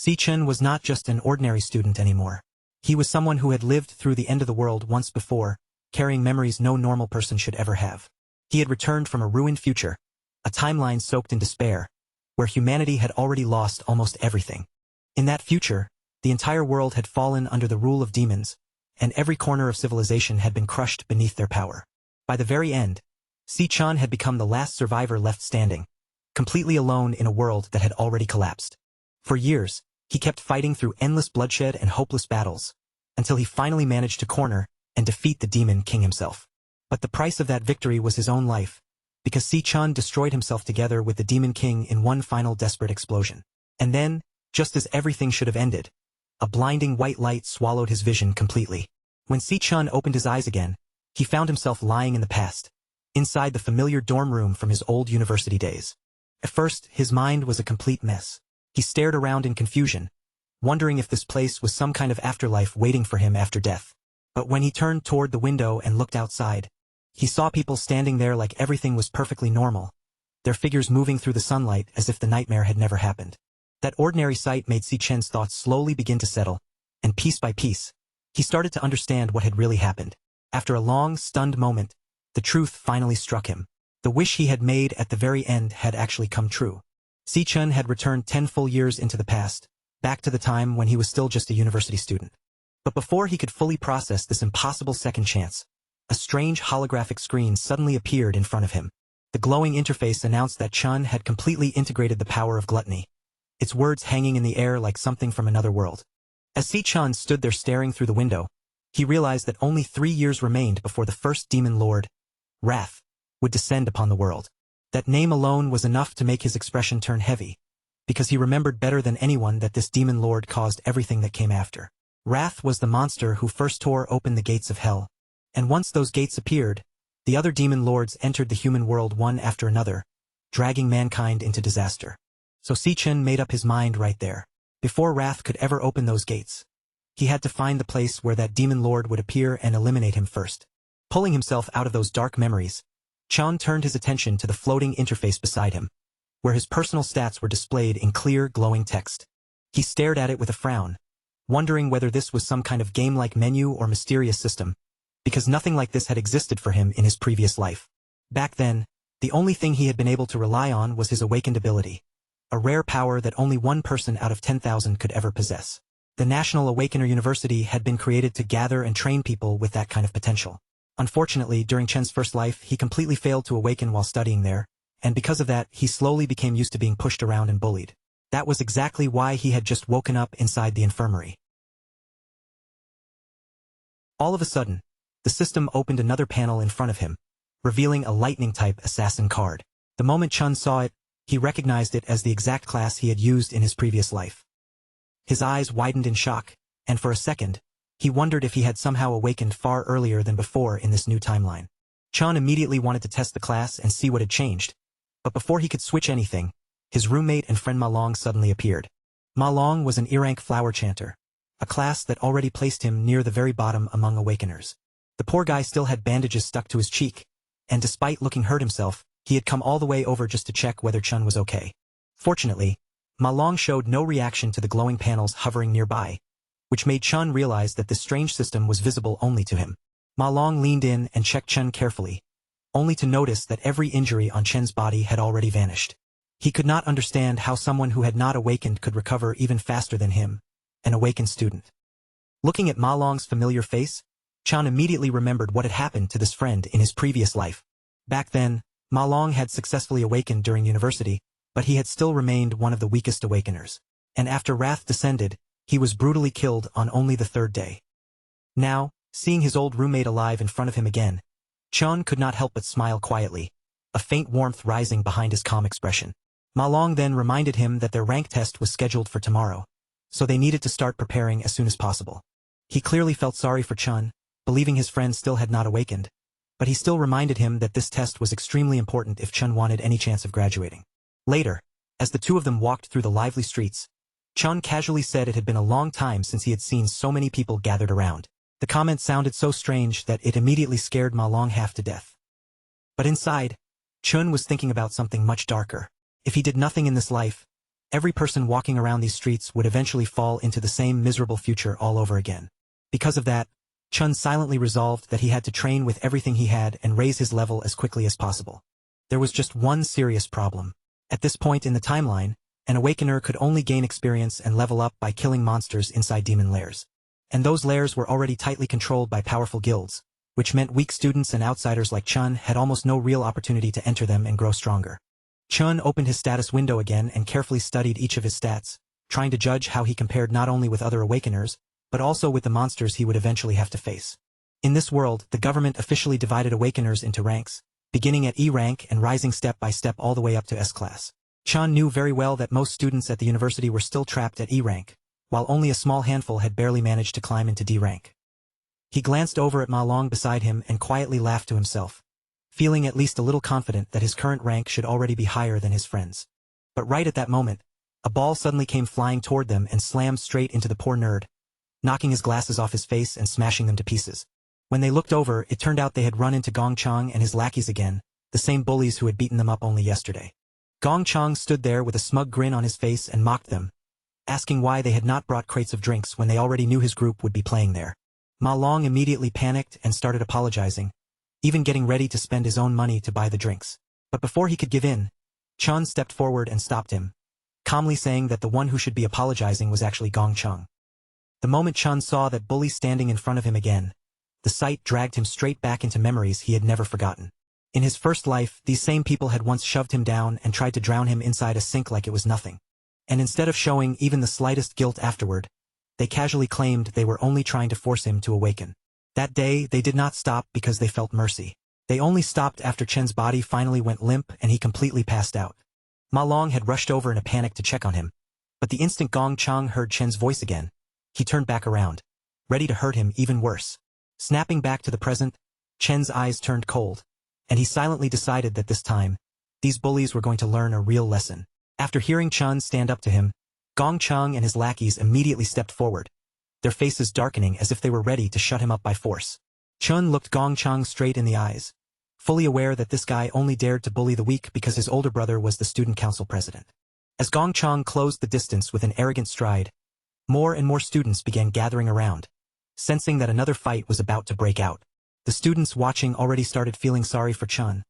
Si Chun was not just an ordinary student anymore. He was someone who had lived through the end of the world once before, carrying memories no normal person should ever have. He had returned from a ruined future, a timeline soaked in despair, where humanity had already lost almost everything. In that future, the entire world had fallen under the rule of demons, and every corner of civilization had been crushed beneath their power. By the very end, Si Chun had become the last survivor left standing, completely alone in a world that had already collapsed. For years, he kept fighting through endless bloodshed and hopeless battles, until he finally managed to corner and defeat the Demon King himself. But the price of that victory was his own life, because Si Chun destroyed himself together with the Demon King in one final desperate explosion. And then, just as everything should have ended, a blinding white light swallowed his vision completely. When Si Chun opened his eyes again, he found himself lying in the past, inside the familiar dorm room from his old university days. At first, his mind was a complete mess. He stared around in confusion, wondering if this place was some kind of afterlife waiting for him after death. But when he turned toward the window and looked outside, he saw people standing there like everything was perfectly normal, their figures moving through the sunlight as if the nightmare had never happened. That ordinary sight made Si Chen's thoughts slowly begin to settle, and piece by piece, he started to understand what had really happened. After a long, stunned moment, the truth finally struck him. The wish he had made at the very end had actually come true. Si Chun had returned 10 full years into the past, back to the time when he was still just a university student. But before he could fully process this impossible second chance, a strange holographic screen suddenly appeared in front of him. The glowing interface announced that Chun had completely integrated the power of gluttony, its words hanging in the air like something from another world. As Si Chun stood there staring through the window, he realized that only 3 years remained before the first demon lord, Wrath, would descend upon the world. That name alone was enough to make his expression turn heavy, because he remembered better than anyone that this demon lord caused everything that came after. Wrath was the monster who first tore open the gates of hell, and once those gates appeared, the other demon lords entered the human world one after another, dragging mankind into disaster. So Si Chun made up his mind right there. Before Wrath could ever open those gates, he had to find the place where that demon lord would appear and eliminate him first. Pulling himself out of those dark memories, Chun turned his attention to the floating interface beside him, where his personal stats were displayed in clear, glowing text. He stared at it with a frown, wondering whether this was some kind of game-like menu or mysterious system, because nothing like this had existed for him in his previous life. Back then, the only thing he had been able to rely on was his awakened ability, a rare power that only one person out of 10,000 could ever possess. The National Awakener University had been created to gather and train people with that kind of potential. Unfortunately, during Chen's first life, he completely failed to awaken while studying there, and because of that, he slowly became used to being pushed around and bullied. That was exactly why he had just woken up inside the infirmary. All of a sudden, the system opened another panel in front of him, revealing a lightning-type assassin card. The moment Chun saw it, he recognized it as the exact class he had used in his previous life. His eyes widened in shock, and for a second, he wondered if he had somehow awakened far earlier than before in this new timeline. Chun immediately wanted to test the class and see what had changed, but before he could switch anything, his roommate and friend Ma Long suddenly appeared. Ma Long was an E-rank flower chanter, a class that already placed him near the very bottom among awakeners. The poor guy still had bandages stuck to his cheek, and despite looking hurt himself, he had come all the way over just to check whether Chun was okay. Fortunately, Ma Long showed no reaction to the glowing panels hovering nearby, which made Chun realize that this strange system was visible only to him. Ma Long leaned in and checked Chun carefully, only to notice that every injury on Chen's body had already vanished. He could not understand how someone who had not awakened could recover even faster than him, an awakened student. Looking at Ma Long's familiar face, Chun immediately remembered what had happened to this friend in his previous life. Back then, Ma Long had successfully awakened during university, but he had still remained one of the weakest awakeners. And after Wrath descended, he was brutally killed on only the 3rd day. Now, seeing his old roommate alive in front of him again, Chun could not help but smile quietly, a faint warmth rising behind his calm expression. Ma Long then reminded him that their rank test was scheduled for tomorrow, so they needed to start preparing as soon as possible. He clearly felt sorry for Chun, believing his friend still had not awakened, but he still reminded him that this test was extremely important if Chun wanted any chance of graduating. Later, as the two of them walked through the lively streets, Chun casually said it had been a long time since he had seen so many people gathered around. The comment sounded so strange that it immediately scared Ma Long half to death. But inside, Chun was thinking about something much darker. If he did nothing in this life, Every person walking around these streets would eventually fall into the same miserable future all over again. Because of that, Chun silently resolved that he had to train with everything he had and raise his level as quickly as possible. There was just one serious problem. At this point in the timeline, an awakener could only gain experience and level up by killing monsters inside demon lairs. And those lairs were already tightly controlled by powerful guilds, which meant weak students and outsiders like Chun had almost no real opportunity to enter them and grow stronger. Chun opened his status window again and carefully studied each of his stats, trying to judge how he compared not only with other awakeners, but also with the monsters he would eventually have to face. In this world, the government officially divided awakeners into ranks, beginning at E rank and rising step by step all the way up to S class. Chun knew very well that most students at the university were still trapped at E rank, while only a small handful had barely managed to climb into D rank. He glanced over at Ma Long beside him and quietly laughed to himself, feeling at least a little confident that his current rank should already be higher than his friends. But right at that moment, a ball suddenly came flying toward them and slammed straight into the poor nerd, knocking his glasses off his face and smashing them to pieces. When they looked over, it turned out they had run into Gong Chang and his lackeys again, the same bullies who had beaten them up only yesterday. Gong Chang stood there with a smug grin on his face and mocked them, asking why they had not brought crates of drinks when they already knew his group would be playing there. Ma Long immediately panicked and started apologizing, even getting ready to spend his own money to buy the drinks. But before he could give in, Chun stepped forward and stopped him, calmly saying that the one who should be apologizing was actually Gong Chang. The moment Chun saw that bully standing in front of him again, the sight dragged him straight back into memories he had never forgotten. In his first life, these same people had once shoved him down and tried to drown him inside a sink like it was nothing. And instead of showing even the slightest guilt afterward, they casually claimed they were only trying to force him to awaken. That day, they did not stop because they felt mercy. They only stopped after Chen's body finally went limp and he completely passed out. Ma Long had rushed over in a panic to check on him, but the instant Gong Chang heard Chen's voice again, he turned back around, ready to hurt him even worse. Snapping back to the present, Chen's eyes turned cold, and he silently decided that this time, these bullies were going to learn a real lesson. After hearing Chun stand up to him, Gong Chang and his lackeys immediately stepped forward, their faces darkening as if they were ready to shut him up by force. Chun looked Gong Chang straight in the eyes, fully aware that this guy only dared to bully the weak because his older brother was the student council president. As Gong Chang closed the distance with an arrogant stride, more and more students began gathering around, sensing that another fight was about to break out. The students watching already started feeling sorry for Chun,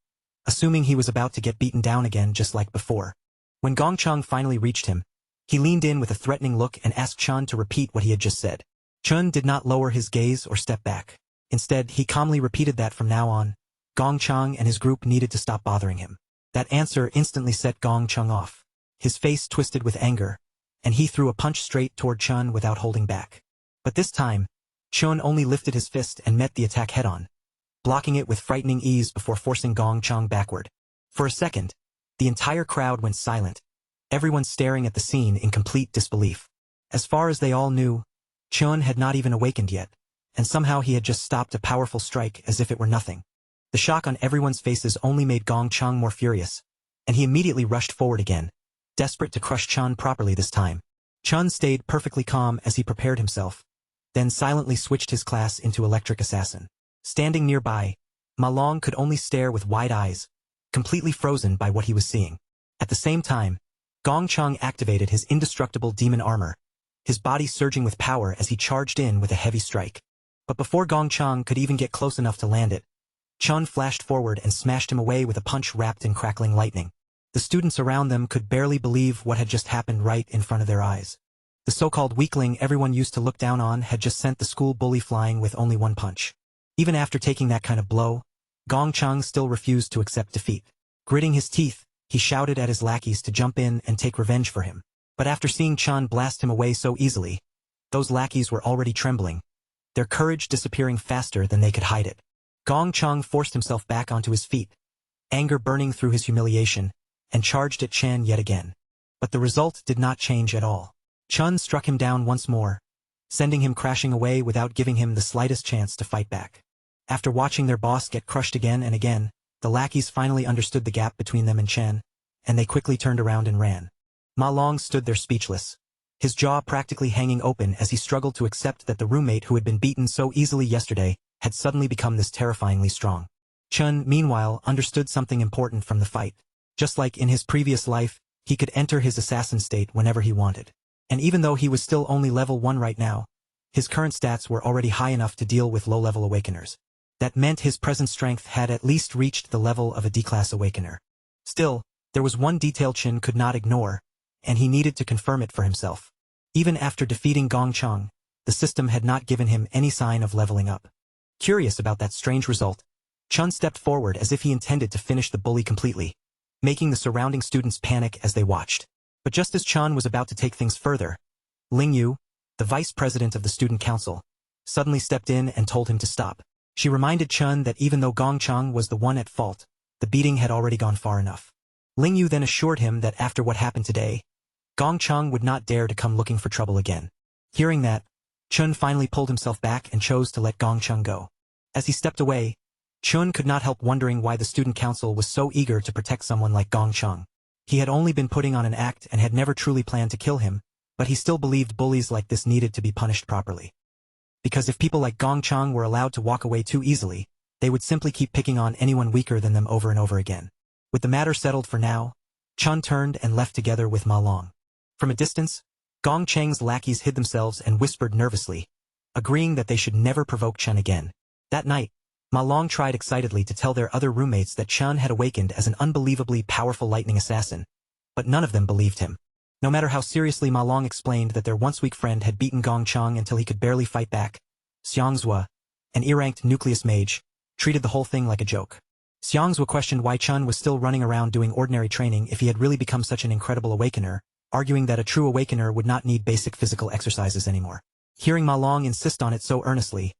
assuming he was about to get beaten down again just like before. When Gong Chang finally reached him, he leaned in with a threatening look and asked Chun to repeat what he had just said. Chun did not lower his gaze or step back. Instead, he calmly repeated that from now on, Gong Chang and his group needed to stop bothering him. That answer instantly set Gong Chang off. His face twisted with anger, and he threw a punch straight toward Chun without holding back. But this time, Chun only lifted his fist and met the attack head-on, blocking it with frightening ease before forcing Gong Chang backward. For a second, the entire crowd went silent, everyone staring at the scene in complete disbelief. As far as they all knew, Chun had not even awakened yet, and somehow he had just stopped a powerful strike as if it were nothing. The shock on everyone's faces only made Gong Chang more furious, and he immediately rushed forward again, desperate to crush Chun properly this time. Chun stayed perfectly calm as he prepared himself, then silently switched his class into Electric Assassin. Standing nearby, Ma Long could only stare with wide eyes, completely frozen by what he was seeing. At the same time, Gong Chang activated his indestructible demon armor, his body surging with power as he charged in with a heavy strike. But before Gong Chang could even get close enough to land it, Chun flashed forward and smashed him away with a punch wrapped in crackling lightning. The students around them could barely believe what had just happened right in front of their eyes. The so-called weakling everyone used to look down on had just sent the school bully flying with only one punch. Even after taking that kind of blow, Gong Chang still refused to accept defeat. Gritting his teeth, he shouted at his lackeys to jump in and take revenge for him. But after seeing Chun blast him away so easily, those lackeys were already trembling, their courage disappearing faster than they could hide it. Gong Chang forced himself back onto his feet, anger burning through his humiliation, and charged at Chen yet again. But the result did not change at all. Chun struck him down once more, sending him crashing away without giving him the slightest chance to fight back. After watching their boss get crushed again and again, the lackeys finally understood the gap between them and Chen, and they quickly turned around and ran. Ma Long stood there speechless, his jaw practically hanging open as he struggled to accept that the roommate who had been beaten so easily yesterday had suddenly become this terrifyingly strong. Chun, meanwhile, understood something important from the fight. Just like in his previous life, he could enter his assassin state whenever he wanted. And even though he was still only level 1 right now, his current stats were already high enough to deal with low-level awakeners. That meant his present strength had at least reached the level of a D-class awakener. Still, there was one detail Chen could not ignore, and he needed to confirm it for himself. Even after defeating Gong Chang, the system had not given him any sign of leveling up. Curious about that strange result, Chen stepped forward as if he intended to finish the bully completely, making the surrounding students panic as they watched. But just as Chen was about to take things further, Ling Yu, the vice president of the student council, suddenly stepped in and told him to stop. She reminded Chen that even though Gong Chang was the one at fault, the beating had already gone far enough. Ling Yu then assured him that after what happened today, Gong Chang would not dare to come looking for trouble again. Hearing that, Chen finally pulled himself back and chose to let Gong Chang go. As he stepped away, Chen could not help wondering why the student council was so eager to protect someone like Gong Chang. He had only been putting on an act and had never truly planned to kill him, but he still believed bullies like this needed to be punished properly. Because if people like Gong Chang were allowed to walk away too easily, they would simply keep picking on anyone weaker than them over and over again. With the matter settled for now, Chen turned and left together with Ma Long. From a distance, Gong Chang's lackeys hid themselves and whispered nervously, agreeing that they should never provoke Chen again. That night, Ma Long tried excitedly to tell their other roommates that Chen had awakened as an unbelievably powerful lightning assassin, but none of them believed him. No matter how seriously Ma Long explained that their once-weak friend had beaten Gong Chang until he could barely fight back, Xiangzhua, an E-ranked nucleus mage, treated the whole thing like a joke. Xiangzhua questioned why Chen was still running around doing ordinary training if he had really become such an incredible awakener, arguing that a true awakener would not need basic physical exercises anymore. Hearing Ma Long insist on it so earnestly,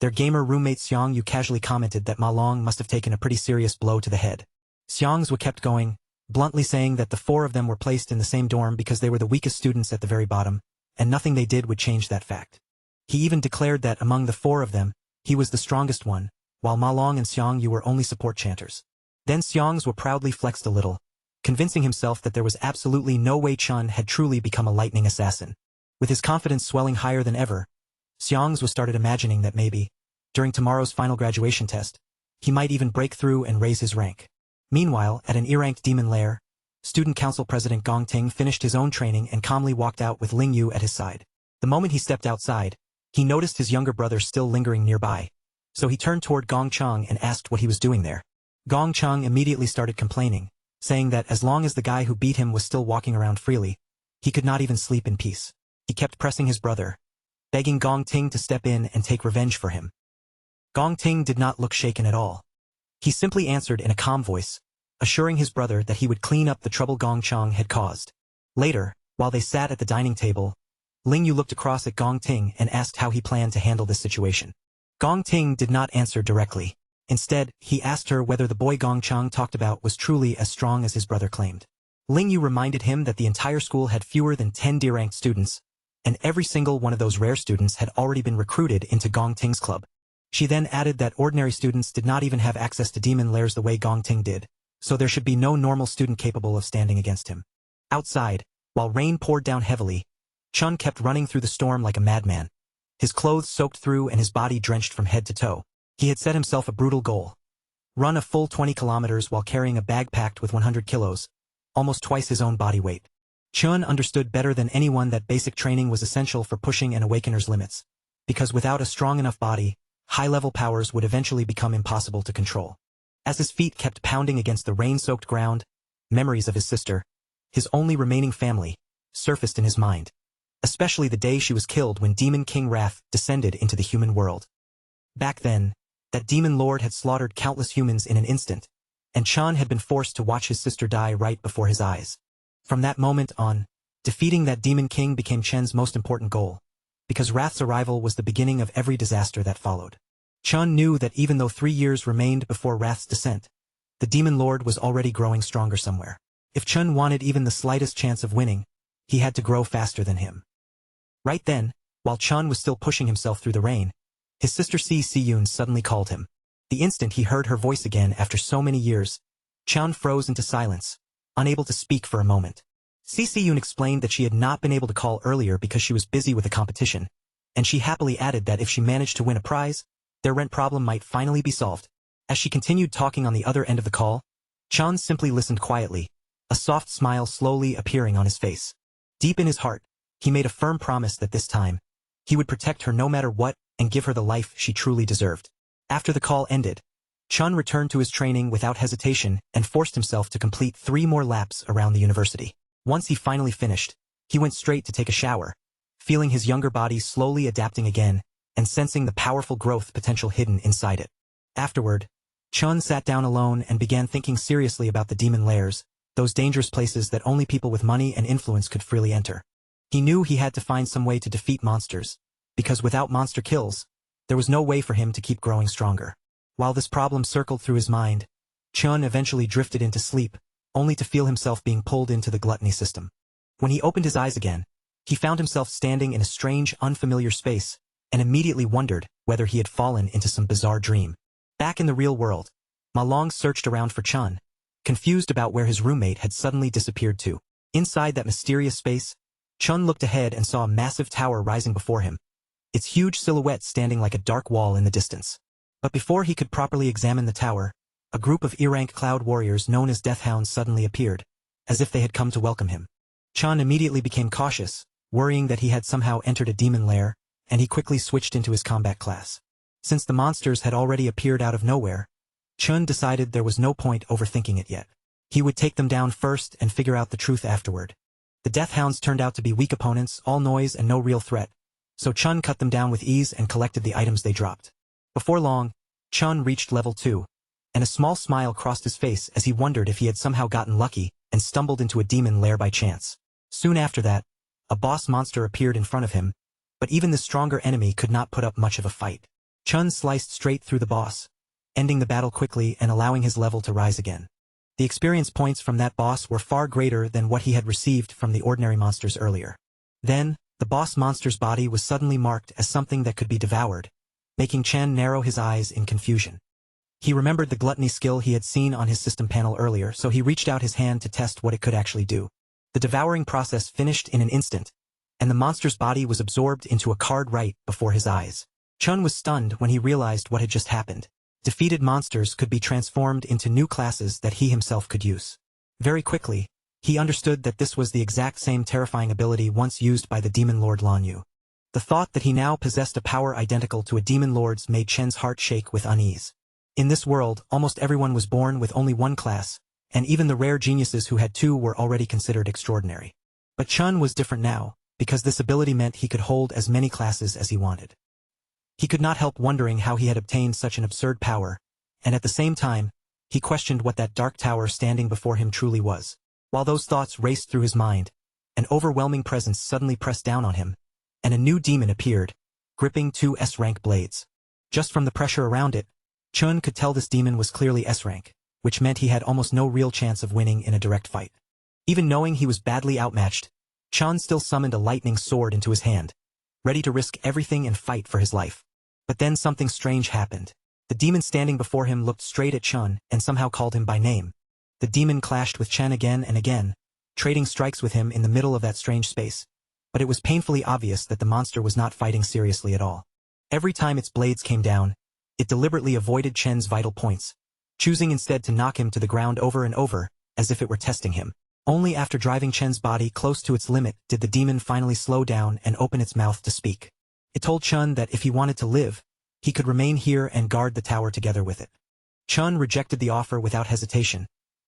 their gamer roommate Xiang Yu casually commented that Ma Long must have taken a pretty serious blow to the head. Xiangzhua kept going, bluntly saying that the four of them were placed in the same dorm because they were the weakest students at the very bottom, and nothing they did would change that fact. He even declared that among the four of them, he was the strongest one, while Ma Long and Xiang Yu were only support chanters. Then Xiangzhua proudly flexed a little, convincing himself that there was absolutely no way Chen had truly become a lightning assassin. With his confidence swelling higher than ever, Xiangzhua started imagining that maybe, during tomorrow's final graduation test, he might even break through and raise his rank. Meanwhile, at an E-ranked demon lair, Student Council President Gong Ting finished his own training and calmly walked out with Ling Yu at his side. The moment he stepped outside, he noticed his younger brother still lingering nearby, so he turned toward Gong Chang and asked what he was doing there. Gong Chang immediately started complaining, saying that as long as the guy who beat him was still walking around freely, he could not even sleep in peace. He kept pressing his brother, begging Gong Ting to step in and take revenge for him. Gong Ting did not look shaken at all. He simply answered in a calm voice, assuring his brother that he would clean up the trouble Gong Chang had caused. Later, while they sat at the dining table, Ling Yu looked across at Gong Ting and asked how he planned to handle this situation. Gong Ting did not answer directly. Instead, he asked her whether the boy Gong Chang talked about was truly as strong as his brother claimed. Ling Yu reminded him that the entire school had fewer than 10 D-ranked students, and every single one of those rare students had already been recruited into Gong Ting's club. She then added that ordinary students did not even have access to demon lairs the way Gong Ting did, so there should be no normal student capable of standing against him. Outside, while rain poured down heavily, Chun kept running through the storm like a madman, his clothes soaked through and his body drenched from head to toe. He had set himself a brutal goal: run a full 20 kilometers while carrying a bag packed with 100 kilos, almost twice his own body weight. Chun understood better than anyone that basic training was essential for pushing an awakener's limits, because without a strong enough body, high-level powers would eventually become impossible to control. As his feet kept pounding against the rain-soaked ground, memories of his sister, his only remaining family, surfaced in his mind, especially the day she was killed when Demon King Wrath descended into the human world. Back then, that demon lord had slaughtered countless humans in an instant, and Chan had been forced to watch his sister die right before his eyes. From that moment on, defeating that demon king became Chen's most important goal, because Wrath's arrival was the beginning of every disaster that followed. Chen knew that even though 3 years remained before Wrath's descent, the demon lord was already growing stronger somewhere. If Chen wanted even the slightest chance of winning, he had to grow faster than him. Right then, while Chen was still pushing himself through the rain, his sister Si-Yun suddenly called him. The instant he heard her voice again after so many years, Chen froze into silence, unable to speak for a moment. Si-Yun explained that she had not been able to call earlier because she was busy with a competition, and she happily added that if she managed to win a prize, their rent problem might finally be solved. As she continued talking on the other end of the call, Chen simply listened quietly, a soft smile slowly appearing on his face. Deep in his heart, he made a firm promise that this time, he would protect her no matter what and give her the life she truly deserved. After the call ended, Chun returned to his training without hesitation and forced himself to complete 3 more laps around the university. Once he finally finished, he went straight to take a shower, feeling his younger body slowly adapting again and sensing the powerful growth potential hidden inside it. Afterward, Chun sat down alone and began thinking seriously about the demon lairs, those dangerous places that only people with money and influence could freely enter. He knew he had to find some way to defeat monsters, because without monster kills, there was no way for him to keep growing stronger. While this problem circled through his mind, Chun eventually drifted into sleep, only to feel himself being pulled into the gluttony system. When he opened his eyes again, he found himself standing in a strange, unfamiliar space, and immediately wondered whether he had fallen into some bizarre dream. Back in the real world, Ma Long searched around for Chun, confused about where his roommate had suddenly disappeared to. Inside that mysterious space, Chun looked ahead and saw a massive tower rising before him, its huge silhouette standing like a dark wall in the distance. But before he could properly examine the tower, a group of E-rank cloud warriors known as Deathhounds suddenly appeared, as if they had come to welcome him. Chun immediately became cautious, worrying that he had somehow entered a demon lair, and he quickly switched into his combat class. Since the monsters had already appeared out of nowhere, Chun decided there was no point overthinking it yet. He would take them down first and figure out the truth afterward. The Deathhounds turned out to be weak opponents, all noise and no real threat, so Chun cut them down with ease and collected the items they dropped. Before long, Chun reached level 2, and a small smile crossed his face as he wondered if he had somehow gotten lucky and stumbled into a demon lair by chance. Soon after that, a boss monster appeared in front of him, but even the stronger enemy could not put up much of a fight. Chun sliced straight through the boss, ending the battle quickly and allowing his level to rise again. The experience points from that boss were far greater than what he had received from the ordinary monsters earlier. Then, the boss monster's body was suddenly marked as something that could be devoured, making Chen narrow his eyes in confusion. He remembered the gluttony skill he had seen on his system panel earlier, so he reached out his hand to test what it could actually do. The devouring process finished in an instant, and the monster's body was absorbed into a card right before his eyes. Chun was stunned when he realized what had just happened. Defeated monsters could be transformed into new classes that he himself could use. Very quickly, he understood that this was the exact same terrifying ability once used by the demon lord Lan Yu. The thought that he now possessed a power identical to a demon lord's made Chen's heart shake with unease. In this world, almost everyone was born with only one class, and even the rare geniuses who had 2 were already considered extraordinary. But Chun was different now, because this ability meant he could hold as many classes as he wanted. He could not help wondering how he had obtained such an absurd power, and at the same time, he questioned what that dark tower standing before him truly was. While those thoughts raced through his mind, an overwhelming presence suddenly pressed down on him, and a new demon appeared, gripping 2 S-rank blades. Just from the pressure around it, Chun could tell this demon was clearly S-rank, which meant he had almost no real chance of winning in a direct fight. Even knowing he was badly outmatched, Chun still summoned a lightning sword into his hand, ready to risk everything and fight for his life. But then something strange happened. The demon standing before him looked straight at Chun and somehow called him by name. The demon clashed with Chen again and again, trading strikes with him in the middle of that strange space, but it was painfully obvious that the monster was not fighting seriously at all. Every time its blades came down, it deliberately avoided Chen's vital points, choosing instead to knock him to the ground over and over, as if it were testing him. Only after driving Chen's body close to its limit did the demon finally slow down and open its mouth to speak. It told Chun that if he wanted to live, he could remain here and guard the tower together with it. Chun rejected the offer without hesitation,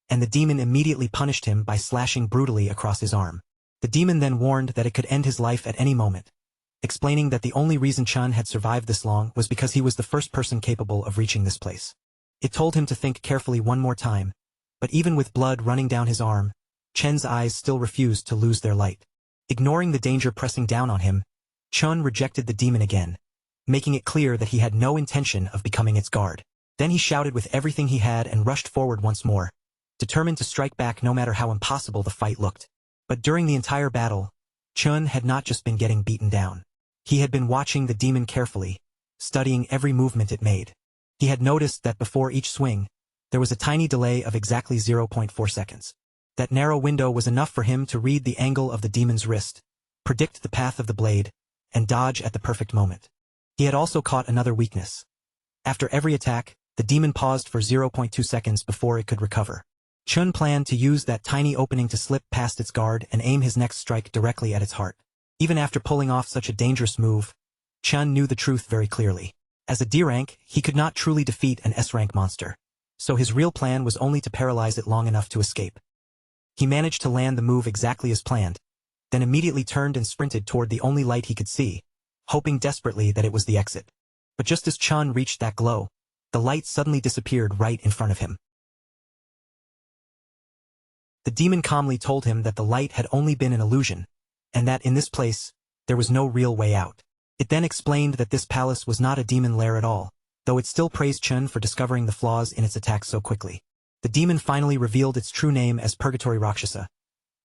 and the demon immediately punished him by slashing brutally across his arm. The demon then warned that it could end his life at any moment, explaining that the only reason Chun had survived this long was because he was the first person capable of reaching this place. It told him to think carefully one more time, but even with blood running down his arm, Chen's eyes still refused to lose their light. Ignoring the danger pressing down on him, Chun rejected the demon again, making it clear that he had no intention of becoming its guard. Then he shouted with everything he had and rushed forward once more, determined to strike back no matter how impossible the fight looked. But during the entire battle, Chun had not just been getting beaten down. He had been watching the demon carefully, studying every movement it made. He had noticed that before each swing, there was a tiny delay of exactly 0.4 seconds. That narrow window was enough for him to read the angle of the demon's wrist, predict the path of the blade, and dodge at the perfect moment. He had also caught another weakness. After every attack, the demon paused for 0.2 seconds before it could recover. Chun planned to use that tiny opening to slip past its guard and aim his next strike directly at its heart. Even after pulling off such a dangerous move, Chun knew the truth very clearly. As a D rank, he could not truly defeat an S rank monster, so his real plan was only to paralyze it long enough to escape. He managed to land the move exactly as planned, then immediately turned and sprinted toward the only light he could see, hoping desperately that it was the exit. But just as Chun reached that glow, the light suddenly disappeared right in front of him. The demon calmly told him that the light had only been an illusion, and that in this place, there was no real way out. It then explained that this palace was not a demon lair at all, though it still praised Chun for discovering the flaws in its attack so quickly. The demon finally revealed its true name as Purgatory Rakshasa,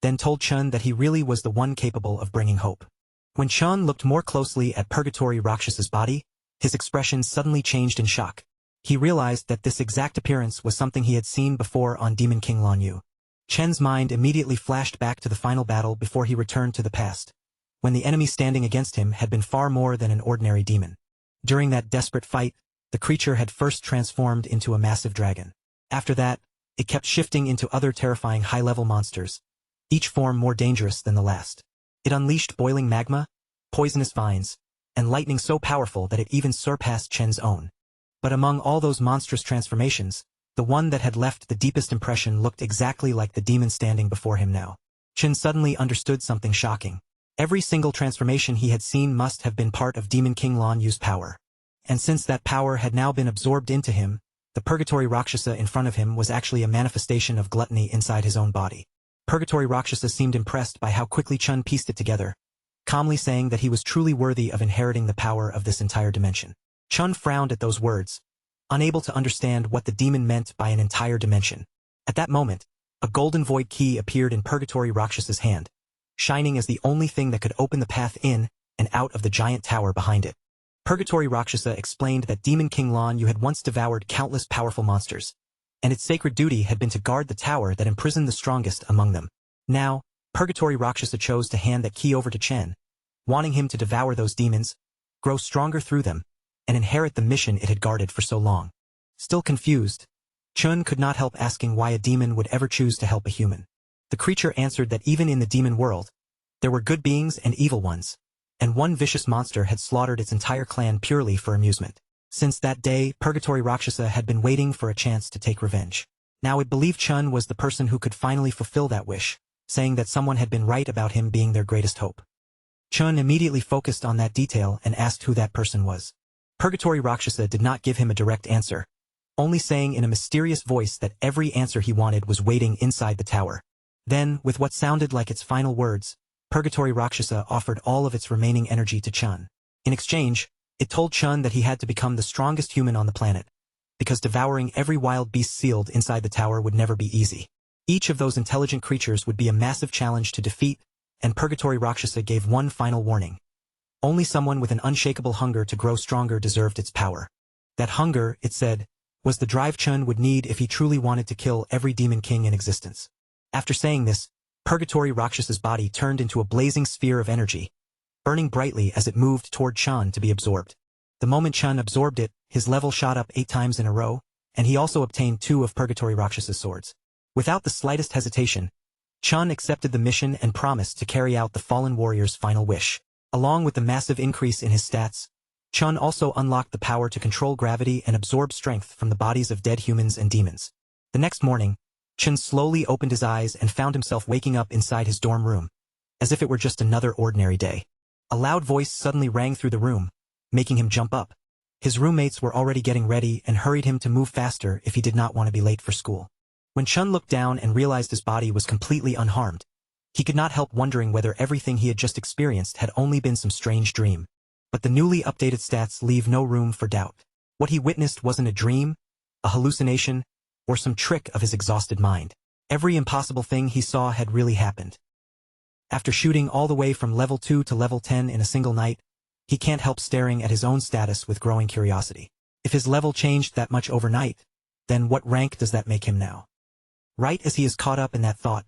then told Chun that he really was the one capable of bringing hope. When Chun looked more closely at Purgatory Rakshasa's body, his expression suddenly changed in shock. He realized that this exact appearance was something he had seen before on Demon King Lan Yu. Chen's mind immediately flashed back to the final battle before he returned to the past, when the enemy standing against him had been far more than an ordinary demon. During that desperate fight, the creature had first transformed into a massive dragon. After that, it kept shifting into other terrifying high-level monsters, each form more dangerous than the last. It unleashed boiling magma, poisonous vines, and lightning so powerful that it even surpassed Chen's own. But among all those monstrous transformations, the one that had left the deepest impression looked exactly like the demon standing before him now. Chen suddenly understood something shocking. Every single transformation he had seen must have been part of Demon King Lan Yu's power. And since that power had now been absorbed into him, the Purgatory Rakshasa in front of him was actually a manifestation of gluttony inside his own body. Purgatory Rakshasa seemed impressed by how quickly Chun pieced it together, calmly saying that he was truly worthy of inheriting the power of this entire dimension. Chun frowned at those words, unable to understand what the demon meant by an entire dimension. At that moment, a golden void key appeared in Purgatory Rakshasa's hand, shining as the only thing that could open the path in and out of the giant tower behind it. Purgatory Rakshasa explained that Demon King Lan Yu had once devoured countless powerful monsters, and its sacred duty had been to guard the tower that imprisoned the strongest among them. Now, Purgatory Rakshasa chose to hand that key over to Chen, wanting him to devour those demons, grow stronger through them, and inherit the mission it had guarded for so long. Still confused, Chun could not help asking why a demon would ever choose to help a human. The creature answered that even in the demon world, there were good beings and evil ones, and one vicious monster had slaughtered its entire clan purely for amusement. Since that day, Purgatory Rakshasa had been waiting for a chance to take revenge. Now it believed Chun was the person who could finally fulfill that wish, saying that someone had been right about him being their greatest hope. Chun immediately focused on that detail and asked who that person was. Purgatory Rakshasa did not give him a direct answer, only saying in a mysterious voice that every answer he wanted was waiting inside the tower. Then, with what sounded like its final words, Purgatory Rakshasa offered all of its remaining energy to Chun. In exchange, it told Chun that he had to become the strongest human on the planet, because devouring every wild beast sealed inside the tower would never be easy. Each of those intelligent creatures would be a massive challenge to defeat, and Purgatory Rakshasa gave one final warning. Only someone with an unshakable hunger to grow stronger deserved its power. That hunger, it said, was the drive Chun would need if he truly wanted to kill every demon king in existence. After saying this, Purgatory Rakshasa's body turned into a blazing sphere of energy, burning brightly as it moved toward Chun to be absorbed. The moment Chun absorbed it, his level shot up 8 times in a row, and he also obtained 2 of Purgatory Rakshasa's swords. Without the slightest hesitation, Chun accepted the mission and promised to carry out the fallen warrior's final wish. Along with the massive increase in his stats, Chun also unlocked the power to control gravity and absorb strength from the bodies of dead humans and demons. The next morning, Chun slowly opened his eyes and found himself waking up inside his dorm room, as if it were just another ordinary day. A loud voice suddenly rang through the room, making him jump up. His roommates were already getting ready and hurried him to move faster if he did not want to be late for school. When Chun looked down and realized his body was completely unharmed, he could not help wondering whether everything he had just experienced had only been some strange dream. But the newly updated stats leave no room for doubt. What he witnessed wasn't a dream, a hallucination, or some trick of his exhausted mind. Every impossible thing he saw had really happened. After shooting all the way from level 2 to level 10 in a single night, he can't help staring at his own status with growing curiosity. If his level changed that much overnight, then what rank does that make him now? Right as he is caught up in that thought,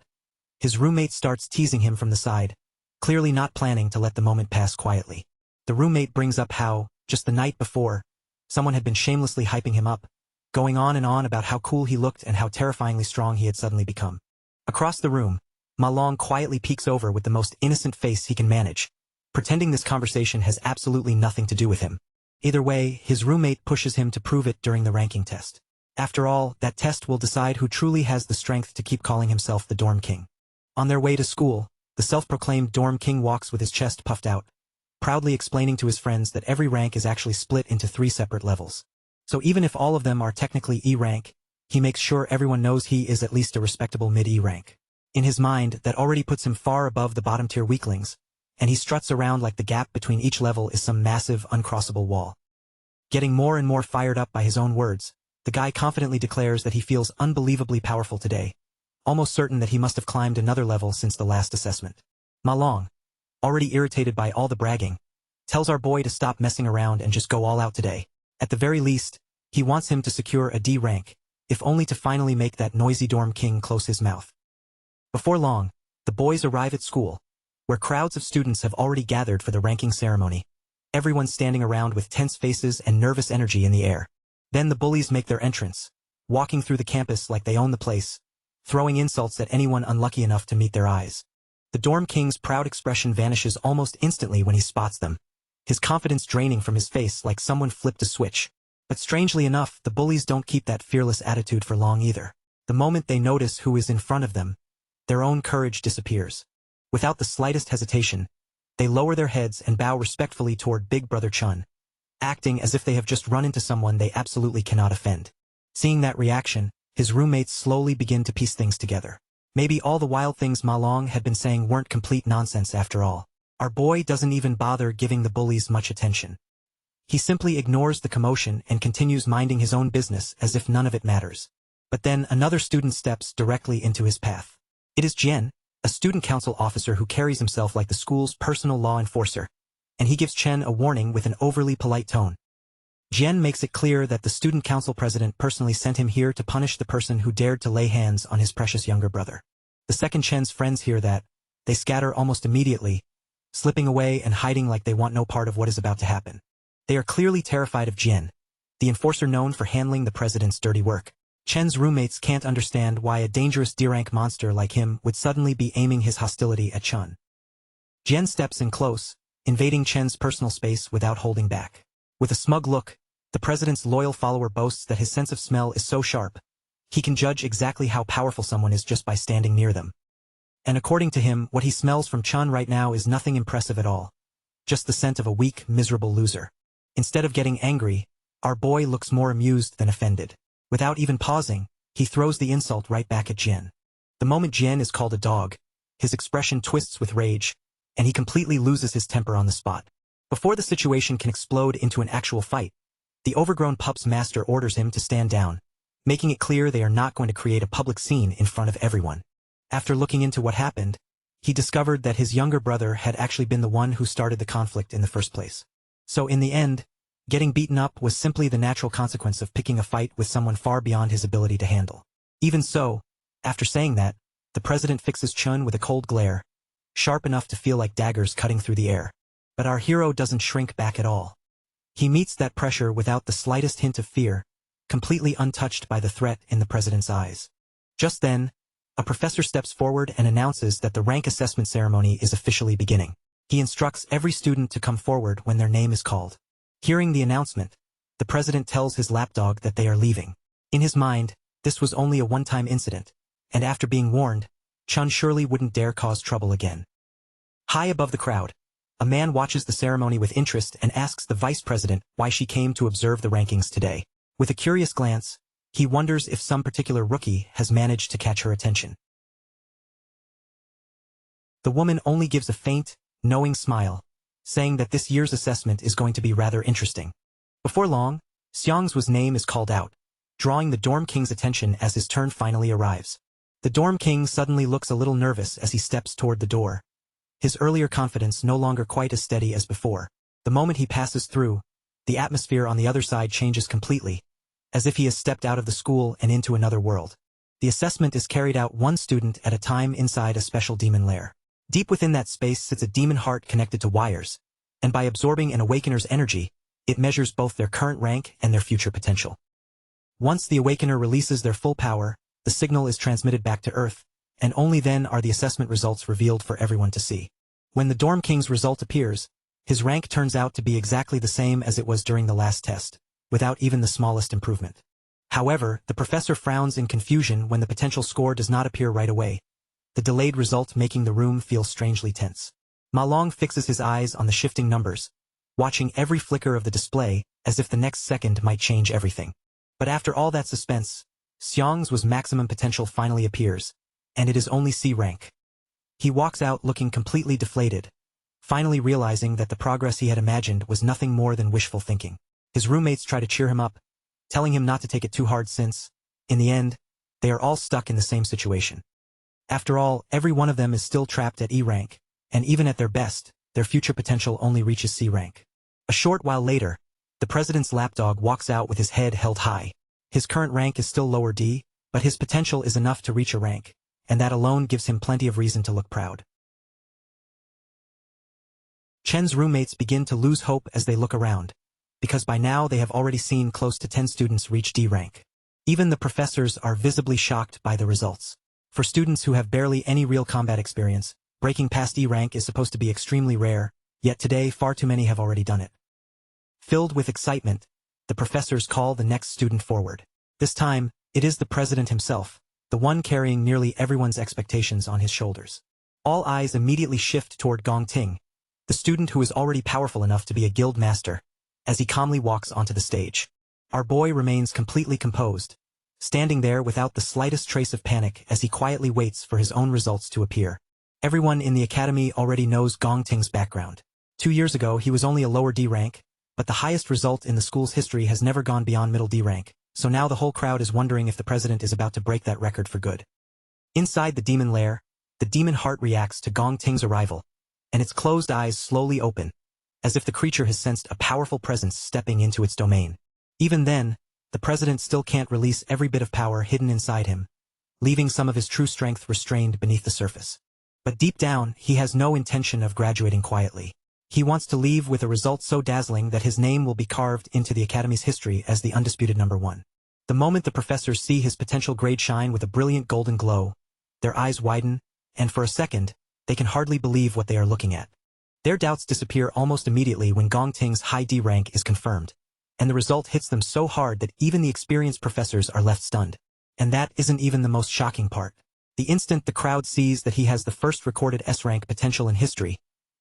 his roommate starts teasing him from the side, clearly not planning to let the moment pass quietly. The roommate brings up how, just the night before, someone had been shamelessly hyping him up, going on and on about how cool he looked and how terrifyingly strong he had suddenly become. Across the room, Ma Long quietly peeks over with the most innocent face he can manage, pretending this conversation has absolutely nothing to do with him. Either way, his roommate pushes him to prove it during the ranking test. After all, that test will decide who truly has the strength to keep calling himself the dorm king. On their way to school, the self-proclaimed dorm king walks with his chest puffed out, proudly explaining to his friends that every rank is actually split into 3 separate levels. So even if all of them are technically E rank, he makes sure everyone knows he is at least a respectable mid-E rank. In his mind, that already puts him far above the bottom-tier weaklings, and he struts around like the gap between each level is some massive, uncrossable wall. Getting more and more fired up by his own words, the guy confidently declares that he feels unbelievably powerful today, almost certain that he must have climbed another level since the last assessment. Ma Long, already irritated by all the bragging, tells our boy to stop messing around and just go all out today. At the very least, he wants him to secure a D rank, if only to finally make that noisy dorm king close his mouth. Before long, the boys arrive at school, where crowds of students have already gathered for the ranking ceremony, everyone standing around with tense faces and nervous energy in the air. Then the bullies make their entrance, walking through the campus like they own the place, throwing insults at anyone unlucky enough to meet their eyes. The dorm king's proud expression vanishes almost instantly when he spots them, his confidence draining from his face like someone flipped a switch. But strangely enough, the bullies don't keep that fearless attitude for long either. The moment they notice who is in front of them, their own courage disappears. Without the slightest hesitation, they lower their heads and bow respectfully toward Big Brother Chun, acting as if they have just run into someone they absolutely cannot offend. Seeing that reaction, his roommates slowly begin to piece things together. Maybe all the wild things Ma Long had been saying weren't complete nonsense after all. Our boy doesn't even bother giving the bullies much attention. He simply ignores the commotion and continues minding his own business as if none of it matters. But then another student steps directly into his path. It is Jian, a student council officer who carries himself like the school's personal law enforcer, and he gives Chen a warning with an overly polite tone. Jian makes it clear that the student council president personally sent him here to punish the person who dared to lay hands on his precious younger brother. The second Chen's friends hear that. They scatter almost immediately, slipping away and hiding like they want no part of what is about to happen. They are clearly terrified of Jian, the enforcer known for handling the president's dirty work. Chen's roommates can't understand why a dangerous D-rank monster like him would suddenly be aiming his hostility at Chun. Jian steps in close, invading Chen's personal space without holding back. With a smug look, the president's loyal follower boasts that his sense of smell is so sharp, he can judge exactly how powerful someone is just by standing near them. And according to him, what he smells from Chun right now is nothing impressive at all. Just the scent of a weak, miserable loser. Instead of getting angry, our boy looks more amused than offended. Without even pausing, he throws the insult right back at Jian. The moment Jian is called a dog, his expression twists with rage, and he completely loses his temper on the spot. Before the situation can explode into an actual fight, the overgrown pup's master orders him to stand down, making it clear they are not going to create a public scene in front of everyone. After looking into what happened, he discovered that his younger brother had actually been the one who started the conflict in the first place. So in the end, getting beaten up was simply the natural consequence of picking a fight with someone far beyond his ability to handle. Even so, after saying that, the president fixes Chun with a cold glare, sharp enough to feel like daggers cutting through the air. But our hero doesn't shrink back at all. He meets that pressure without the slightest hint of fear, completely untouched by the threat in the president's eyes. Just then, a professor steps forward and announces that the rank assessment ceremony is officially beginning. He instructs every student to come forward when their name is called. Hearing the announcement, the president tells his lapdog that they are leaving. In his mind, this was only a one-time incident, and after being warned, Chun surely wouldn't dare cause trouble again. High above the crowd, a man watches the ceremony with interest and asks the vice president why she came to observe the rankings today. With a curious glance, he wonders if some particular rookie has managed to catch her attention. The woman only gives a faint, knowing smile, saying that this year's assessment is going to be rather interesting. Before long, Xiang's name is called out, drawing the dorm king's attention as his turn finally arrives. The dorm king suddenly looks a little nervous as he steps toward the door, his earlier confidence no longer quite as steady as before. The moment he passes through, the atmosphere on the other side changes completely, as if he has stepped out of the school and into another world. The assessment is carried out one student at a time inside a special demon lair. Deep within that space sits a demon heart connected to wires, and by absorbing an awakener's energy, it measures both their current rank and their future potential. Once the Awakener releases their full power, the signal is transmitted back to Earth, and only then are the assessment results revealed for everyone to see. When the Dorm King's result appears, his rank turns out to be exactly the same as it was during the last test, without even the smallest improvement. However, the professor frowns in confusion when the potential score does not appear right away, the delayed result making the room feel strangely tense. Ma Long fixes his eyes on the shifting numbers, watching every flicker of the display as if the next second might change everything. But after all that suspense, Xiang's maximum potential finally appears, and it is only C rank. He walks out looking completely deflated, finally realizing that the progress he had imagined was nothing more than wishful thinking. His roommates try to cheer him up, telling him not to take it too hard since, in the end, they are all stuck in the same situation. After all, every one of them is still trapped at E rank, and even at their best, their future potential only reaches C rank. A short while later, the president's lapdog walks out with his head held high. His current rank is still lower D, but his potential is enough to reach a rank, and that alone gives him plenty of reason to look proud. Chen's roommates begin to lose hope as they look around, because by now they have already seen close to 10 students reach D rank. Even the professors are visibly shocked by the results. For students who have barely any real combat experience, breaking past E rank is supposed to be extremely rare, yet today far too many have already done it. Filled with excitement, the professors call the next student forward. This time, it is the president himself, the one carrying nearly everyone's expectations on his shoulders. All eyes immediately shift toward Gong Ting, the student who is already powerful enough to be a guild master, as he calmly walks onto the stage. Our boy remains completely composed, standing there without the slightest trace of panic as he quietly waits for his own results to appear. Everyone in the academy already knows Gong Ting's background. 2 years ago he was only a lower D rank, but the highest result in the school's history has never gone beyond middle D rank, so now the whole crowd is wondering if the president is about to break that record for good. Inside the demon lair, the demon heart reacts to Gong Ting's arrival, and its closed eyes slowly open, as if the creature has sensed a powerful presence stepping into its domain. Even then, the president still can't release every bit of power hidden inside him, leaving some of his true strength restrained beneath the surface. But deep down, he has no intention of graduating quietly. He wants to leave with a result so dazzling that his name will be carved into the Academy's history as the undisputed #1. The moment the professors see his potential grade shine with a brilliant golden glow, their eyes widen, and for a second, they can hardly believe what they are looking at. Their doubts disappear almost immediately when Gong Ting's high D rank is confirmed, and the result hits them so hard that even the experienced professors are left stunned. And that isn't even the most shocking part. The instant the crowd sees that he has the first recorded S-rank potential in history,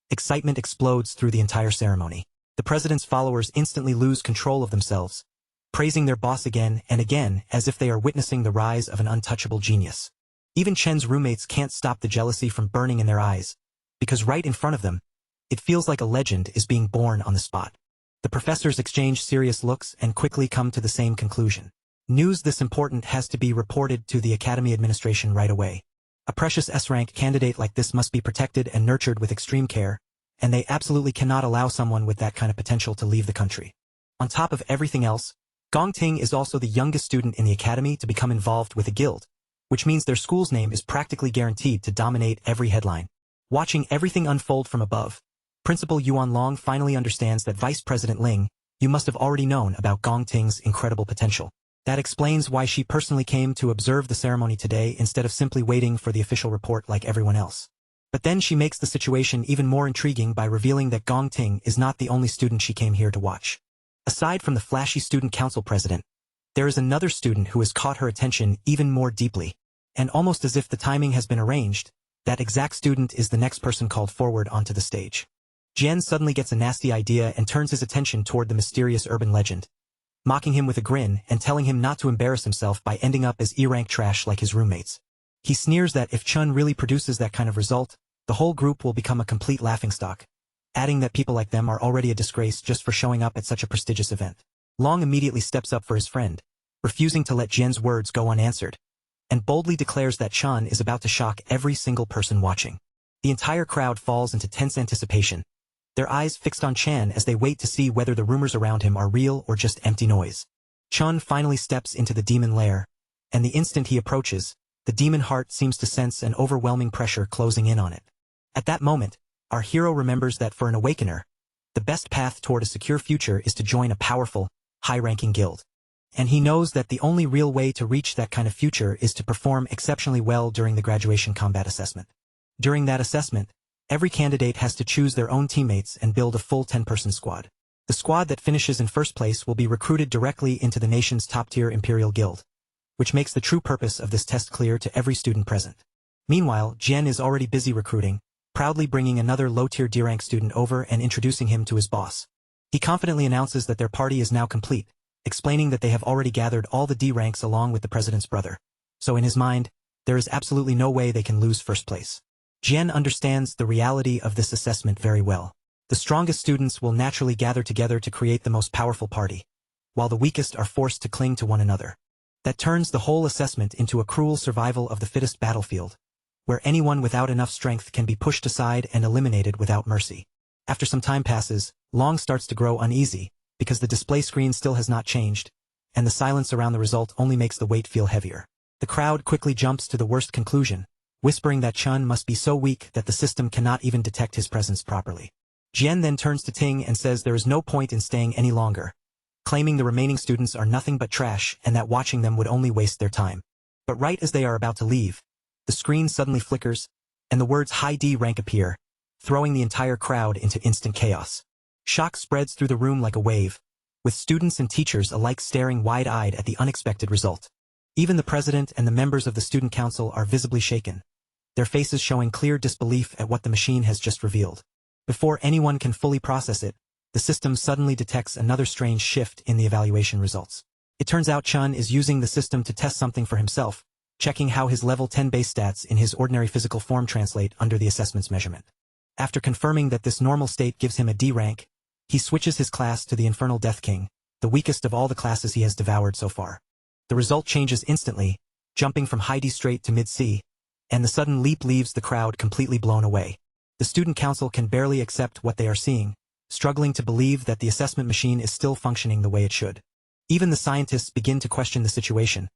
excitement explodes through the entire ceremony. The president's followers instantly lose control of themselves, praising their boss again and again as if they are witnessing the rise of an untouchable genius. Even Chen's roommates can't stop the jealousy from burning in their eyes, because right in front of them, it feels like a legend is being born on the spot. The professors exchange serious looks and quickly come to the same conclusion. News this important has to be reported to the Academy administration right away. A precious S-rank candidate like this must be protected and nurtured with extreme care, and they absolutely cannot allow someone with that kind of potential to leave the country. On top of everything else, Gong Ting is also the youngest student in the Academy to become involved with a guild, which means their school's name is practically guaranteed to dominate every headline. Watching everything unfold from above, Principal Yuan Long finally understands that Vice President Ling, you must have already known about Gong Ting's incredible potential. That explains why she personally came to observe the ceremony today instead of simply waiting for the official report like everyone else. But then she makes the situation even more intriguing by revealing that Gong Ting is not the only student she came here to watch. Aside from the flashy student council president, there is another student who has caught her attention even more deeply, and almost as if the timing has been arranged, that exact student is the next person called forward onto the stage. Jian suddenly gets a nasty idea and turns his attention toward the mysterious urban legend, mocking him with a grin and telling him not to embarrass himself by ending up as E-rank trash like his roommates. He sneers that if Chun really produces that kind of result, the whole group will become a complete laughingstock, adding that people like them are already a disgrace just for showing up at such a prestigious event. Long immediately steps up for his friend, refusing to let Jian's words go unanswered, and boldly declares that Chun is about to shock every single person watching. The entire crowd falls into tense anticipation, their eyes fixed on Chan as they wait to see whether the rumors around him are real or just empty noise. Chun finally steps into the demon lair, and the instant he approaches, the demon heart seems to sense an overwhelming pressure closing in on it. At that moment, our hero remembers that for an awakener, the best path toward a secure future is to join a powerful, high-ranking guild. and he knows that the only real way to reach that kind of future is to perform exceptionally well during the graduation combat assessment. During that assessment, every candidate has to choose their own teammates and build a full 10-person squad. The squad that finishes in first place will be recruited directly into the nation's top-tier Imperial Guild, which makes the true purpose of this test clear to every student present. Meanwhile, Jian is already busy recruiting, proudly bringing another low-tier D-rank student over and introducing him to his boss. He confidently announces that their party is now complete, explaining that they have already gathered all the D ranks along with the president's brother. So in his mind, there is absolutely no way they can lose first place. Jian understands the reality of this assessment very well. The strongest students will naturally gather together to create the most powerful party, while the weakest are forced to cling to one another. That turns the whole assessment into a cruel survival of the fittest battlefield, where anyone without enough strength can be pushed aside and eliminated without mercy. After some time passes, Long starts to grow uneasy, because the display screen still has not changed, and the silence around the result only makes the weight feel heavier. The crowd quickly jumps to the worst conclusion, whispering that Chun must be so weak that the system cannot even detect his presence properly. Jian then turns to Ting and says there is no point in staying any longer, claiming the remaining students are nothing but trash and that watching them would only waste their time. But right as they are about to leave, the screen suddenly flickers, and the words high D rank appear, throwing the entire crowd into instant chaos. Shock spreads through the room like a wave, with students and teachers alike staring wide-eyed at the unexpected result. Even the president and the members of the student council are visibly shaken, their faces showing clear disbelief at what the machine has just revealed. Before anyone can fully process it, the system suddenly detects another strange shift in the evaluation results. It turns out Chun is using the system to test something for himself, checking how his level 10 base stats in his ordinary physical form translate under the assessment's measurement. After confirming that this normal state gives him a D rank, he switches his class to the Infernal Death King, the weakest of all the classes he has devoured so far. The result changes instantly, jumping from high D straight to mid C, and the sudden leap leaves the crowd completely blown away. The student council can barely accept what they are seeing, struggling to believe that the assessment machine is still functioning the way it should. Even the scientists begin to question the situation,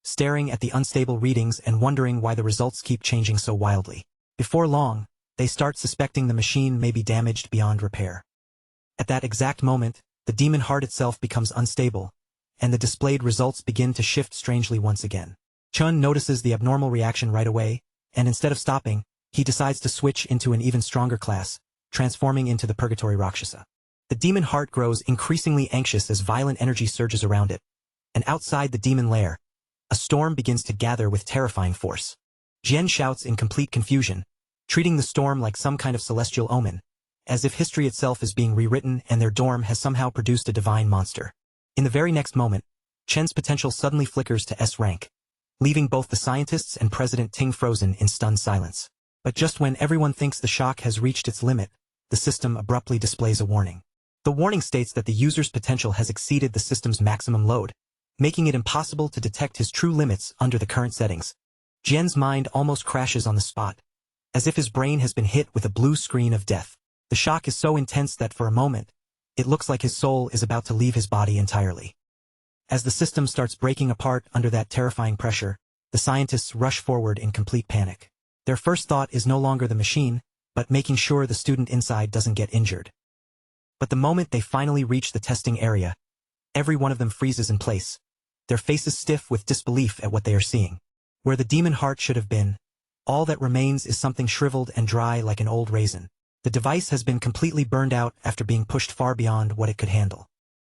staring at the unstable readings and wondering why the results keep changing so wildly. Before long, they start suspecting the machine may be damaged beyond repair. At that exact moment, the demon heart itself becomes unstable, and the displayed results begin to shift strangely once again. Chun notices the abnormal reaction right away, and instead of stopping, he decides to switch into an even stronger class, transforming into the Purgatory Rakshasa. The demon heart grows increasingly anxious as violent energy surges around it, and outside the demon lair, a storm begins to gather with terrifying force. Jian shouts in complete confusion, treating the storm like some kind of celestial omen, as if history itself is being rewritten and their dorm has somehow produced a divine monster. In the very next moment, Chen's potential suddenly flickers to S rank, leaving both the scientists and President Ting frozen in stunned silence. But just when everyone thinks the shock has reached its limit, the system abruptly displays a warning. The warning states that the user's potential has exceeded the system's maximum load, making it impossible to detect his true limits under the current settings. Jian's mind almost crashes on the spot, as if his brain has been hit with a blue screen of death. The shock is so intense that for a moment, it looks like his soul is about to leave his body entirely. As the system starts breaking apart under that terrifying pressure, the scientists rush forward in complete panic. Their first thought is no longer the machine, but making sure the student inside doesn't get injured. But the moment they finally reach the testing area, every one of them freezes in place, their faces stiff with disbelief at what they are seeing. Where the demon heart should have been, all that remains is something shriveled and dry like an old raisin. The device has been completely burned out after being pushed far beyond what it could handle.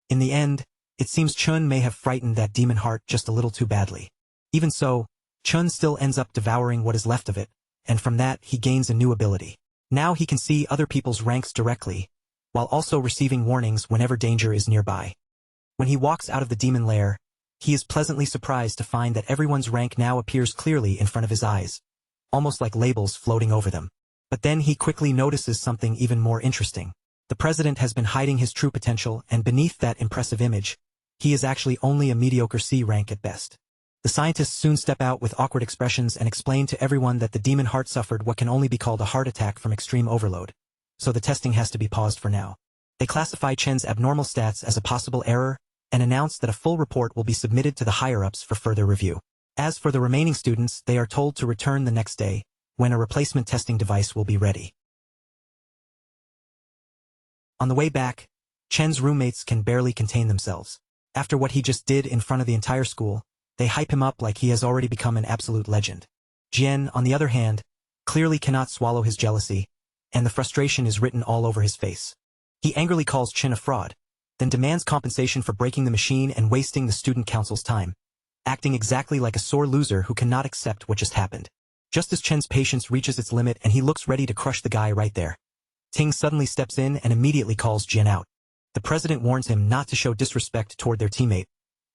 In the end, it seems Chun may have frightened that demon heart just a little too badly. Even so, Chun still ends up devouring what is left of it, and from that he gains a new ability. Now he can see other people's ranks directly, while also receiving warnings whenever danger is nearby. When he walks out of the demon lair, he is pleasantly surprised to find that everyone's rank now appears clearly in front of his eyes, almost like labels floating over them. But then he quickly notices something even more interesting. The president has been hiding his true potential, and beneath that impressive image, he is actually only a mediocre C rank at best. The scientists soon step out with awkward expressions and explain to everyone that the demon heart suffered what can only be called a heart attack from extreme overload, so the testing has to be paused for now. They classify Chen's abnormal stats as a possible error, and announce that a full report will be submitted to the higher-ups for further review. As for the remaining students, they are told to return the next day, when a replacement testing device will be ready. On the way back, Chen's roommates can barely contain themselves. After what he just did in front of the entire school, they hype him up like he has already become an absolute legend. Jian, on the other hand, clearly cannot swallow his jealousy, and the frustration is written all over his face. He angrily calls Chen a fraud, then demands compensation for breaking the machine and wasting the student council's time, acting exactly like a sore loser who cannot accept what just happened. Just as Chen's patience reaches its limit and he looks ready to crush the guy right there, Ting suddenly steps in and immediately calls Jian out. The president warns him not to show disrespect toward their teammate,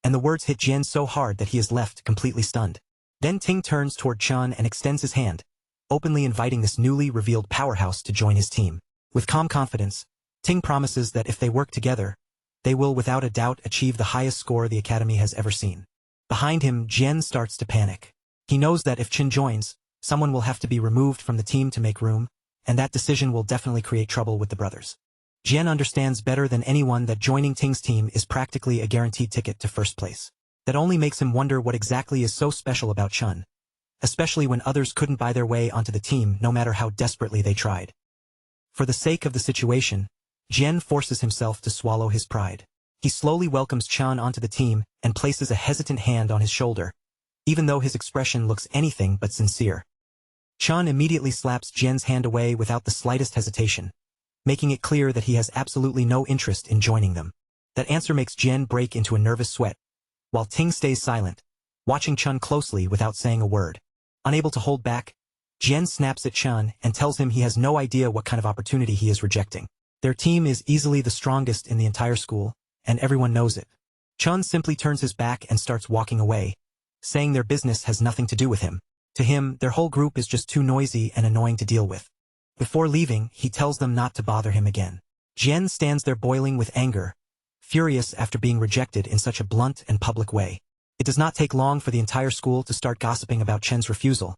and the words hit Jian so hard that he is left completely stunned. Then Ting turns toward Chen and extends his hand, openly inviting this newly revealed powerhouse to join his team. With calm confidence, Ting promises that if they work together, they will without a doubt achieve the highest score the Academy has ever seen. Behind him, Jian starts to panic. He knows that if Chen joins, someone will have to be removed from the team to make room, and that decision will definitely create trouble with the brothers. Jian understands better than anyone that joining Ting's team is practically a guaranteed ticket to first place. That only makes him wonder what exactly is so special about Chen, especially when others couldn't buy their way onto the team no matter how desperately they tried. For the sake of the situation, Jian forces himself to swallow his pride. He slowly welcomes Chen onto the team and places a hesitant hand on his shoulder, even though his expression looks anything but sincere. Chen immediately slaps Jian's hand away without the slightest hesitation, making it clear that he has absolutely no interest in joining them. That answer makes Jian break into a nervous sweat, while Ting stays silent, watching Chen closely without saying a word. Unable to hold back, Jian snaps at Chen and tells him he has no idea what kind of opportunity he is rejecting. Their team is easily the strongest in the entire school, and everyone knows it. Chen simply turns his back and starts walking away, saying their business has nothing to do with him. To him, their whole group is just too noisy and annoying to deal with. Before leaving, he tells them not to bother him again. Jian stands there boiling with anger, furious after being rejected in such a blunt and public way. It does not take long for the entire school to start gossiping about Chen's refusal,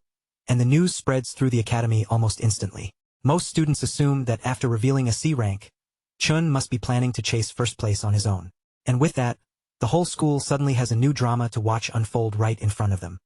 and the news spreads through the academy almost instantly. Most students assume that after revealing a C rank, Chen must be planning to chase first place on his own. And with that, the whole school suddenly has a new drama to watch unfold right in front of them.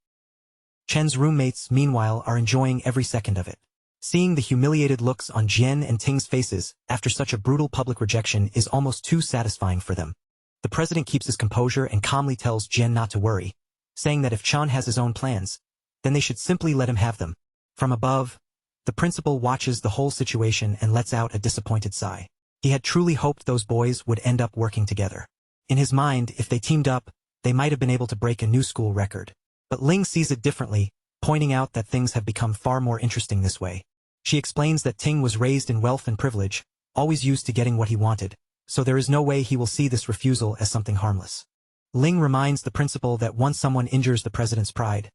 Chen's roommates, meanwhile, are enjoying every second of it. Seeing the humiliated looks on Jian and Ting's faces after such a brutal public rejection is almost too satisfying for them. The president keeps his composure and calmly tells Jian not to worry, saying that if Chen has his own plans, then they should simply let him have them. From above, the principal watches the whole situation and lets out a disappointed sigh. He had truly hoped those boys would end up working together. In his mind, if they teamed up, they might have been able to break a new school record. But Ling sees it differently, pointing out that things have become far more interesting this way. She explains that Ting was raised in wealth and privilege, always used to getting what he wanted, so there is no way he will see this refusal as something harmless. Ling reminds the principal that once someone injures the president's pride,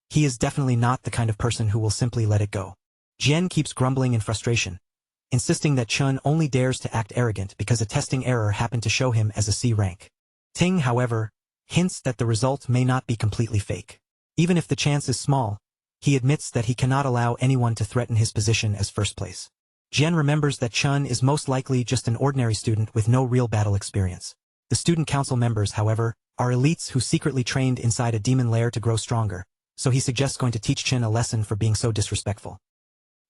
he is definitely not the kind of person who will simply let it go. Jian keeps grumbling in frustration, insisting that Chen only dares to act arrogant because a testing error happened to show him as a C rank. Ting, however, hints that the result may not be completely fake. Even if the chance is small, he admits that he cannot allow anyone to threaten his position as first place. Jian remembers that Chen is most likely just an ordinary student with no real battle experience. The student council members, however, are elites who secretly trained inside a demon lair to grow stronger, so he suggests going to teach Chen a lesson for being so disrespectful.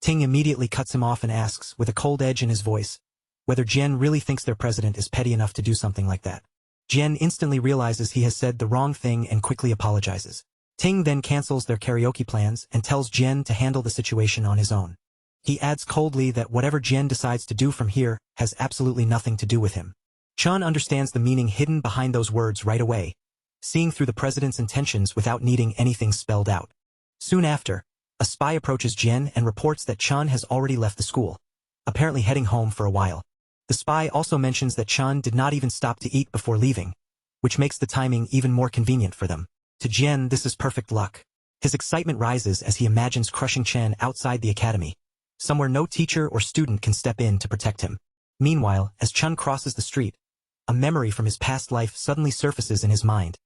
Ting immediately cuts him off and asks, with a cold edge in his voice, whether Jian really thinks their president is petty enough to do something like that. Jian instantly realizes he has said the wrong thing and quickly apologizes. Ting then cancels their karaoke plans and tells Jian to handle the situation on his own. He adds coldly that whatever Jian decides to do from here has absolutely nothing to do with him. Chen understands the meaning hidden behind those words right away, seeing through the president's intentions without needing anything spelled out. Soon after, a spy approaches Jian and reports that Chen has already left the school, apparently heading home for a while. The spy also mentions that Chen did not even stop to eat before leaving, which makes the timing even more convenient for them. To Jian, this is perfect luck. His excitement rises as he imagines crushing Chen outside the academy, somewhere no teacher or student can step in to protect him. Meanwhile, as Chen crosses the street, a memory from his past life suddenly surfaces in his mind,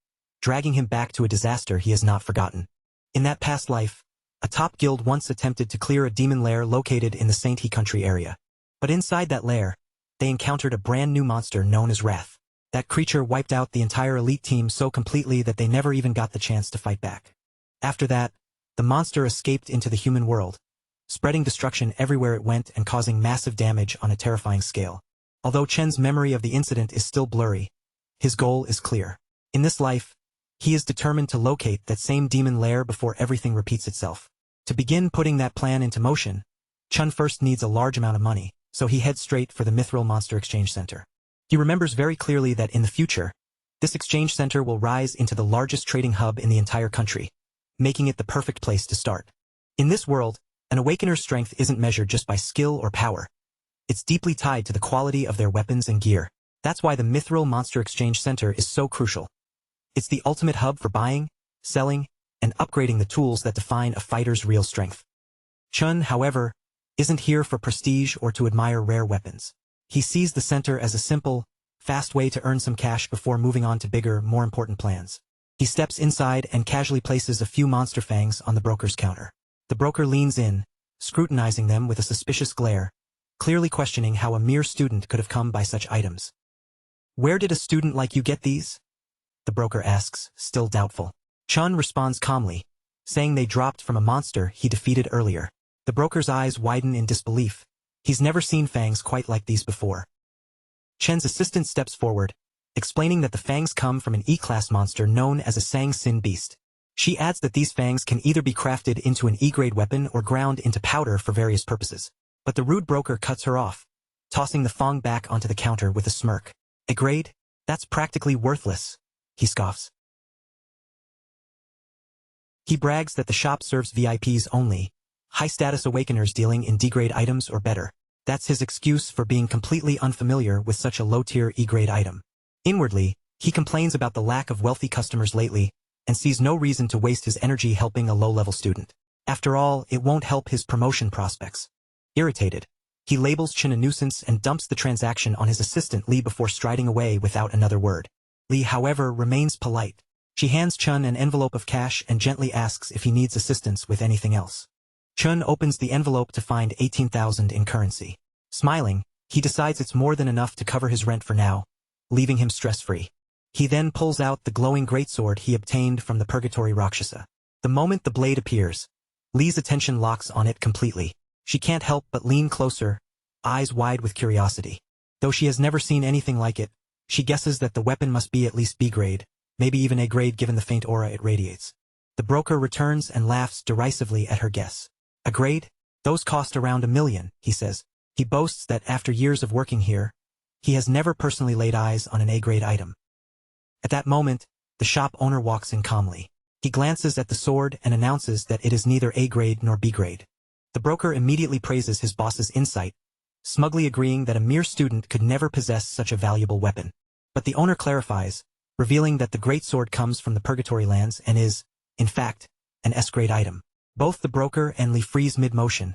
dragging him back to a disaster he has not forgotten. In that past life, a top guild once attempted to clear a demon lair located in the Saint He country area. But inside that lair, they encountered a brand new monster known as Wrath. That creature wiped out the entire elite team so completely that they never even got the chance to fight back. After that, the monster escaped into the human world, spreading destruction everywhere it went and causing massive damage on a terrifying scale. Although Chen's memory of the incident is still blurry, His goal is clear. In this life, he is determined to locate that same demon lair before everything repeats itself. To begin putting that plan into motion, Chun first needs a large amount of money, so he heads straight for the Mithril Monster Exchange Center. He remembers very clearly that in the future, this exchange center will rise into the largest trading hub in the entire country, making it the perfect place to start. In this world, an awakener's strength isn't measured just by skill or power. It's deeply tied to the quality of their weapons and gear. That's why the Mithril Monster Exchange Center is so crucial. It's the ultimate hub for buying, selling, and upgrading the tools that define a fighter's real strength. Chun, however, isn't here for prestige or to admire rare weapons. He sees the center as a simple, fast way to earn some cash before moving on to bigger, more important plans. He steps inside and casually places a few monster fangs on the broker's counter. The broker leans in, scrutinizing them with a suspicious glare, clearly questioning how a mere student could have come by such items. "Where did a student like you get these?" the broker asks, still doubtful. Chun responds calmly, saying they dropped from a monster he defeated earlier. The broker's eyes widen in disbelief. He's never seen fangs quite like these before. Chen's assistant steps forward, explaining that the fangs come from an E-class monster known as a Sang Sin beast. She adds that these fangs can either be crafted into an E-grade weapon or ground into powder for various purposes. But the rude broker cuts her off, tossing the fang back onto the counter with a smirk. "A grade? That's practically worthless," he scoffs. He brags that the shop serves VIPs only, high-status awakeners dealing in D-grade items or better. That's his excuse for being completely unfamiliar with such a low-tier E-grade item. Inwardly, he complains about the lack of wealthy customers lately, and sees no reason to waste his energy helping a low-level student. After all, it won't help his promotion prospects. Irritated, he labels Chin a nuisance and dumps the transaction on his assistant Lee before striding away without another word. Lee, however, remains polite. She hands Chun an envelope of cash and gently asks if he needs assistance with anything else. Chun opens the envelope to find 18,000 in currency. Smiling, he decides it's more than enough to cover his rent for now, leaving him stress-free. He then pulls out the glowing greatsword he obtained from the Purgatory Rakshasa. The moment the blade appears, Lee's attention locks on it completely. She can't help but lean closer, eyes wide with curiosity. Though she has never seen anything like it, she guesses that the weapon must be at least B-grade, maybe even A-grade given the faint aura it radiates. The broker returns and laughs derisively at her guess. "A grade? Those cost around $1 million, he says. He boasts that after years of working here, he has never personally laid eyes on an A-grade item. At that moment, the shop owner walks in calmly. He glances at the sword and announces that it is neither A-grade nor B-grade. The broker immediately praises his boss's insight, smugly agreeing that a mere student could never possess such a valuable weapon. But the owner clarifies, revealing that the greatsword comes from the Purgatory lands and is, in fact, an S-grade item. Both the broker and Lee freeze mid-motion,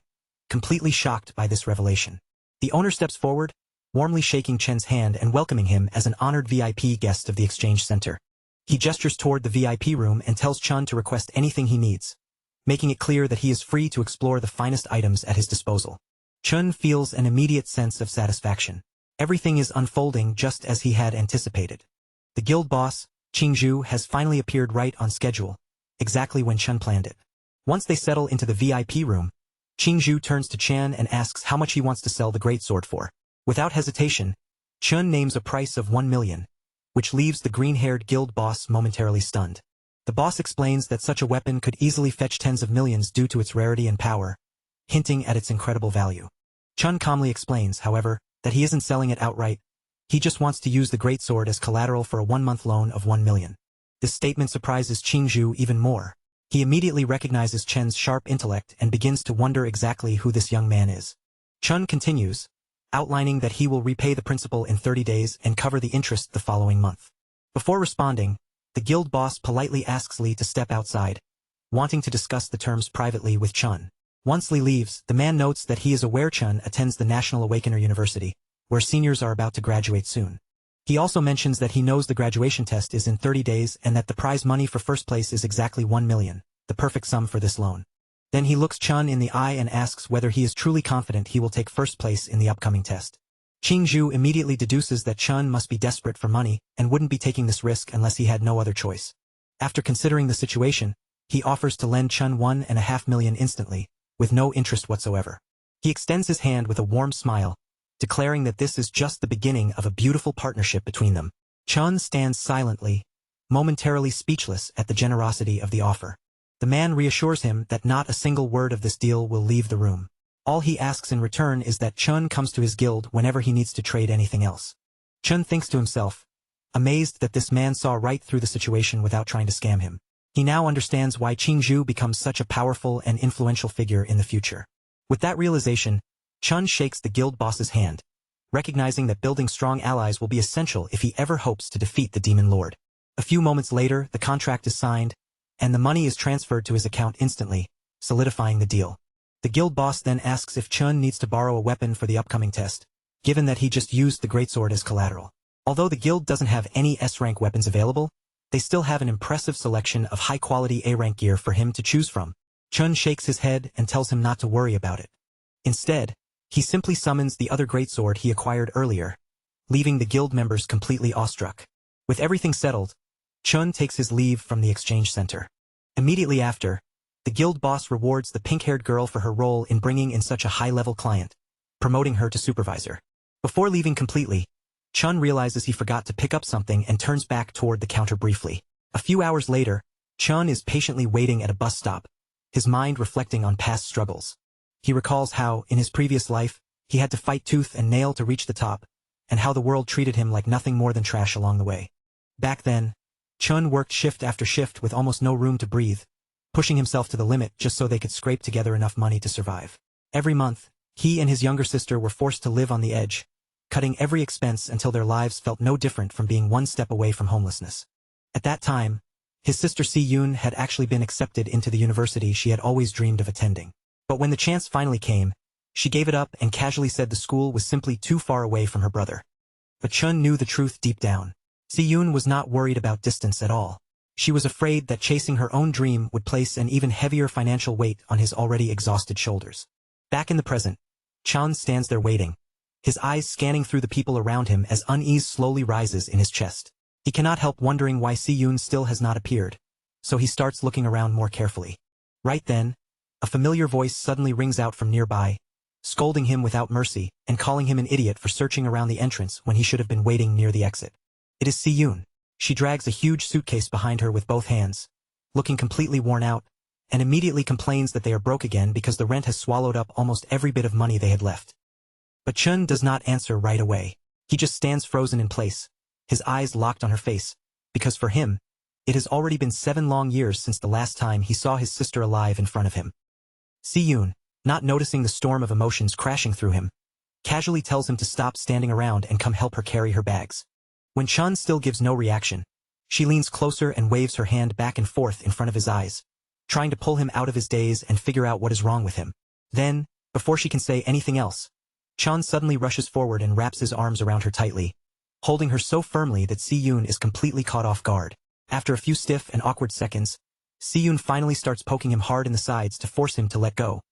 completely shocked by this revelation. The owner steps forward, warmly shaking Chen's hand and welcoming him as an honored VIP guest of the exchange center. He gestures toward the VIP room and tells Chun to request anything he needs, making it clear that he is free to explore the finest items at his disposal. Chun feels an immediate sense of satisfaction. Everything is unfolding just as he had anticipated. The guild boss, Qingzhu, has finally appeared right on schedule, exactly when Chun planned it. Once they settle into the VIP room, Qingzhu turns to Chan and asks how much he wants to sell the greatsword for. Without hesitation, Chun names a price of 1 million, which leaves the green-haired guild boss momentarily stunned. The boss explains that such a weapon could easily fetch tens of millions due to its rarity and power, hinting at its incredible value. Chun calmly explains, however, that he isn't selling it outright. He just wants to use the greatsword as collateral for a 1-month loan of 1 million. This statement surprises Qingzhu even more. He immediately recognizes Chen's sharp intellect and begins to wonder exactly who this young man is. Chun continues, outlining that he will repay the principal in 30 days and cover the interest the following month. Before responding, the guild boss politely asks Lee to step outside, wanting to discuss the terms privately with Chun. Once Lee leaves, the man notes that he is aware Chun attends the National Awakener University, where seniors are about to graduate soon. He also mentions that he knows the graduation test is in 30 days and that the prize money for first place is exactly 1 million, the perfect sum for this loan. Then he looks Chun in the eye and asks whether he is truly confident he will take first place in the upcoming test. Qingzhu immediately deduces that Chun must be desperate for money and wouldn't be taking this risk unless he had no other choice. After considering the situation, he offers to lend Chun 1.5 million instantly, with no interest whatsoever. He extends his hand with a warm smile, declaring that this is just the beginning of a beautiful partnership between them. Chun stands silently, momentarily speechless at the generosity of the offer. The man reassures him that not a single word of this deal will leave the room. All he asks in return is that Chun comes to his guild whenever he needs to trade anything else. Chun thinks to himself, amazed that this man saw right through the situation without trying to scam him. He now understands why Qingzhu becomes such a powerful and influential figure in the future. With that realization, Chun shakes the guild boss's hand, recognizing that building strong allies will be essential if he ever hopes to defeat the Demon Lord. A few moments later, the contract is signed, and the money is transferred to his account instantly, solidifying the deal. The guild boss then asks if Chun needs to borrow a weapon for the upcoming test, given that he just used the greatsword as collateral. Although the guild doesn't have any S-rank weapons available, they still have an impressive selection of high-quality A-rank gear for him to choose from. Chun shakes his head and tells him not to worry about it. Instead, he simply summons the other greatsword he acquired earlier, leaving the guild members completely awestruck. With everything settled, Chun takes his leave from the exchange center. Immediately after, the guild boss rewards the pink-haired girl for her role in bringing in such a high-level client, promoting her to supervisor. Before leaving completely, Chun realizes he forgot to pick up something and turns back toward the counter briefly. A few hours later, Chun is patiently waiting at a bus stop, his mind reflecting on past struggles. He recalls how, in his previous life, he had to fight tooth and nail to reach the top, and how the world treated him like nothing more than trash along the way. Back then, Chun worked shift after shift with almost no room to breathe, pushing himself to the limit just so they could scrape together enough money to survive. Every month, he and his younger sister were forced to live on the edge, cutting every expense until their lives felt no different from being one step away from homelessness. At that time, his sister Si-yoon had actually been accepted into the university she had always dreamed of attending. But when the chance finally came, she gave it up and casually said the school was simply too far away from her brother. But Chun knew the truth deep down. Si-yoon was not worried about distance at all. She was afraid that chasing her own dream would place an even heavier financial weight on his already exhausted shoulders. Back in the present, Chun stands there waiting, his eyes scanning through the people around him as unease slowly rises in his chest. He cannot help wondering why Si-yoon still has not appeared, so he starts looking around more carefully. Right then, a familiar voice suddenly rings out from nearby, scolding him without mercy and calling him an idiot for searching around the entrance when he should have been waiting near the exit. It is Si-yoon. She drags a huge suitcase behind her with both hands, looking completely worn out, and immediately complains that they are broke again because the rent has swallowed up almost every bit of money they had left. But Chun does not answer right away. He just stands frozen in place, his eyes locked on her face, because for him, it has already been 7 long years since the last time he saw his sister alive in front of him. Si-yoon, not noticing the storm of emotions crashing through him, casually tells him to stop standing around and come help her carry her bags. When Chun still gives no reaction, she leans closer and waves her hand back and forth in front of his eyes, trying to pull him out of his daze and figure out what is wrong with him. Then, before she can say anything else, Chun suddenly rushes forward and wraps his arms around her tightly, holding her so firmly that Si-yoon is completely caught off guard. After a few stiff and awkward seconds, Si-yoon finally starts poking him hard in the sides to force him to let go,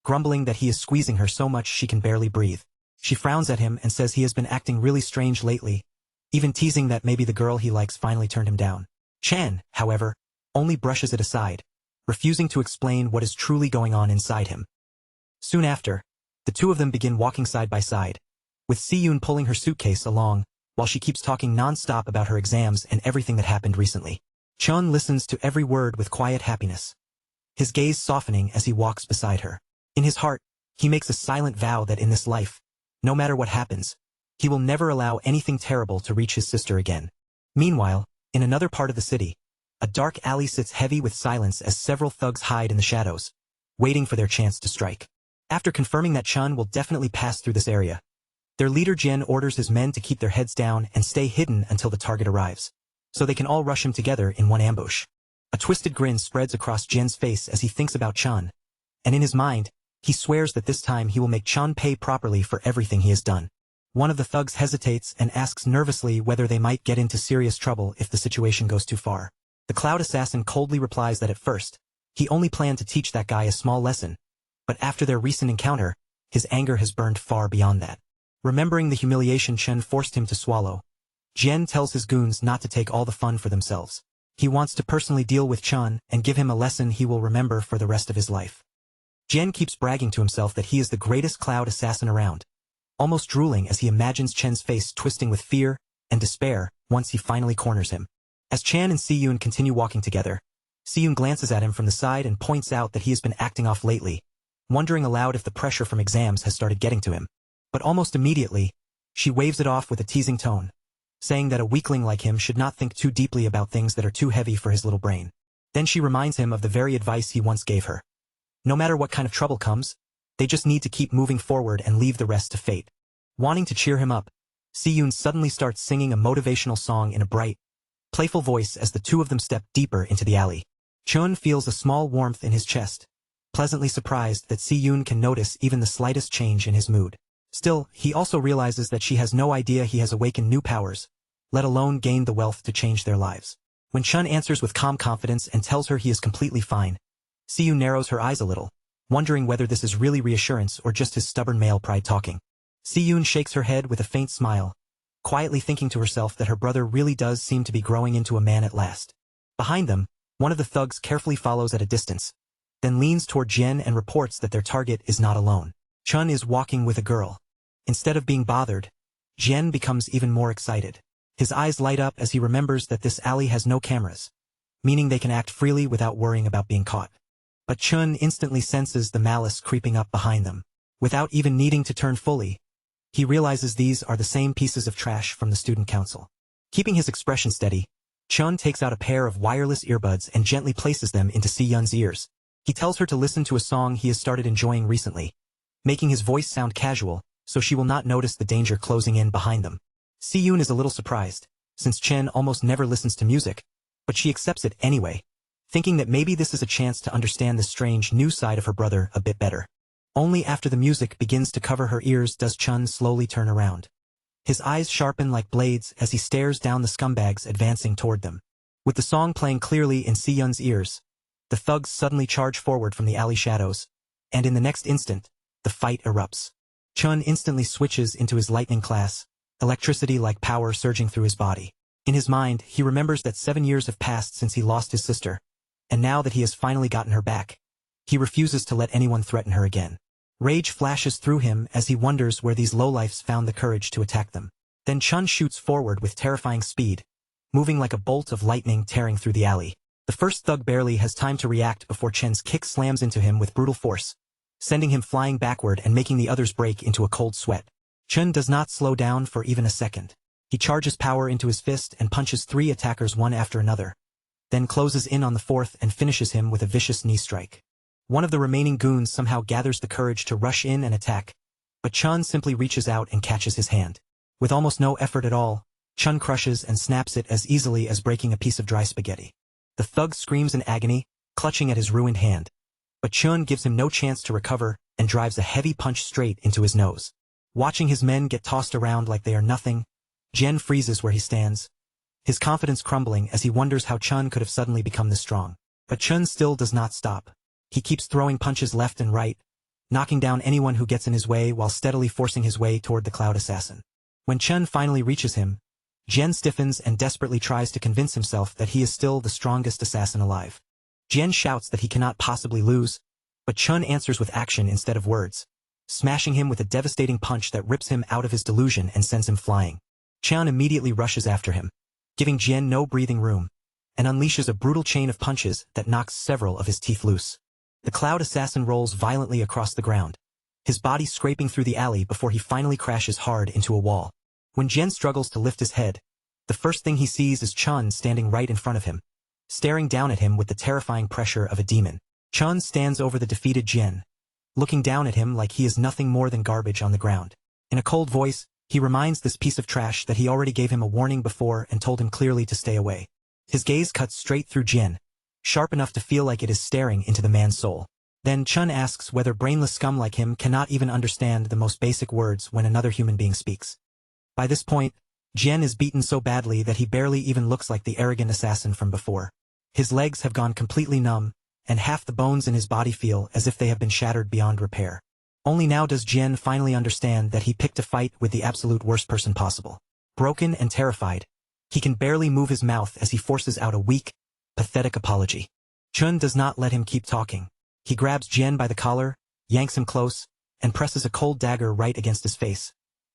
grumbling that he is squeezing her so much she can barely breathe. She frowns at him and says he has been acting really strange lately, even teasing that maybe the girl he likes finally turned him down. Chan, however, only brushes it aside, refusing to explain what is truly going on inside him. Soon after, the two of them begin walking side by side, with Si-yoon pulling her suitcase along, while she keeps talking non-stop about her exams and everything that happened recently. Chun listens to every word with quiet happiness, his gaze softening as he walks beside her. In his heart, he makes a silent vow that in this life, no matter what happens, he will never allow anything terrible to reach his sister again. Meanwhile, in another part of the city, a dark alley sits heavy with silence as several thugs hide in the shadows, waiting for their chance to strike. After confirming that Chun will definitely pass through this area, their leader Jin orders his men to keep their heads down and stay hidden until the target arrives, so they can all rush him together in one ambush. A twisted grin spreads across Jin's face as he thinks about Chun, and in his mind, he swears that this time he will make Chun pay properly for everything he has done. One of the thugs hesitates and asks nervously whether they might get into serious trouble if the situation goes too far. The Cloud Assassin coldly replies that at first, he only planned to teach that guy a small lesson, but after their recent encounter, his anger has burned far beyond that. Remembering the humiliation Chen forced him to swallow, Jian tells his goons not to take all the fun for themselves. He wants to personally deal with Chun and give him a lesson he will remember for the rest of his life. Jian keeps bragging to himself that he is the greatest cloud assassin around, almost drooling as he imagines Chen's face twisting with fear and despair once he finally corners him. As Chan and Si-yoon continue walking together, Si-yoon glances at him from the side and points out that he has been acting off lately, wondering aloud if the pressure from exams has started getting to him. But almost immediately, she waves it off with a teasing tone, saying that a weakling like him should not think too deeply about things that are too heavy for his little brain. Then she reminds him of the very advice he once gave her. No matter what kind of trouble comes, they just need to keep moving forward and leave the rest to fate. Wanting to cheer him up, Si-yoon suddenly starts singing a motivational song in a bright, playful voice as the two of them step deeper into the alley. Chun feels a small warmth in his chest, pleasantly surprised that Si-yoon can notice even the slightest change in his mood. Still, he also realizes that she has no idea he has awakened new powers, let alone gained the wealth to change their lives. When Chun answers with calm confidence and tells her he is completely fine, Si-yoon narrows her eyes a little, wondering whether this is really reassurance or just his stubborn male pride talking. Si-yoon shakes her head with a faint smile, quietly thinking to herself that her brother really does seem to be growing into a man at last. Behind them, one of the thugs carefully follows at a distance, then leans toward Jen and reports that their target is not alone. Chun is walking with a girl. Instead of being bothered, Jen becomes even more excited. His eyes light up as he remembers that this alley has no cameras, meaning they can act freely without worrying about being caught. But Chun instantly senses the malice creeping up behind them. Without even needing to turn fully, he realizes these are the same pieces of trash from the student council. Keeping his expression steady, Chun takes out a pair of wireless earbuds and gently places them into Si-yoon's ears. He tells her to listen to a song he has started enjoying recently, making his voice sound casual, so she will not notice the danger closing in behind them. Si-yoon is a little surprised, since Chen almost never listens to music, but she accepts it anyway, thinking that maybe this is a chance to understand the strange new side of her brother a bit better. Only after the music begins to cover her ears does Chun slowly turn around. His eyes sharpen like blades as he stares down the scumbags advancing toward them. With the song playing clearly in Si-yoon's ears, the thugs suddenly charge forward from the alley shadows, and in the next instant, the fight erupts. Chun instantly switches into his lightning class, electricity-like power surging through his body. In his mind, he remembers that 7 years have passed since he lost his sister, and now that he has finally gotten her back, he refuses to let anyone threaten her again. Rage flashes through him as he wonders where these lowlifes found the courage to attack them. Then Chun shoots forward with terrifying speed, moving like a bolt of lightning tearing through the alley. The first thug barely has time to react before Chen's kick slams into him with brutal force, sending him flying backward and making the others break into a cold sweat. Chun does not slow down for even a second. He charges power into his fist and punches 3 attackers one after another, then closes in on the 4th and finishes him with a vicious knee strike. One of the remaining goons somehow gathers the courage to rush in and attack, but Chun simply reaches out and catches his hand. With almost no effort at all, Chun crushes and snaps it as easily as breaking a piece of dry spaghetti. The thug screams in agony, clutching at his ruined hand, but Chun gives him no chance to recover and drives a heavy punch straight into his nose. Watching his men get tossed around like they are nothing, Jen freezes where he stands, his confidence crumbling as he wonders how Chun could have suddenly become this strong. But Chun still does not stop. He keeps throwing punches left and right, knocking down anyone who gets in his way while steadily forcing his way toward the Cloud Assassin. When Chun finally reaches him, Jen stiffens and desperately tries to convince himself that he is still the strongest assassin alive. Jen shouts that he cannot possibly lose, but Chun answers with action instead of words, smashing him with a devastating punch that rips him out of his delusion and sends him flying. Chun immediately rushes after him, giving Jen no breathing room, and unleashes a brutal chain of punches that knocks several of his teeth loose. The Cloud Assassin rolls violently across the ground, his body scraping through the alley before he finally crashes hard into a wall. When Jen struggles to lift his head, the first thing he sees is Chun standing right in front of him, staring down at him with the terrifying pressure of a demon. Chun stands over the defeated Jen, looking down at him like he is nothing more than garbage on the ground. In a cold voice, he reminds this piece of trash that he already gave him a warning before and told him clearly to stay away. His gaze cuts straight through Jen, sharp enough to feel like it is staring into the man's soul. Then Chun asks whether brainless scum like him cannot even understand the most basic words when another human being speaks. By this point, Jen is beaten so badly that he barely even looks like the arrogant assassin from before. His legs have gone completely numb, and half the bones in his body feel as if they have been shattered beyond repair. Only now does Jen finally understand that he picked a fight with the absolute worst person possible. Broken and terrified, he can barely move his mouth as he forces out a weak, pathetic apology. Chun does not let him keep talking. He grabs Jen by the collar, yanks him close, and presses a cold dagger right against his face,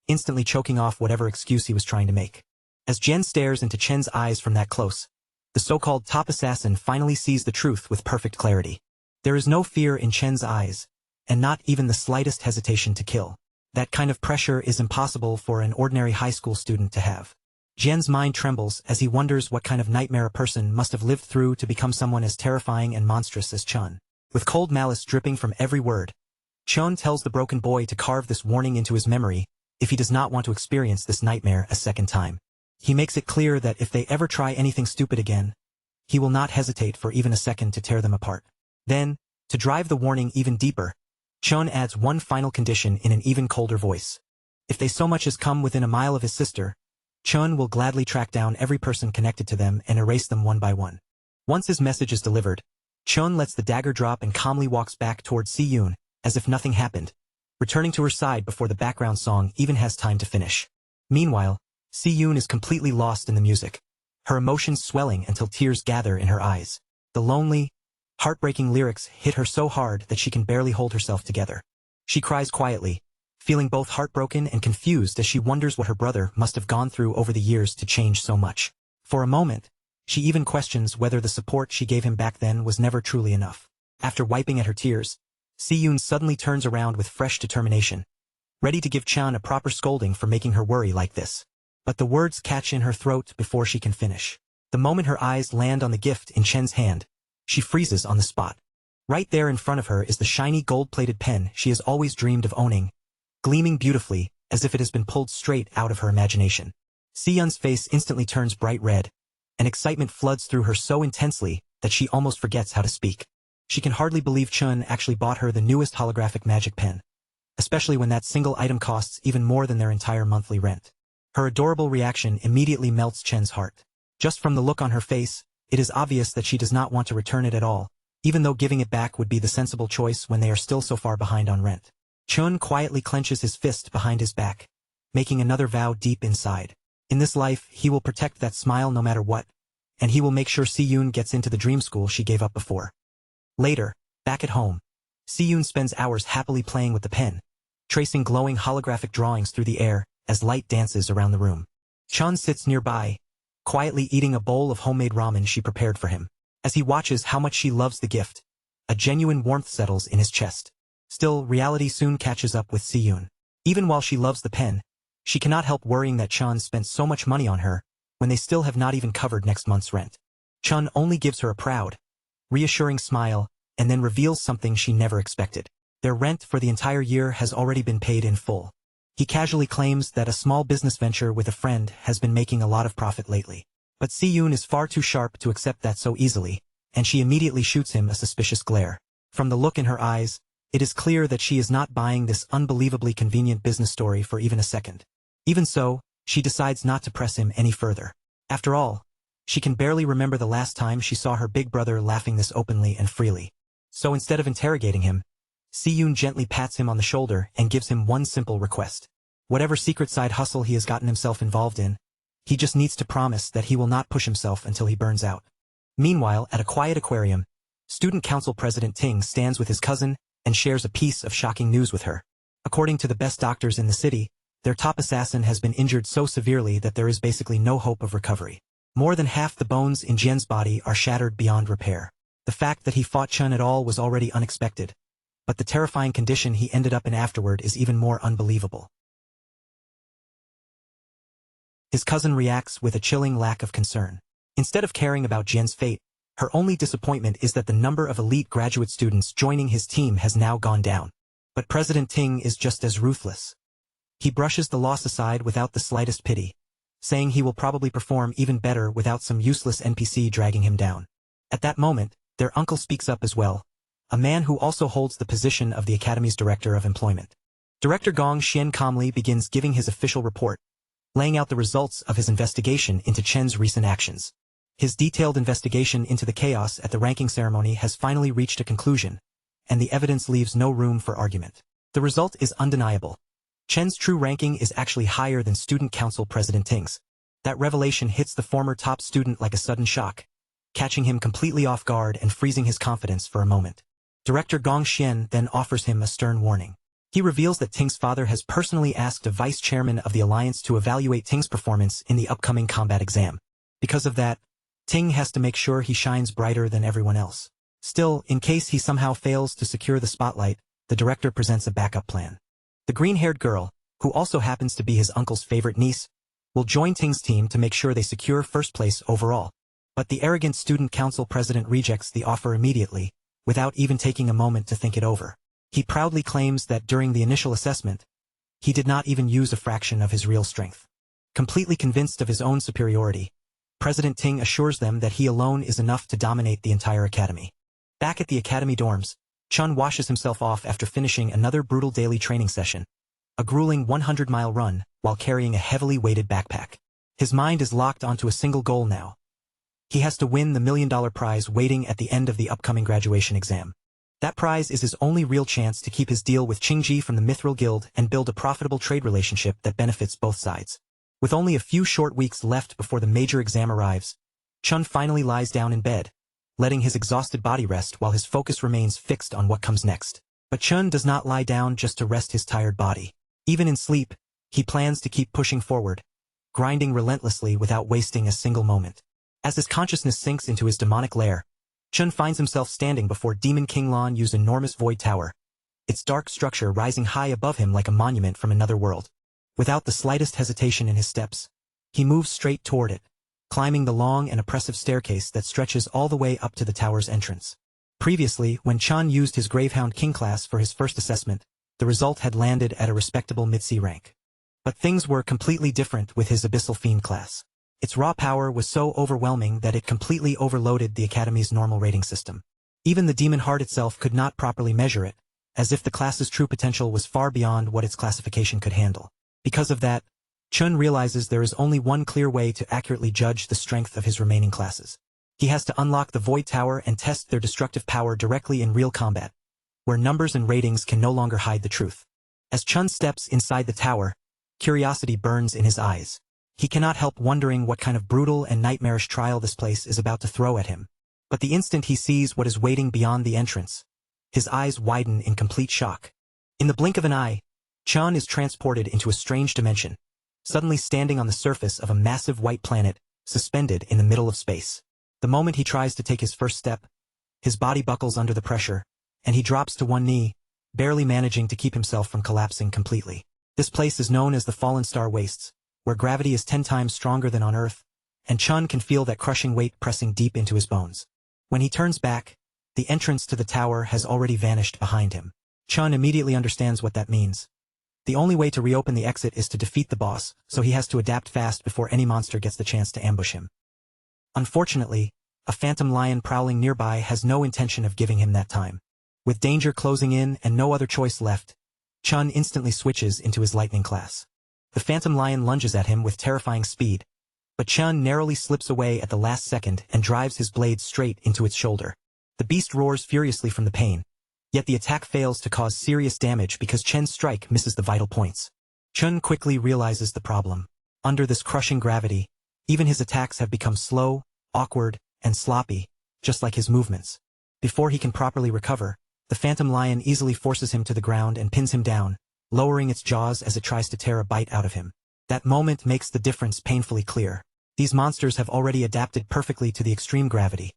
instantly choking off whatever excuse he was trying to make. As Jen stares into Chen's eyes from that close, the so-called top assassin finally sees the truth with perfect clarity. There is no fear in Chen's eyes, and not even the slightest hesitation to kill. That kind of pressure is impossible for an ordinary high school student to have. Jen's mind trembles as he wonders what kind of nightmare a person must have lived through to become someone as terrifying and monstrous as Chun. With cold malice dripping from every word, Chun tells the broken boy to carve this warning into his memory if he does not want to experience this nightmare a second time. He makes it clear that if they ever try anything stupid again, he will not hesitate for even a second to tear them apart. Then, to drive the warning even deeper, Chun adds one final condition in an even colder voice. If they so much as come within a mile of his sister, Chun will gladly track down every person connected to them and erase them one by one. Once his message is delivered, Chun lets the dagger drop and calmly walks back towards Si-yoon, as if nothing happened, returning to her side before the background song even has time to finish. Meanwhile, Si-yoon is completely lost in the music, her emotions swelling until tears gather in her eyes. The lonely, heartbreaking lyrics hit her so hard that she can barely hold herself together. She cries quietly, feeling both heartbroken and confused as she wonders what her brother must have gone through over the years to change so much. For a moment, she even questions whether the support she gave him back then was never truly enough. After wiping at her tears, Si-yoon suddenly turns around with fresh determination, ready to give Chan a proper scolding for making her worry like this. But the words catch in her throat before she can finish. The moment her eyes land on the gift in Chen's hand, she freezes on the spot. Right there in front of her is the shiny gold-plated pen she has always dreamed of owning, gleaming beautifully, as if it has been pulled straight out of her imagination. Si-yoon's face instantly turns bright red, and excitement floods through her so intensely that she almost forgets how to speak. She can hardly believe Chun actually bought her the newest holographic magic pen, especially when that single item costs even more than their entire monthly rent. Her adorable reaction immediately melts Chen's heart. Just from the look on her face, it is obvious that she does not want to return it at all, even though giving it back would be the sensible choice when they are still so far behind on rent. Chun quietly clenches his fist behind his back, making another vow deep inside. In this life, he will protect that smile no matter what, and he will make sure Si-yoon gets into the dream school she gave up before. Later, back at home, Si-yoon spends hours happily playing with the pen, tracing glowing holographic drawings through the air as light dances around the room. Chun sits nearby, quietly eating a bowl of homemade ramen she prepared for him. As he watches how much she loves the gift, a genuine warmth settles in his chest. Still, reality soon catches up with Si-yoon. Even while she loves the pen, she cannot help worrying that Chun spent so much money on her when they still have not even covered next month's rent. Chun only gives her a proud, reassuring smile and then reveals something she never expected. Their rent for the entire year has already been paid in full. He casually claims that a small business venture with a friend has been making a lot of profit lately. But Si-yoon is far too sharp to accept that so easily, and she immediately shoots him a suspicious glare. From the look in her eyes, it is clear that she is not buying this unbelievably convenient business story for even a second. Even so, she decides not to press him any further. After all, she can barely remember the last time she saw her big brother laughing this openly and freely. So instead of interrogating him, Si-yoon gently pats him on the shoulder and gives him one simple request. Whatever secret side hustle he has gotten himself involved in, he just needs to promise that he will not push himself until he burns out. Meanwhile, at a quiet aquarium, Student Council President Ting stands with his cousin and shares a piece of shocking news with her. According to the best doctors in the city, their top assassin has been injured so severely that there is basically no hope of recovery. More than half the bones in Jian's body are shattered beyond repair. The fact that he fought Chun at all was already unexpected, but the terrifying condition he ended up in afterward is even more unbelievable. His cousin reacts with a chilling lack of concern. Instead of caring about Jian's fate, her only disappointment is that the number of elite graduate students joining his team has now gone down. But President Ting is just as ruthless. He brushes the loss aside without the slightest pity, saying he will probably perform even better without some useless NPC dragging him down. At that moment, their uncle speaks up as well, a man who also holds the position of the Academy's Director of Employment. Director Gong Xian calmly begins giving his official report, laying out the results of his investigation into Chen's recent actions. His detailed investigation into the chaos at the ranking ceremony has finally reached a conclusion, and the evidence leaves no room for argument. The result is undeniable. Chen's true ranking is actually higher than Student Council President Ting's. That revelation hits the former top student like a sudden shock, catching him completely off guard and freezing his confidence for a moment. Director Gong Xian then offers him a stern warning. He reveals that Ting's father has personally asked a vice chairman of the alliance to evaluate Ting's performance in the upcoming combat exam. Because of that, Ting has to make sure he shines brighter than everyone else. Still, in case he somehow fails to secure the spotlight, the director presents a backup plan. The green-haired girl, who also happens to be his uncle's favorite niece, will join Ting's team to make sure they secure first place overall. But the arrogant student council president rejects the offer immediately, without even taking a moment to think it over. He proudly claims that during the initial assessment, he did not even use a fraction of his real strength. Completely convinced of his own superiority, President Ting assures them that he alone is enough to dominate the entire academy. Back at the academy dorms, Chun washes himself off after finishing another brutal daily training session, a grueling 100-mile run while carrying a heavily weighted backpack. His mind is locked onto a single goal now. He has to win the $1 million prize waiting at the end of the upcoming graduation exam. That prize is his only real chance to keep his deal with Qingji from the Mithril Guild and build a profitable trade relationship that benefits both sides. With only a few short weeks left before the major exam arrives, Chun finally lies down in bed, letting his exhausted body rest while his focus remains fixed on what comes next. But Chun does not lie down just to rest his tired body. Even in sleep, he plans to keep pushing forward, grinding relentlessly without wasting a single moment. As his consciousness sinks into his demonic lair, Chun finds himself standing before Demon King Lan's enormous void tower, its dark structure rising high above him like a monument from another world. Without the slightest hesitation in his steps, he moves straight toward it, climbing the long and oppressive staircase that stretches all the way up to the tower's entrance. Previously, when Chun used his Gravehound King class for his first assessment, the result had landed at a respectable mid-C rank. But things were completely different with his Abyssal Fiend class. Its raw power was so overwhelming that it completely overloaded the Academy's normal rating system. Even the Demon Heart itself could not properly measure it, as if the class's true potential was far beyond what its classification could handle. Because of that, Chun realizes there is only one clear way to accurately judge the strength of his remaining classes. He has to unlock the Void Tower and test their destructive power directly in real combat, where numbers and ratings can no longer hide the truth. As Chun steps inside the tower, curiosity burns in his eyes. He cannot help wondering what kind of brutal and nightmarish trial this place is about to throw at him. But the instant he sees what is waiting beyond the entrance, his eyes widen in complete shock. In the blink of an eye, Chun is transported into a strange dimension, suddenly standing on the surface of a massive white planet, suspended in the middle of space. The moment he tries to take his first step, his body buckles under the pressure, and he drops to one knee, barely managing to keep himself from collapsing completely. This place is known as the Fallen Star Wastes, where gravity is 10 times stronger than on Earth, and Chun can feel that crushing weight pressing deep into his bones. When he turns back, the entrance to the tower has already vanished behind him. Chun immediately understands what that means. The only way to reopen the exit is to defeat the boss, so he has to adapt fast before any monster gets the chance to ambush him. Unfortunately, a phantom lion prowling nearby has no intention of giving him that time. With danger closing in and no other choice left, Chun instantly switches into his lightning class. The phantom lion lunges at him with terrifying speed, but Chun narrowly slips away at the last second and drives his blade straight into its shoulder. The beast roars furiously from the pain, yet the attack fails to cause serious damage because Chen's strike misses the vital points. Chun quickly realizes the problem. Under this crushing gravity, even his attacks have become slow, awkward, and sloppy, just like his movements. Before he can properly recover, the phantom lion easily forces him to the ground and pins him down, lowering its jaws as it tries to tear a bite out of him. That moment makes the difference painfully clear. These monsters have already adapted perfectly to the extreme gravity,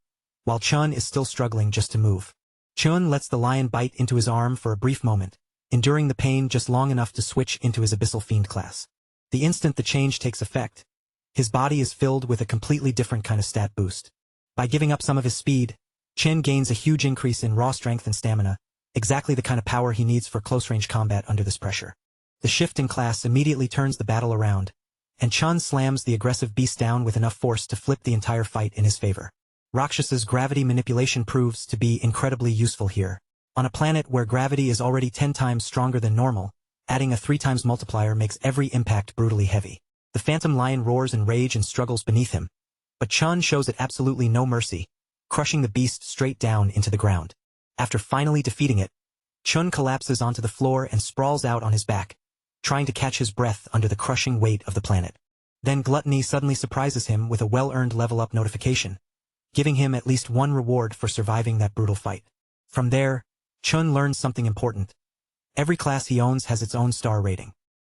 while Chun is still struggling just to move. Chun lets the lion bite into his arm for a brief moment, enduring the pain just long enough to switch into his Abyssal Fiend class. The instant the change takes effect, his body is filled with a completely different kind of stat boost. By giving up some of his speed, Chen gains a huge increase in raw strength and stamina, exactly the kind of power he needs for close-range combat under this pressure. The shift in class immediately turns the battle around, and Chun slams the aggressive beast down with enough force to flip the entire fight in his favor. Rakshasa's gravity manipulation proves to be incredibly useful here. On a planet where gravity is already 10 times stronger than normal, adding a 3 times multiplier makes every impact brutally heavy. The phantom lion roars in rage and struggles beneath him, but Chun shows it absolutely no mercy, crushing the beast straight down into the ground. After finally defeating it, Chun collapses onto the floor and sprawls out on his back, trying to catch his breath under the crushing weight of the planet. Then Gluttony suddenly surprises him with a well-earned level-up notification, giving him at least one reward for surviving that brutal fight. From there, Chun learns something important. Every class he owns has its own star rating.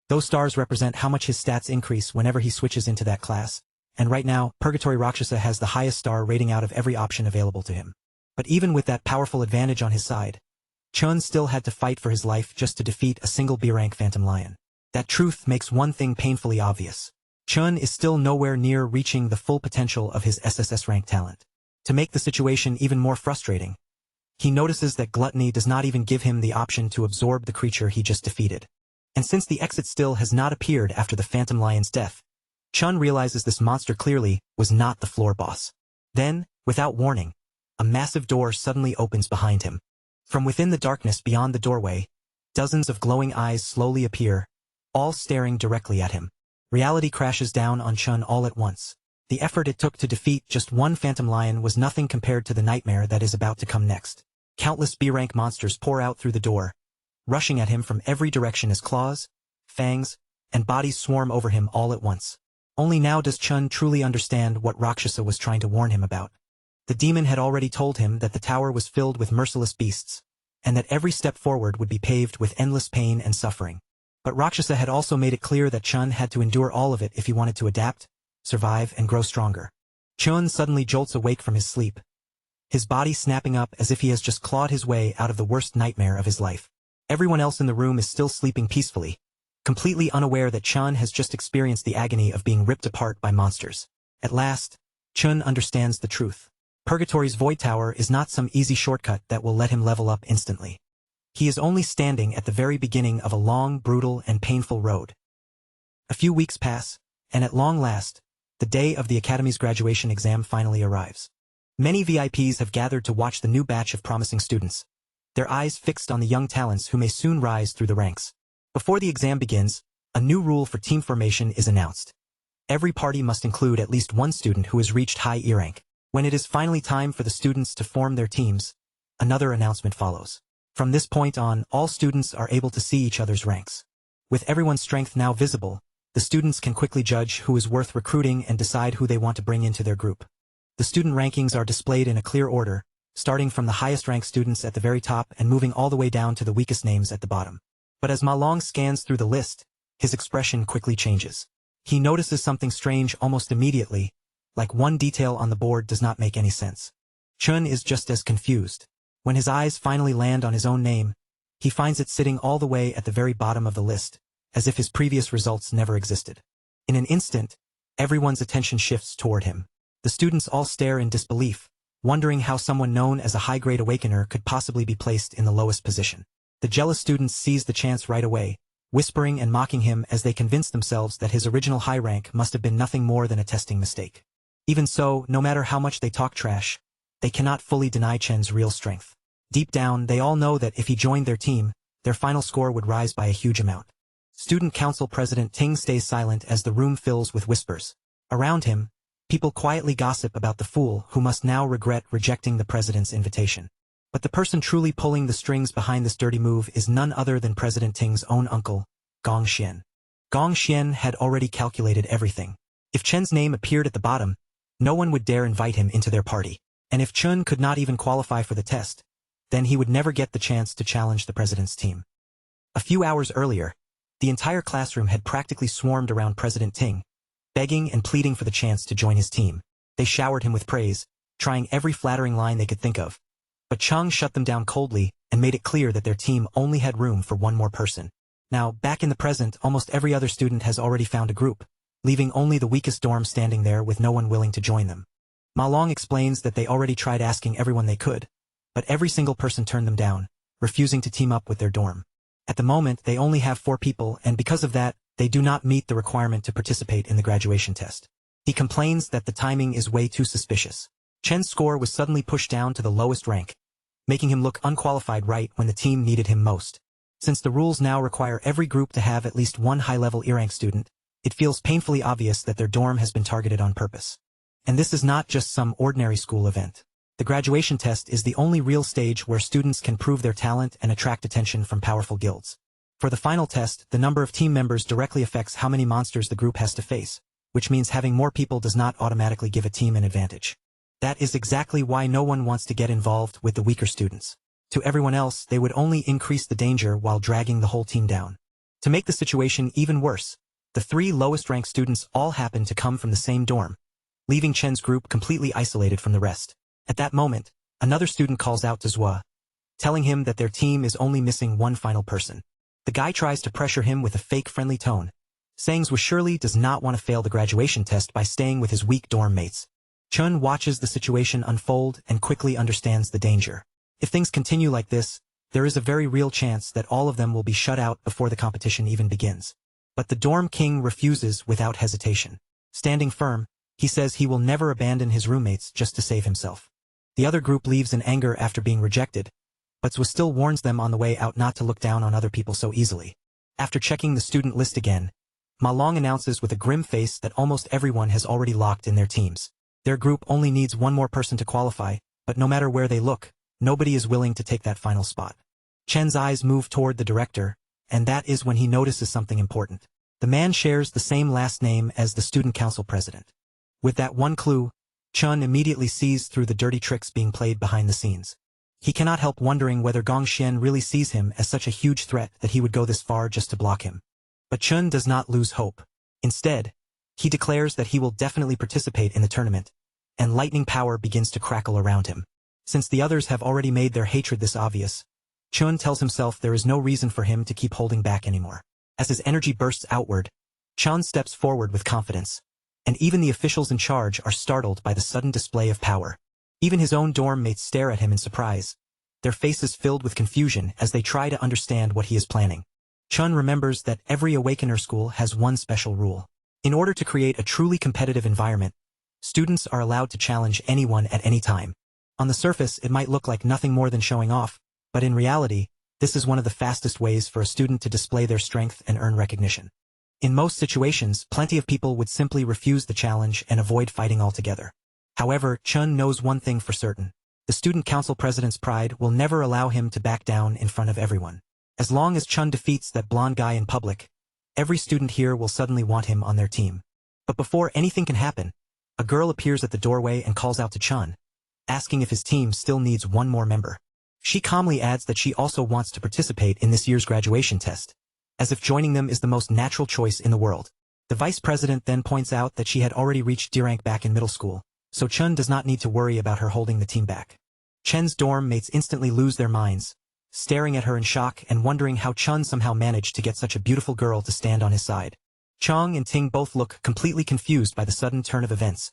Those stars represent how much his stats increase whenever he switches into that class, and right now, Purgatory Rakshasa has the highest star rating out of every option available to him. But even with that powerful advantage on his side, Chun still had to fight for his life just to defeat a single B-rank Phantom Lion. That truth makes one thing painfully obvious. Chun is still nowhere near reaching the full potential of his SSS rank talent. To make the situation even more frustrating, he notices that gluttony does not even give him the option to absorb the creature he just defeated. And since the exit still has not appeared after the Phantom Lion's death, Chun realizes this monster clearly was not the floor boss. Then, without warning, a massive door suddenly opens behind him. From within the darkness beyond the doorway, dozens of glowing eyes slowly appear, all staring directly at him. Reality crashes down on Chun all at once. The effort it took to defeat just one Phantom Lion was nothing compared to the nightmare that is about to come next. Countless B-rank monsters pour out through the door, rushing at him from every direction as claws, fangs, and bodies swarm over him all at once. Only now does Chun truly understand what Rakshasa was trying to warn him about. The demon had already told him that the tower was filled with merciless beasts, and that every step forward would be paved with endless pain and suffering. But Rakshasa had also made it clear that Chun had to endure all of it if he wanted to adapt, survive, and grow stronger. Chun suddenly jolts awake from his sleep, his body snapping up as if he has just clawed his way out of the worst nightmare of his life. Everyone else in the room is still sleeping peacefully, completely unaware that Chun has just experienced the agony of being ripped apart by monsters. At last, Chun understands the truth. Purgatory's Void Tower is not some easy shortcut that will let him level up instantly. He is only standing at the very beginning of a long, brutal, and painful road. A few weeks pass, and at long last, the day of the Academy's graduation exam finally arrives. Many VIPs have gathered to watch the new batch of promising students, their eyes fixed on the young talents who may soon rise through the ranks. Before the exam begins, a new rule for team formation is announced. Every party must include at least one student who has reached high E rank. When it is finally time for the students to form their teams, another announcement follows. From this point on, all students are able to see each other's ranks. With everyone's strength now visible, the students can quickly judge who is worth recruiting and decide who they want to bring into their group. The student rankings are displayed in a clear order, starting from the highest ranked students at the very top and moving all the way down to the weakest names at the bottom. But as Ma Long scans through the list, his expression quickly changes. He notices something strange almost immediately, like one detail on the board does not make any sense. Chun is just as confused. When his eyes finally land on his own name, he finds it sitting all the way at the very bottom of the list, as if his previous results never existed. In an instant, everyone's attention shifts toward him. The students all stare in disbelief, wondering how someone known as a high-grade awakener could possibly be placed in the lowest position. The jealous students seize the chance right away, whispering and mocking him as they convince themselves that his original high rank must have been nothing more than a testing mistake. Even so, no matter how much they talk trash, they cannot fully deny Chen's real strength. Deep down, they all know that if he joined their team, their final score would rise by a huge amount. Student Council President Ting stays silent as the room fills with whispers. Around him, people quietly gossip about the fool who must now regret rejecting the president's invitation. But the person truly pulling the strings behind this dirty move is none other than President Ting's own uncle, Gong Xian. Gong Xian had already calculated everything. If Chen's name appeared at the bottom, no one would dare invite him into their party. And if Chun could not even qualify for the test, then he would never get the chance to challenge the president's team. A few hours earlier, the entire classroom had practically swarmed around President Ting, begging and pleading for the chance to join his team. They showered him with praise, trying every flattering line they could think of. But Chang shut them down coldly and made it clear that their team only had room for one more person. Now, back in the present, almost every other student has already found a group, leaving only the weakest dorm standing there with no one willing to join them. Ma Long explains that they already tried asking everyone they could, but every single person turned them down, refusing to team up with their dorm. At the moment, they only have 4 people, and because of that, they do not meet the requirement to participate in the graduation test. He complains that the timing is way too suspicious. Chen's score was suddenly pushed down to the lowest rank, making him look unqualified right when the team needed him most. Since the rules now require every group to have at least one high-level E-rank student, it feels painfully obvious that their dorm has been targeted on purpose. And this is not just some ordinary school event. The graduation test is the only real stage where students can prove their talent and attract attention from powerful guilds. For the final test, the number of team members directly affects how many monsters the group has to face, which means having more people does not automatically give a team an advantage. That is exactly why no one wants to get involved with the weaker students. To everyone else, they would only increase the danger while dragging the whole team down. To make the situation even worse, the 3 lowest-ranked students all happened to come from the same dorm, leaving Chen's group completely isolated from the rest. At that moment, another student calls out to Zhua, telling him that their team is only missing one final person. The guy tries to pressure him with a fake friendly tone, saying Zhua surely does not want to fail the graduation test by staying with his weak dorm mates. Chun watches the situation unfold and quickly understands the danger. If things continue like this, there is a very real chance that all of them will be shut out before the competition even begins. But the dorm king refuses without hesitation. Standing firm, he says he will never abandon his roommates just to save himself. The other group leaves in anger after being rejected, but Zhua still warns them on the way out not to look down on other people so easily. After checking the student list again, Ma Long announces with a grim face that almost everyone has already locked in their teams. Their group only needs one more person to qualify, but no matter where they look, nobody is willing to take that final spot. Chen's eyes move toward the director, and that is when he notices something important. The man shares the same last name as the student council president. With that one clue, Chun immediately sees through the dirty tricks being played behind the scenes. He cannot help wondering whether Gong Xian really sees him as such a huge threat that he would go this far just to block him. But Chun does not lose hope. Instead, he declares that he will definitely participate in the tournament, and lightning power begins to crackle around him. Since the others have already made their hatred this obvious, Chun tells himself there is no reason for him to keep holding back anymore. As his energy bursts outward, Chun steps forward with confidence, and even the officials in charge are startled by the sudden display of power. Even his own dorm mates stare at him in surprise, their faces filled with confusion as they try to understand what he is planning. Chun remembers that every Awakener school has one special rule. In order to create a truly competitive environment, students are allowed to challenge anyone at any time. On the surface, it might look like nothing more than showing off, but in reality, this is one of the fastest ways for a student to display their strength and earn recognition. In most situations, plenty of people would simply refuse the challenge and avoid fighting altogether. However, Chun knows one thing for certain. The student council president's pride will never allow him to back down in front of everyone. As long as Chun defeats that blonde guy in public, every student here will suddenly want him on their team. But before anything can happen, a girl appears at the doorway and calls out to Chun, asking if his team still needs one more member. She calmly adds that she also wants to participate in this year's graduation test, as if joining them is the most natural choice in the world. The vice president then points out that she had already reached D rank back in middle school, so Chun does not need to worry about her holding the team back. Chen's dorm mates instantly lose their minds, staring at her in shock and wondering how Chun somehow managed to get such a beautiful girl to stand on his side. Chong and Ting both look completely confused by the sudden turn of events,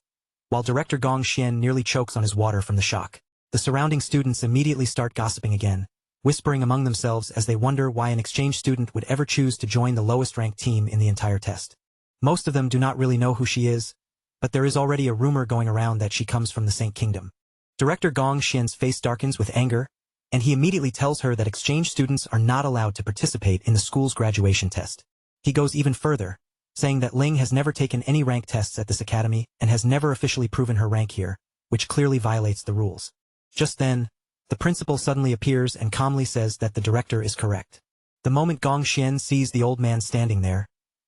while director Gong Xian nearly chokes on his water from the shock. The surrounding students immediately start gossiping again, whispering among themselves as they wonder why an exchange student would ever choose to join the lowest-ranked team in the entire test. Most of them do not really know who she is, but there is already a rumor going around that she comes from the Saint Kingdom. Director Gong Xian's face darkens with anger, and he immediately tells her that exchange students are not allowed to participate in the school's graduation test. He goes even further, saying that Ling has never taken any rank tests at this academy and has never officially proven her rank here, which clearly violates the rules. Just then, the principal suddenly appears and calmly says that the director is correct. The moment Gong Xian sees the old man standing there,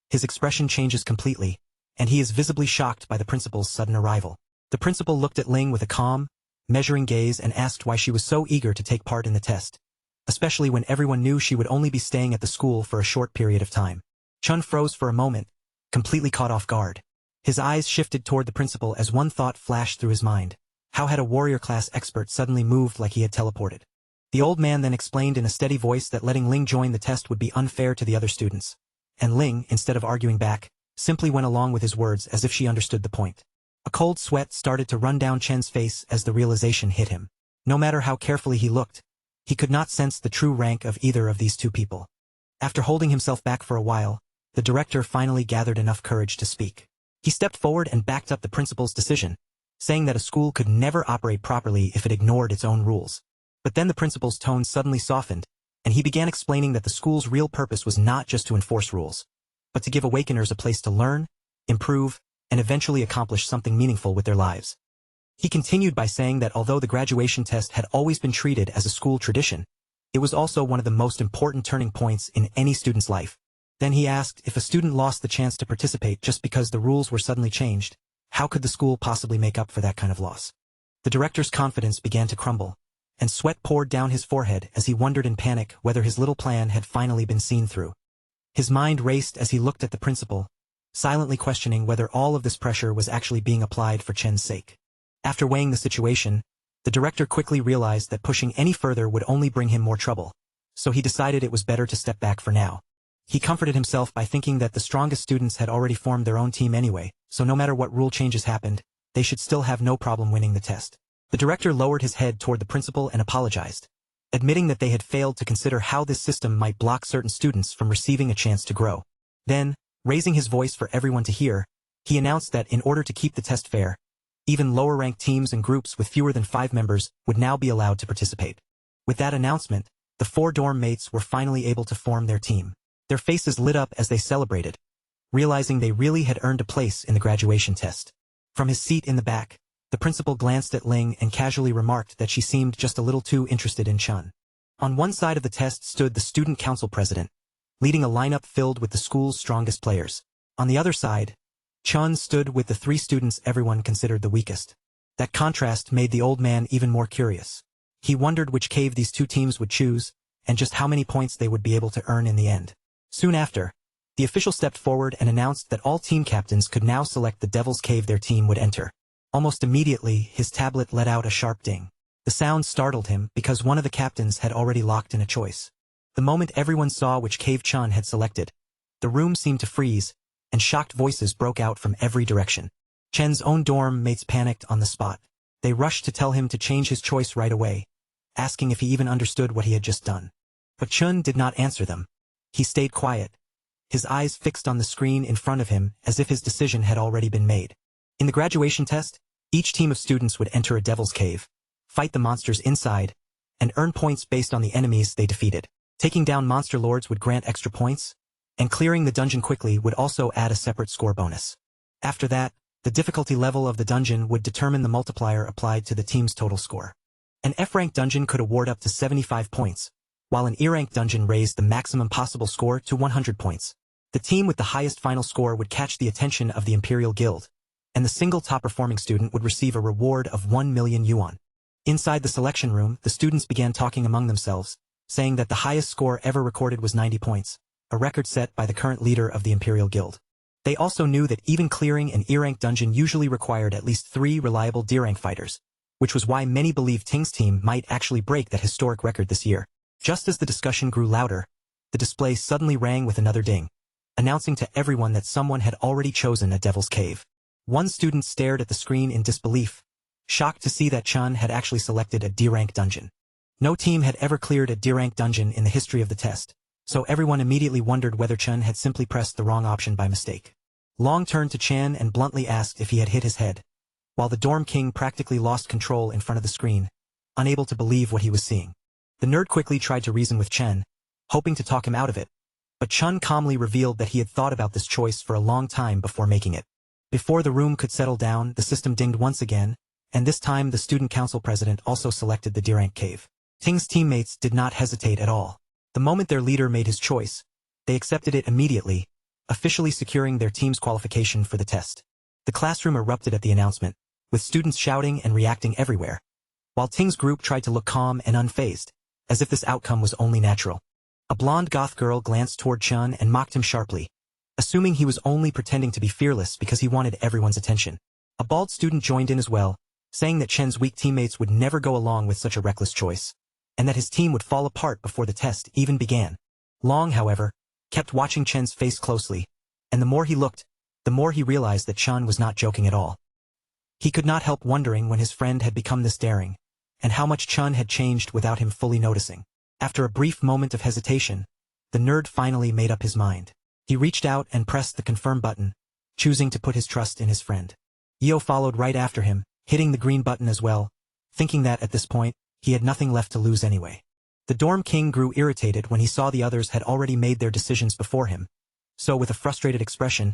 his expression changes completely, and he is visibly shocked by the principal's sudden arrival. The principal looked at Ling with a calm, measuring gaze and asked why she was so eager to take part in the test, especially when everyone knew she would only be staying at the school for a short period of time. Chun froze for a moment, completely caught off guard. His eyes shifted toward the principal as one thought flashed through his mind. How had a warrior-class expert suddenly moved like he had teleported? The old man then explained in a steady voice that letting Ling join the test would be unfair to the other students, and Ling, instead of arguing back, simply went along with his words as if she understood the point. A cold sweat started to run down Chen's face as the realization hit him. No matter how carefully he looked, he could not sense the true rank of either of these two people. After holding himself back for a while, the director finally gathered enough courage to speak. He stepped forward and backed up the principal's decision, saying that a school could never operate properly if it ignored its own rules. But then the principal's tone suddenly softened, and he began explaining that the school's real purpose was not just to enforce rules, but to give awakeners a place to learn, improve, and eventually accomplish something meaningful with their lives. He continued by saying that although the graduation test had always been treated as a school tradition, it was also one of the most important turning points in any student's life. Then he asked if a student lost the chance to participate just because the rules were suddenly changed, how could the school possibly make up for that kind of loss? The director's confidence began to crumble, and sweat poured down his forehead as he wondered in panic whether his little plan had finally been seen through. His mind raced as he looked at the principal, silently questioning whether all of this pressure was actually being applied for Chen's sake. After weighing the situation, the director quickly realized that pushing any further would only bring him more trouble, so he decided it was better to step back for now. He comforted himself by thinking that the strongest students had already formed their own team anyway, so no matter what rule changes happened, they should still have no problem winning the test. The director lowered his head toward the principal and apologized, admitting that they had failed to consider how this system might block certain students from receiving a chance to grow. Then, raising his voice for everyone to hear, he announced that in order to keep the test fair, even lower-ranked teams and groups with fewer than 5 members would now be allowed to participate. With that announcement, the 4 dorm mates were finally able to form their team. Their faces lit up as they celebrated, realizing they really had earned a place in the graduation test. From his seat in the back, the principal glanced at Ling and casually remarked that she seemed just a little too interested in Chun. On one side of the test stood the student council president, leading a lineup filled with the school's strongest players. On the other side, Chun stood with the 3 students everyone considered the weakest. That contrast made the old man even more curious. He wondered which cave these 2 teams would choose, and just how many points they would be able to earn in the end. Soon after, the official stepped forward and announced that all team captains could now select the Devil's Cave their team would enter. Almost immediately, his tablet let out a sharp ding. The sound startled him because one of the captains had already locked in a choice. The moment everyone saw which cave Chun had selected, the room seemed to freeze, and shocked voices broke out from every direction. Chen's own dorm mates panicked on the spot. They rushed to tell him to change his choice right away, asking if he even understood what he had just done. But Chun did not answer them. He stayed quiet, his eyes fixed on the screen in front of him as if his decision had already been made. In the graduation test, each team of students would enter a devil's cave, fight the monsters inside, and earn points based on the enemies they defeated. Taking down monster lords would grant extra points, and clearing the dungeon quickly would also add a separate score bonus. After that, the difficulty level of the dungeon would determine the multiplier applied to the team's total score. An F-rank dungeon could award up to 75 points, while an E-rank dungeon raised the maximum possible score to 100 points. The team with the highest final score would catch the attention of the Imperial Guild, and the single top-performing student would receive a reward of 1 million yuan. Inside the selection room, the students began talking among themselves, saying that the highest score ever recorded was 90 points, a record set by the current leader of the Imperial Guild. They also knew that even clearing an E-rank dungeon usually required at least 3 reliable D-rank fighters, which was why many believed Ting's team might actually break that historic record this year. Just as the discussion grew louder, the display suddenly rang with another ding, announcing to everyone that someone had already chosen a Devil's Cave. One student stared at the screen in disbelief, shocked to see that Chun had actually selected a D-rank dungeon. No team had ever cleared a D-rank dungeon in the history of the test, so everyone immediately wondered whether Chun had simply pressed the wrong option by mistake. Long turned to Chan and bluntly asked if he had hit his head, while the dorm king practically lost control in front of the screen, unable to believe what he was seeing. The nerd quickly tried to reason with Chen, hoping to talk him out of it, but Chun calmly revealed that he had thought about this choice for a long time before making it. Before the room could settle down, the system dinged once again, and this time the student council president also selected the D-rank cave. Ting's teammates did not hesitate at all. The moment their leader made his choice, they accepted it immediately, officially securing their team's qualification for the test. The classroom erupted at the announcement, with students shouting and reacting everywhere, while Ting's group tried to look calm and unfazed, as if this outcome was only natural. A blonde goth girl glanced toward Chun and mocked him sharply, assuming he was only pretending to be fearless because he wanted everyone's attention. A bald student joined in as well, saying that Chen's weak teammates would never go along with such a reckless choice, and that his team would fall apart before the test even began. Long, however, kept watching Chen's face closely, and the more he looked, the more he realized that Chun was not joking at all. He could not help wondering when his friend had become this daring, and how much Chun had changed without him fully noticing. After a brief moment of hesitation, the nerd finally made up his mind. He reached out and pressed the confirm button, choosing to put his trust in his friend. Yeo followed right after him, hitting the green button as well, thinking that at this point, he had nothing left to lose anyway. The dorm king grew irritated when he saw the others had already made their decisions before him, so with a frustrated expression,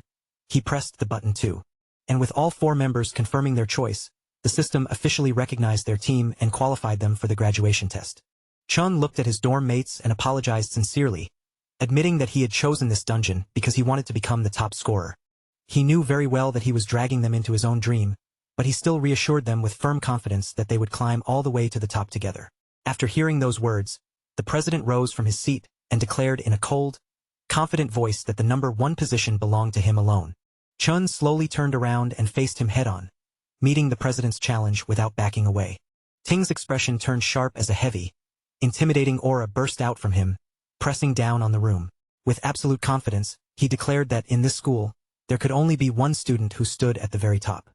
he pressed the button too. And with all 4 members confirming their choice, the system officially recognized their team and qualified them for the graduation test. Chun looked at his dorm mates and apologized sincerely, admitting that he had chosen this dungeon because he wanted to become the top scorer. He knew very well that he was dragging them into his own dream, but he still reassured them with firm confidence that they would climb all the way to the top together. After hearing those words, the president rose from his seat and declared in a cold, confident voice that the number 1 position belonged to him alone. Chun slowly turned around and faced him head-on, meeting the president's challenge without backing away. Ting's expression turned sharp as a heavy, intimidating aura burst out from him, pressing down on the room. With absolute confidence, he declared that in this school, there could only be one student who stood at the very top.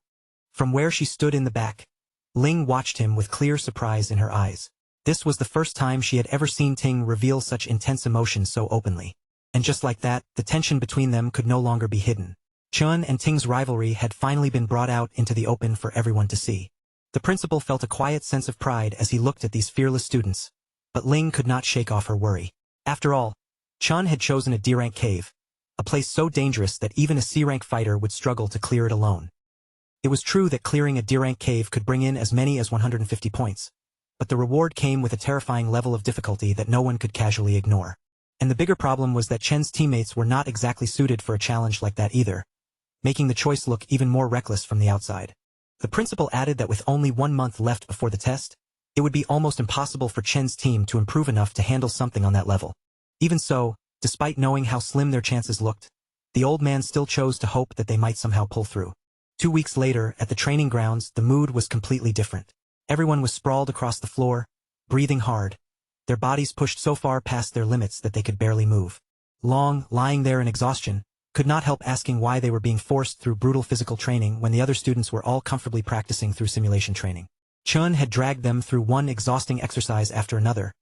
From where she stood in the back, Ling watched him with clear surprise in her eyes. This was the first time she had ever seen Ting reveal such intense emotion so openly. And just like that, the tension between them could no longer be hidden. Chun and Ting's rivalry had finally been brought out into the open for everyone to see. The principal felt a quiet sense of pride as he looked at these fearless students, but Ling could not shake off her worry. After all, Chun had chosen a D-rank cave, a place so dangerous that even a C-rank fighter would struggle to clear it alone. It was true that clearing a D-rank cave could bring in as many as 150 points, but the reward came with a terrifying level of difficulty that no one could casually ignore. And the bigger problem was that Chen's teammates were not exactly suited for a challenge like that either, making the choice look even more reckless from the outside. The principal added that with only 1 month left before the test, it would be almost impossible for Chen's team to improve enough to handle something on that level. Even so, despite knowing how slim their chances looked, the old man still chose to hope that they might somehow pull through. 2 weeks later, at the training grounds, the mood was completely different. Everyone was sprawled across the floor, breathing hard, their bodies pushed so far past their limits that they could barely move. Long, lying there in exhaustion, could not help asking why they were being forced through brutal physical training when the other students were all comfortably practicing through simulation training. Chun had dragged them through one exhausting exercise after another,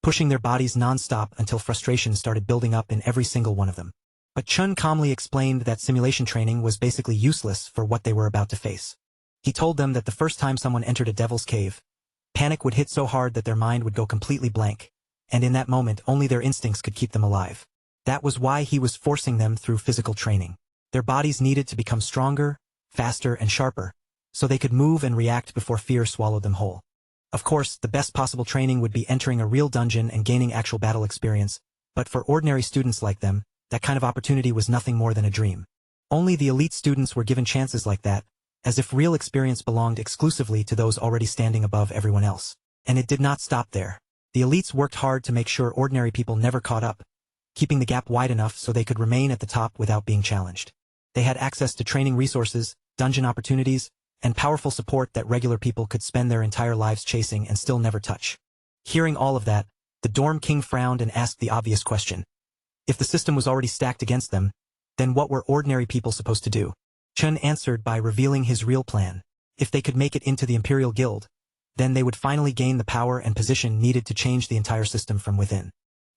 pushing their bodies non-stop until frustration started building up in every single one of them. But Chun calmly explained that simulation training was basically useless for what they were about to face. He told them that the first time someone entered a devil's cave, panic would hit so hard that their mind would go completely blank, and in that moment only their instincts could keep them alive. That was why he was forcing them through physical training. Their bodies needed to become stronger, faster, and sharper, so they could move and react before fear swallowed them whole. Of course, the best possible training would be entering a real dungeon and gaining actual battle experience, but for ordinary students like them, that kind of opportunity was nothing more than a dream. Only the elite students were given chances like that, as if real experience belonged exclusively to those already standing above everyone else. And it did not stop there. The elites worked hard to make sure ordinary people never caught up, keeping the gap wide enough so they could remain at the top without being challenged. They had access to training resources, dungeon opportunities, and powerful support that regular people could spend their entire lives chasing and still never touch. Hearing all of that, the dorm king frowned and asked the obvious question. If the system was already stacked against them, then what were ordinary people supposed to do? Chun answered by revealing his real plan. If they could make it into the Imperial Guild, then they would finally gain the power and position needed to change the entire system from within.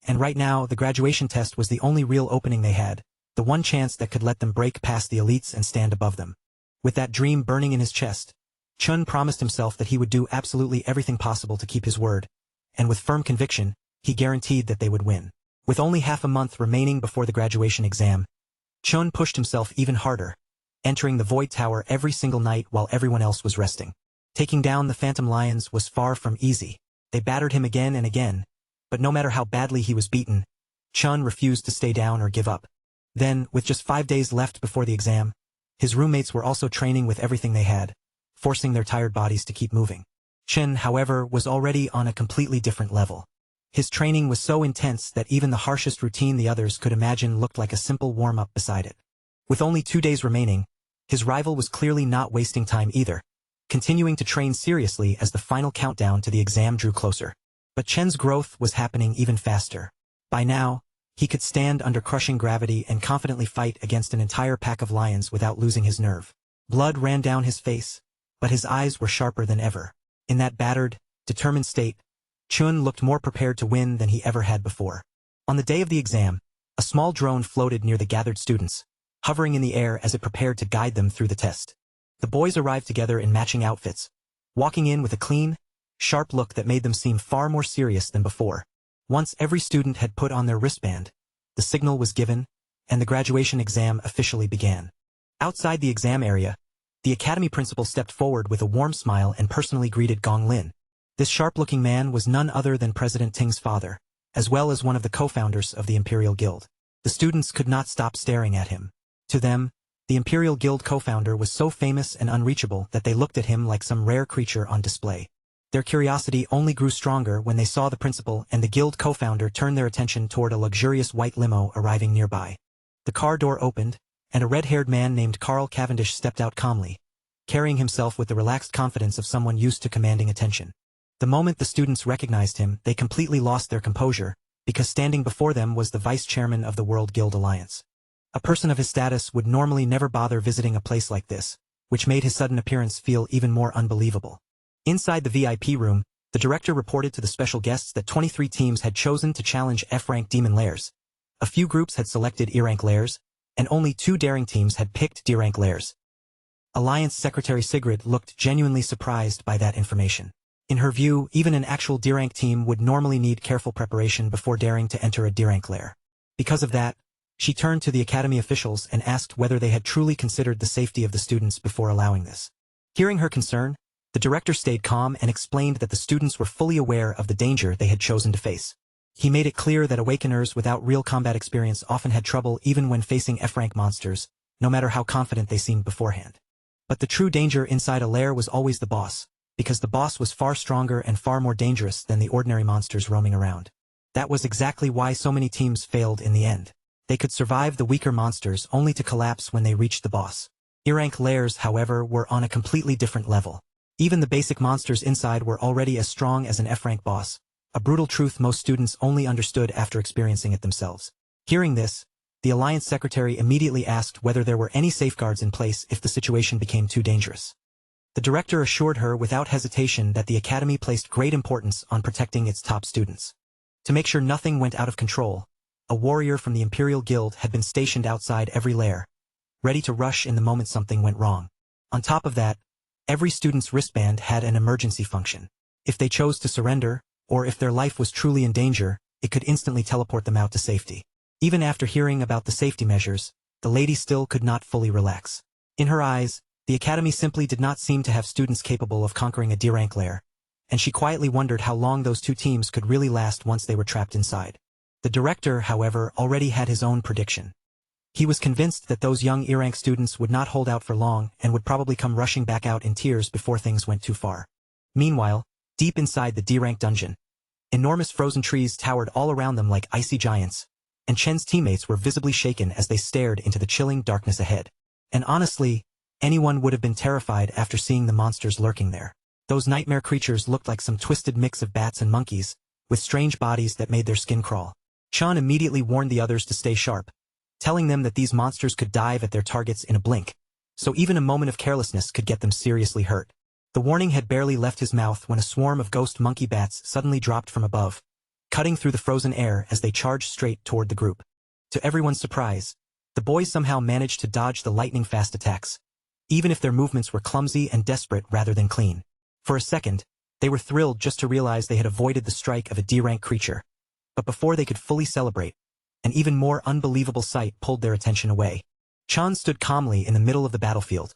And right now, the graduation test was the only real opening they had, the one chance that could let them break past the elites and stand above them. With that dream burning in his chest, Chun promised himself that he would do absolutely everything possible to keep his word, and with firm conviction, he guaranteed that they would win. With only half a month remaining before the graduation exam, Chun pushed himself even harder, entering the Void Tower every single night while everyone else was resting. Taking down the Phantom Lions was far from easy. They battered him again and again, but no matter how badly he was beaten, Chun refused to stay down or give up. Then, with just 5 days left before the exam, his roommates were also training with everything they had, forcing their tired bodies to keep moving. Chen, however, was already on a completely different level. His training was so intense that even the harshest routine the others could imagine looked like a simple warm-up beside it. With only 2 days remaining, his rival was clearly not wasting time either, continuing to train seriously as the final countdown to the exam drew closer. But Chen's growth was happening even faster. By now, he could stand under crushing gravity and confidently fight against an entire pack of lions without losing his nerve. Blood ran down his face, but his eyes were sharper than ever. In that battered, determined state, Chun looked more prepared to win than he ever had before. On the day of the exam, a small drone floated near the gathered students, hovering in the air as it prepared to guide them through the test. The boys arrived together in matching outfits, walking in with a clean, sharp look that made them seem far more serious than before. Once every student had put on their wristband, the signal was given, and the graduation exam officially began. Outside the exam area, the academy principal stepped forward with a warm smile and personally greeted Gong Lin. This sharp-looking man was none other than President Ting's father, as well as one of the co-founders of the Imperial Guild. The students could not stop staring at him. To them, the Imperial Guild co-founder was so famous and unreachable that they looked at him like some rare creature on display. Their curiosity only grew stronger when they saw the principal and the guild co-founder turn their attention toward a luxurious white limo arriving nearby. The car door opened, and a red-haired man named Carl Cavendish stepped out calmly, carrying himself with the relaxed confidence of someone used to commanding attention. The moment the students recognized him, they completely lost their composure, because standing before them was the vice chairman of the World Guild Alliance. A person of his status would normally never bother visiting a place like this, which made his sudden appearance feel even more unbelievable. Inside the VIP room, the director reported to the special guests that 23 teams had chosen to challenge F-rank demon lairs. A few groups had selected E-rank lairs, and only 2 daring teams had picked D-rank lairs. Alliance Secretary Sigrid looked genuinely surprised by that information. In her view, even an actual D-rank team would normally need careful preparation before daring to enter a D-rank lair. Because of that, she turned to the academy officials and asked whether they had truly considered the safety of the students before allowing this. Hearing her concern, the director stayed calm and explained that the students were fully aware of the danger they had chosen to face. He made it clear that awakeners without real combat experience often had trouble even when facing F-rank monsters, no matter how confident they seemed beforehand. But the true danger inside a lair was always the boss, because the boss was far stronger and far more dangerous than the ordinary monsters roaming around. That was exactly why so many teams failed in the end. They could survive the weaker monsters only to collapse when they reached the boss. E-rank lairs, however, were on a completely different level. Even the basic monsters inside were already as strong as an F-rank boss, a brutal truth most students only understood after experiencing it themselves. Hearing this, the Alliance Secretary immediately asked whether there were any safeguards in place if the situation became too dangerous. The director assured her without hesitation that the Academy placed great importance on protecting its top students. To make sure nothing went out of control, a warrior from the Imperial Guild had been stationed outside every lair, ready to rush in the moment something went wrong. On top of that, every student's wristband had an emergency function. If they chose to surrender, or if their life was truly in danger, it could instantly teleport them out to safety. Even after hearing about the safety measures, the lady still could not fully relax. In her eyes, the Academy simply did not seem to have students capable of conquering a D-rank lair, and she quietly wondered how long those 2 teams could really last once they were trapped inside. The director, however, already had his own prediction. He was convinced that those young E-rank students would not hold out for long and would probably come rushing back out in tears before things went too far. Meanwhile, deep inside the D-rank dungeon, enormous frozen trees towered all around them like icy giants, and Chen's teammates were visibly shaken as they stared into the chilling darkness ahead. And honestly, anyone would have been terrified after seeing the monsters lurking there. Those nightmare creatures looked like some twisted mix of bats and monkeys, with strange bodies that made their skin crawl. Chen immediately warned the others to stay sharp, telling them that these monsters could dive at their targets in a blink, so even a moment of carelessness could get them seriously hurt. The warning had barely left his mouth when a swarm of ghost monkey bats suddenly dropped from above, cutting through the frozen air as they charged straight toward the group. To everyone's surprise, the boys somehow managed to dodge the lightning-fast attacks, even if their movements were clumsy and desperate rather than clean. For a second, they were thrilled just to realize they had avoided the strike of a D-rank creature. But before they could fully celebrate, an even more unbelievable sight pulled their attention away. Chan stood calmly in the middle of the battlefield,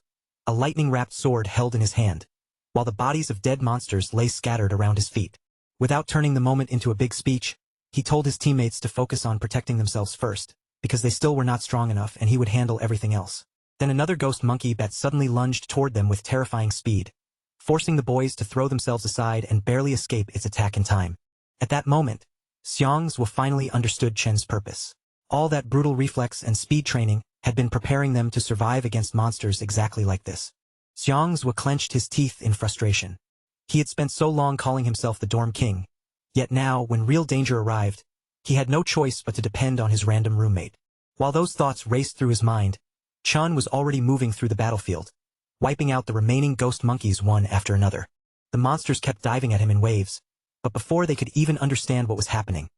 a lightning-wrapped sword held in his hand, while the bodies of dead monsters lay scattered around his feet. Without turning the moment into a big speech, he told his teammates to focus on protecting themselves first, because they still were not strong enough and he would handle everything else. Then another ghost monkey bat suddenly lunged toward them with terrifying speed, forcing the boys to throw themselves aside and barely escape its attack in time. At that moment, Xiangzhu finally understood Chen's purpose. All that brutal reflex and speed training had been preparing them to survive against monsters exactly like this. Xiangzhu clenched his teeth in frustration. He had spent so long calling himself the Dorm King, yet now, when real danger arrived, he had no choice but to depend on his random roommate. While those thoughts raced through his mind, Chun was already moving through the battlefield, wiping out the remaining ghost monkeys one after another. The monsters kept diving at him in waves, but before they could even understand what was happening,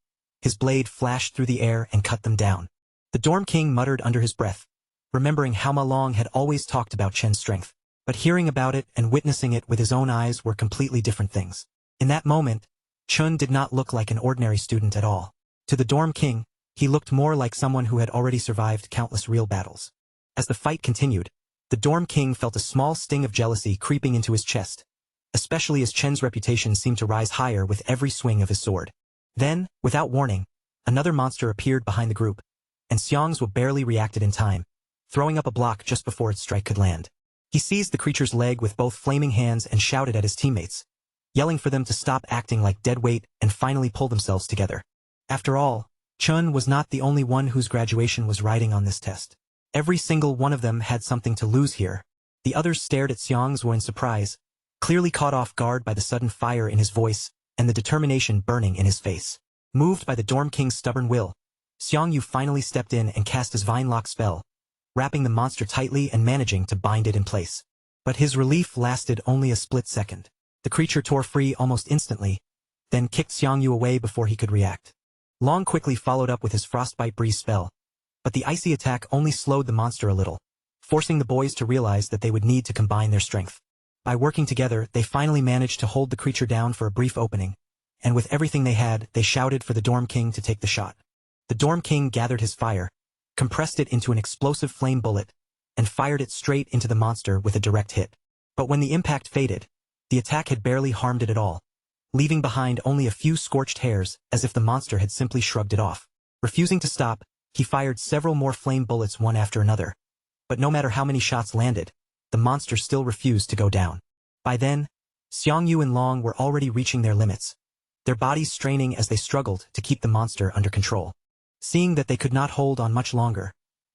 his blade flashed through the air and cut them down. The Dorm King muttered under his breath, remembering how Ma Long had always talked about Chen's strength. But hearing about it and witnessing it with his own eyes were completely different things. In that moment, Chun did not look like an ordinary student at all. To the Dorm King, he looked more like someone who had already survived countless real battles. As the fight continued, the Dorm King felt a small sting of jealousy creeping into his chest, especially as Chen's reputation seemed to rise higher with every swing of his sword. Then, without warning, another monster appeared behind the group, and Xiangzhu barely reacted in time, throwing up a block just before its strike could land. He seized the creature's leg with both flaming hands and shouted at his teammates, yelling for them to stop acting like dead weight and finally pull themselves together. After all, Chun was not the only one whose graduation was riding on this test. Every single one of them had something to lose here. The others stared at Xiangzu in surprise, clearly caught off guard by the sudden fire in his voice and the determination burning in his face. Moved by the Dorm King's stubborn will, Xiangyu finally stepped in and cast his Vine Lock spell, wrapping the monster tightly and managing to bind it in place. But his relief lasted only a split second. The creature tore free almost instantly, then kicked Xiangyu away before he could react. Long quickly followed up with his Frostbite Breeze spell, but the icy attack only slowed the monster a little, forcing the boys to realize that they would need to combine their strength. By working together, they finally managed to hold the creature down for a brief opening, and with everything they had, they shouted for the Dorm King to take the shot. The Dorm King gathered his fire, compressed it into an explosive flame bullet, and fired it straight into the monster with a direct hit. But when the impact faded, the attack had barely harmed it at all, leaving behind only a few scorched hairs as if the monster had simply shrugged it off. Refusing to stop, he fired several more flame bullets one after another. But no matter how many shots landed, the monster still refused to go down. By then, Xiangyu and Long were already reaching their limits, their bodies straining as they struggled to keep the monster under control. Seeing that they could not hold on much longer,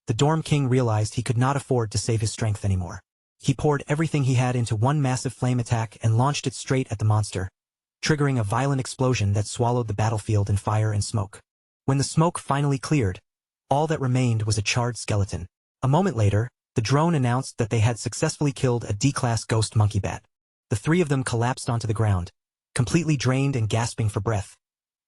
the Dorm King realized he could not afford to save his strength anymore. He poured everything he had into one massive flame attack and launched it straight at the monster, triggering a violent explosion that swallowed the battlefield in fire and smoke. When the smoke finally cleared, all that remained was a charred skeleton. A moment later, the drone announced that they had successfully killed a D-class ghost monkey bat. The three of them collapsed onto the ground, completely drained and gasping for breath,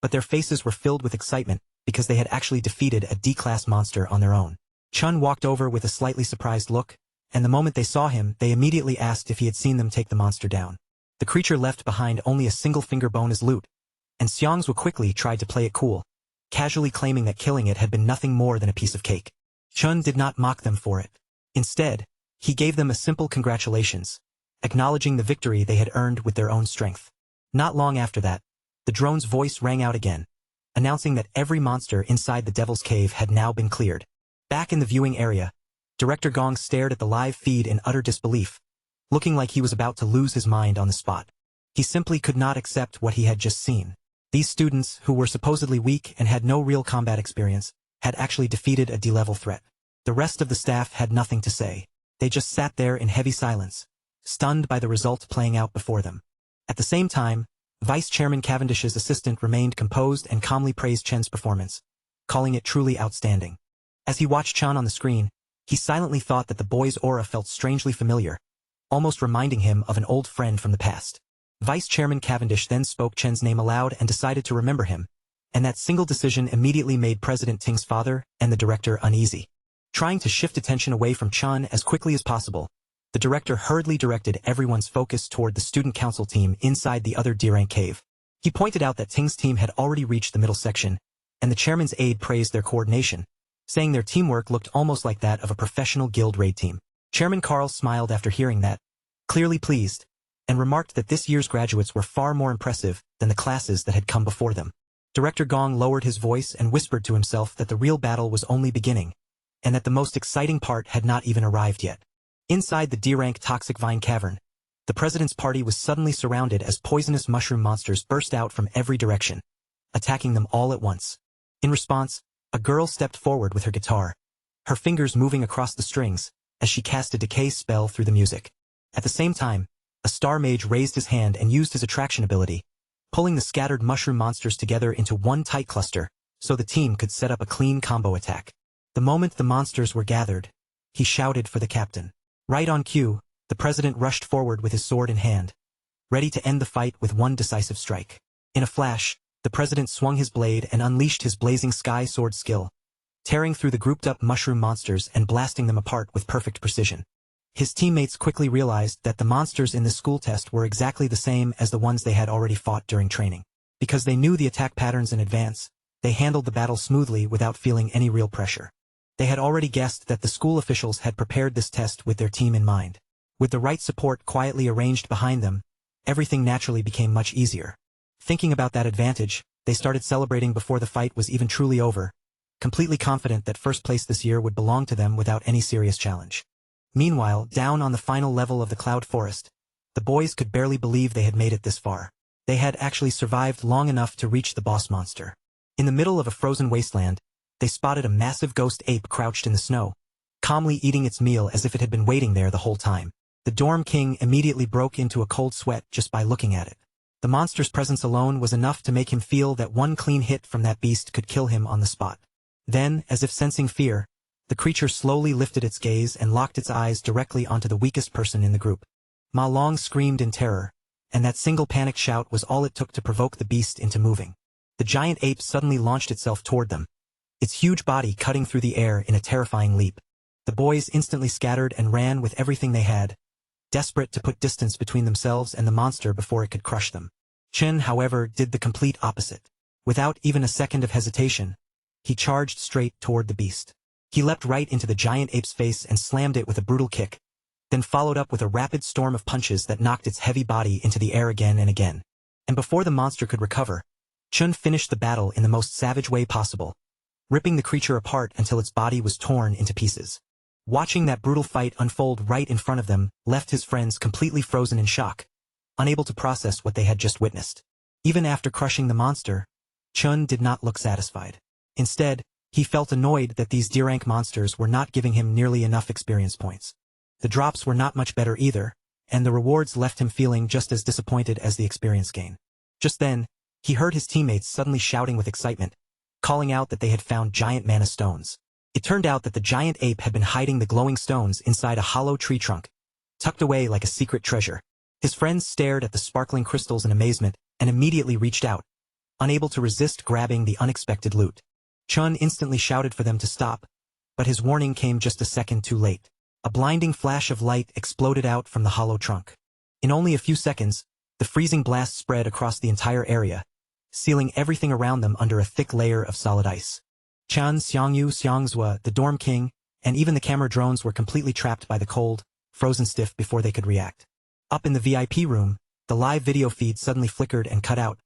but their faces were filled with excitement because they had actually defeated a D-class monster on their own. Chun walked over with a slightly surprised look, and the moment they saw him, they immediately asked if he had seen them take the monster down. The creature left behind only a single finger bone as loot, and Xiangzu quickly tried to play it cool, casually claiming that killing it had been nothing more than a piece of cake. Chun did not mock them for it. Instead, he gave them a simple congratulations, acknowledging the victory they had earned with their own strength. Not long after that, the drone's voice rang out again, announcing that every monster inside the Devil's Cave had now been cleared. Back in the viewing area, Director Gong stared at the live feed in utter disbelief, looking like he was about to lose his mind on the spot. He simply could not accept what he had just seen. These students, who were supposedly weak and had no real combat experience, had actually defeated a D-level threat. The rest of the staff had nothing to say. They just sat there in heavy silence, stunned by the result playing out before them. At the same time, Vice Chairman Cavendish's assistant remained composed and calmly praised Chen's performance, calling it truly outstanding. As he watched Chen on the screen, he silently thought that the boy's aura felt strangely familiar, almost reminding him of an old friend from the past. Vice Chairman Cavendish then spoke Chen's name aloud and decided to remember him, and that single decision immediately made President Ting's father and the director uneasy. Trying to shift attention away from Chen as quickly as possible, the director hurriedly directed everyone's focus toward the student council team inside the other D-rank cave. He pointed out that Ting's team had already reached the middle section, and the chairman's aide praised their coordination, saying their teamwork looked almost like that of a professional guild raid team. Chairman Carl smiled after hearing that, clearly pleased, and remarked that this year's graduates were far more impressive than the classes that had come before them. Director Gong lowered his voice and whispered to himself that the real battle was only beginning, and that the most exciting part had not even arrived yet. Inside the D-rank Toxic Vine Cavern, the president's party was suddenly surrounded as poisonous mushroom monsters burst out from every direction, attacking them all at once. In response, a girl stepped forward with her guitar, her fingers moving across the strings as she cast a decay spell through the music. At the same time, a star mage raised his hand and used his attraction ability, pulling the scattered mushroom monsters together into one tight cluster so the team could set up a clean combo attack. The moment the monsters were gathered, he shouted for the captain. Right on cue, the president rushed forward with his sword in hand, ready to end the fight with one decisive strike. In a flash, the president swung his blade and unleashed his blazing sky sword skill, tearing through the grouped-up mushroom monsters and blasting them apart with perfect precision. His teammates quickly realized that the monsters in this school test were exactly the same as the ones they had already fought during training. Because they knew the attack patterns in advance, they handled the battle smoothly without feeling any real pressure. They had already guessed that the school officials had prepared this test with their team in mind. With the right support quietly arranged behind them, everything naturally became much easier. Thinking about that advantage, they started celebrating before the fight was even truly over, completely confident that first place this year would belong to them without any serious challenge. Meanwhile, down on the final level of the Cloud Forest, the boys could barely believe they had made it this far. They had actually survived long enough to reach the boss monster. In the middle of a frozen wasteland, they spotted a massive ghost ape crouched in the snow, calmly eating its meal as if it had been waiting there the whole time. The dorm king immediately broke into a cold sweat just by looking at it. The monster's presence alone was enough to make him feel that one clean hit from that beast could kill him on the spot. Then, as if sensing fear, the creature slowly lifted its gaze and locked its eyes directly onto the weakest person in the group. Ma Long screamed in terror, and that single panicked shout was all it took to provoke the beast into moving. The giant ape suddenly launched itself toward them, its huge body cutting through the air in a terrifying leap. The boys instantly scattered and ran with everything they had, desperate to put distance between themselves and the monster before it could crush them. Chen, however, did the complete opposite. Without even a second of hesitation, he charged straight toward the beast. He leapt right into the giant ape's face and slammed it with a brutal kick, then followed up with a rapid storm of punches that knocked its heavy body into the air again and again. And before the monster could recover, Chun finished the battle in the most savage way possible, ripping the creature apart until its body was torn into pieces. Watching that brutal fight unfold right in front of them left his friends completely frozen in shock, unable to process what they had just witnessed. Even after crushing the monster, Chun did not look satisfied. Instead, he felt annoyed that these D-rank monsters were not giving him nearly enough experience points. The drops were not much better either, and the rewards left him feeling just as disappointed as the experience gain. Just then, he heard his teammates suddenly shouting with excitement, calling out that they had found giant mana stones. It turned out that the giant ape had been hiding the glowing stones inside a hollow tree trunk, tucked away like a secret treasure. His friends stared at the sparkling crystals in amazement and immediately reached out, unable to resist grabbing the unexpected loot. Chun instantly shouted for them to stop, but his warning came just a second too late. A blinding flash of light exploded out from the hollow trunk. In only a few seconds, the freezing blast spread across the entire area, sealing everything around them under a thick layer of solid ice. Chan, Xiangyu, Xiangzhua, the dorm king, and even the camera drones were completely trapped by the cold, frozen stiff before they could react. Up in the VIP room, the live video feed suddenly flickered and cut out,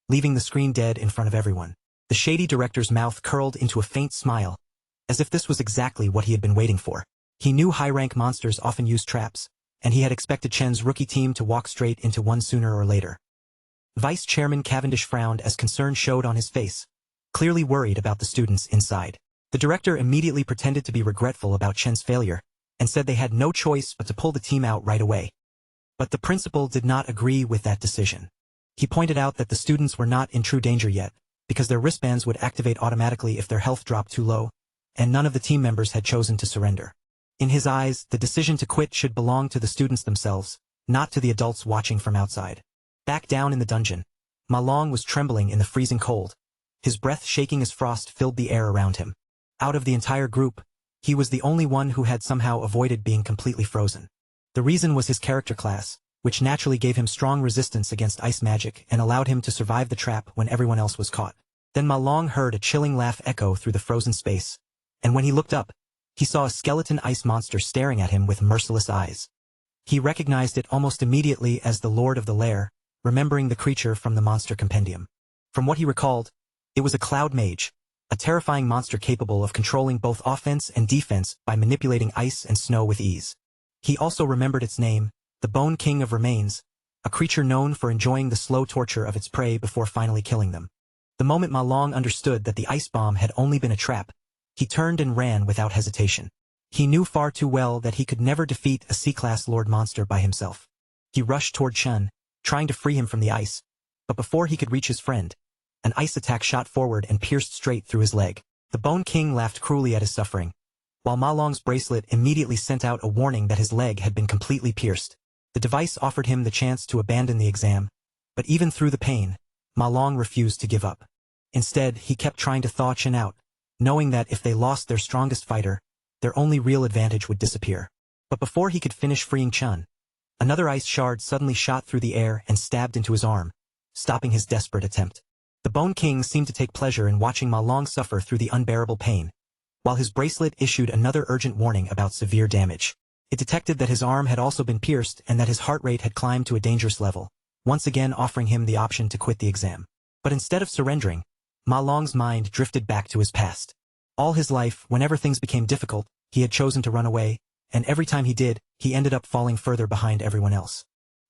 leaving the screen dead in front of everyone. The shady director's mouth curled into a faint smile, as if this was exactly what he had been waiting for. He knew high-rank monsters often used traps, and he had expected Chen's rookie team to walk straight into one sooner or later. Vice Chairman Cavendish frowned as concern showed on his face, clearly worried about the students inside. The director immediately pretended to be regretful about Chen's failure, and said they had no choice but to pull the team out right away. But the principal did not agree with that decision. He pointed out that the students were not in true danger yet, because their wristbands would activate automatically if their health dropped too low, and none of the team members had chosen to surrender. In his eyes, the decision to quit should belong to the students themselves, not to the adults watching from outside. Back down in the dungeon, Ma Long was trembling in the freezing cold, his breath shaking as frost filled the air around him. Out of the entire group, he was the only one who had somehow avoided being completely frozen. The reason was his character class, which naturally gave him strong resistance against ice magic and allowed him to survive the trap when everyone else was caught. Then Ma Long heard a chilling laugh echo through the frozen space, and when he looked up, he saw a skeleton ice monster staring at him with merciless eyes. He recognized it almost immediately as the Lord of the Lair, remembering the creature from the monster compendium. From what he recalled, it was a cloud mage, a terrifying monster capable of controlling both offense and defense by manipulating ice and snow with ease. He also remembered its name, the Bone King of Remains, a creature known for enjoying the slow torture of its prey before finally killing them. The moment Ma Long understood that the ice bomb had only been a trap, he turned and ran without hesitation. He knew far too well that he could never defeat a C-class Lord Monster by himself. He rushed toward Chun, trying to free him from the ice, but before he could reach his friend, an ice attack shot forward and pierced straight through his leg. The Bone King laughed cruelly at his suffering, while Ma Long's bracelet immediately sent out a warning that his leg had been completely pierced. The device offered him the chance to abandon the exam, but even through the pain, Ma Long refused to give up. Instead, he kept trying to thaw Chen out, knowing that if they lost their strongest fighter, their only real advantage would disappear. But before he could finish freeing Chun, another ice shard suddenly shot through the air and stabbed into his arm, stopping his desperate attempt. The Bone King seemed to take pleasure in watching Ma Long suffer through the unbearable pain, while his bracelet issued another urgent warning about severe damage. It detected that his arm had also been pierced and that his heart rate had climbed to a dangerous level, once again offering him the option to quit the exam. But instead of surrendering, Ma Long's mind drifted back to his past. All his life, whenever things became difficult, he had chosen to run away, and every time he did, he ended up falling further behind everyone else.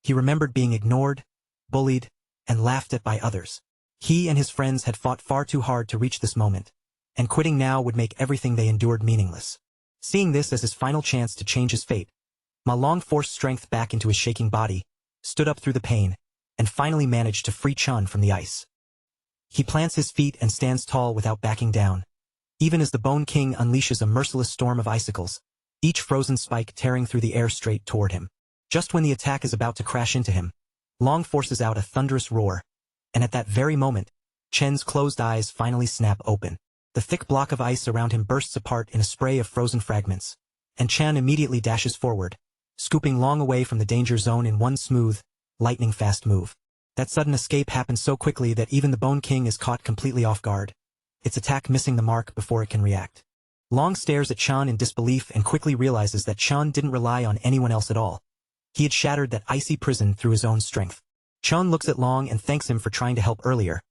He remembered being ignored, bullied, and laughed at by others. He and his friends had fought far too hard to reach this moment, and quitting now would make everything they endured meaningless. Seeing this as his final chance to change his fate, Ma Long forced strength back into his shaking body, stood up through the pain, and finally managed to free Chun from the ice. He plants his feet and stands tall without backing down, even as the Bone King unleashes a merciless storm of icicles, each frozen spike tearing through the air straight toward him. Just when the attack is about to crash into him, Long forces out a thunderous roar, and at that very moment, Chen's closed eyes finally snap open. The thick block of ice around him bursts apart in a spray of frozen fragments, and Chen immediately dashes forward, scooping Long away from the danger zone in one smooth, lightning-fast move. That sudden escape happens so quickly that even the Bone King is caught completely off guard, its attack missing the mark before it can react. Long stares at Chun in disbelief and quickly realizes that Chun didn't rely on anyone else at all. He had shattered that icy prison through his own strength. Chun looks at Long and thanks him for trying to help earlier,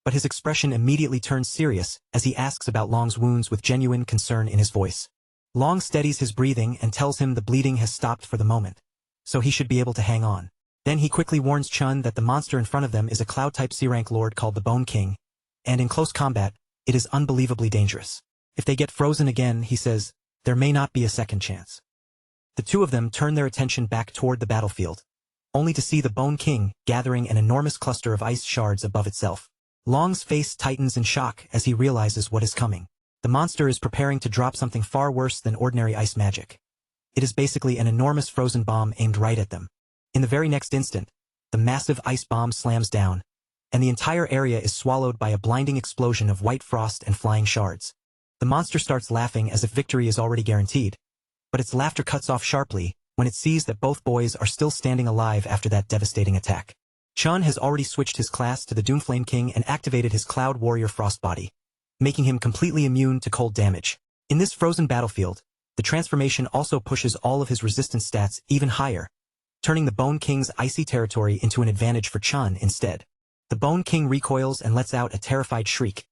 but his expression immediately turns serious as he asks about Long's wounds with genuine concern in his voice. Long steadies his breathing and tells him the bleeding has stopped for the moment, so he should be able to hang on. Then he quickly warns Chun that the monster in front of them is a Cloud-type C-rank lord called the Bone King, and in close combat, it is unbelievably dangerous. If they get frozen again, he says, there may not be a second chance. The two of them turn their attention back toward the battlefield, only to see the Bone King gathering an enormous cluster of ice shards above itself. Long's face tightens in shock as he realizes what is coming. The monster is preparing to drop something far worse than ordinary ice magic. It is basically an enormous frozen bomb aimed right at them. In the very next instant, the massive ice bomb slams down, and the entire area is swallowed by a blinding explosion of white frost and flying shards. The monster starts laughing as if victory is already guaranteed, but its laughter cuts off sharply when it sees that both boys are still standing alive after that devastating attack. Chun has already switched his class to the Doomflame King and activated his Cloud Warrior Frost Body, making him completely immune to cold damage. In this frozen battlefield, the transformation also pushes all of his resistance stats even higher, turning the Bone King's icy territory into an advantage for Chun instead. The Bone King recoils and lets out a terrified shriek,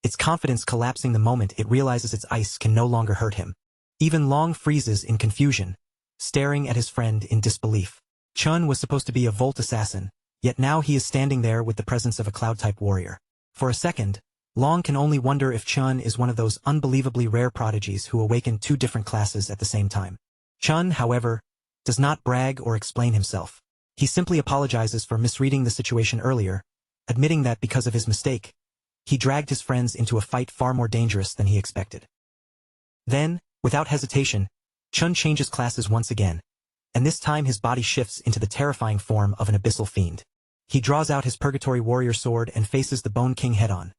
its confidence collapsing the moment it realizes its ice can no longer hurt him. Even Long freezes in confusion, staring at his friend in disbelief. Chun was supposed to be a Volt assassin, yet now he is standing there with the presence of a Cloud-type warrior. For a second, Long can only wonder if Chun is one of those unbelievably rare prodigies who awaken two different classes at the same time. Chun, however, does not brag or explain himself. He simply apologizes for misreading the situation earlier, admitting that because of his mistake, he dragged his friends into a fight far more dangerous than he expected. Then, without hesitation, Chun changes classes once again, and this time his body shifts into the terrifying form of an abyssal fiend. He draws out his Purgatory Warrior sword and faces the Bone King head-on,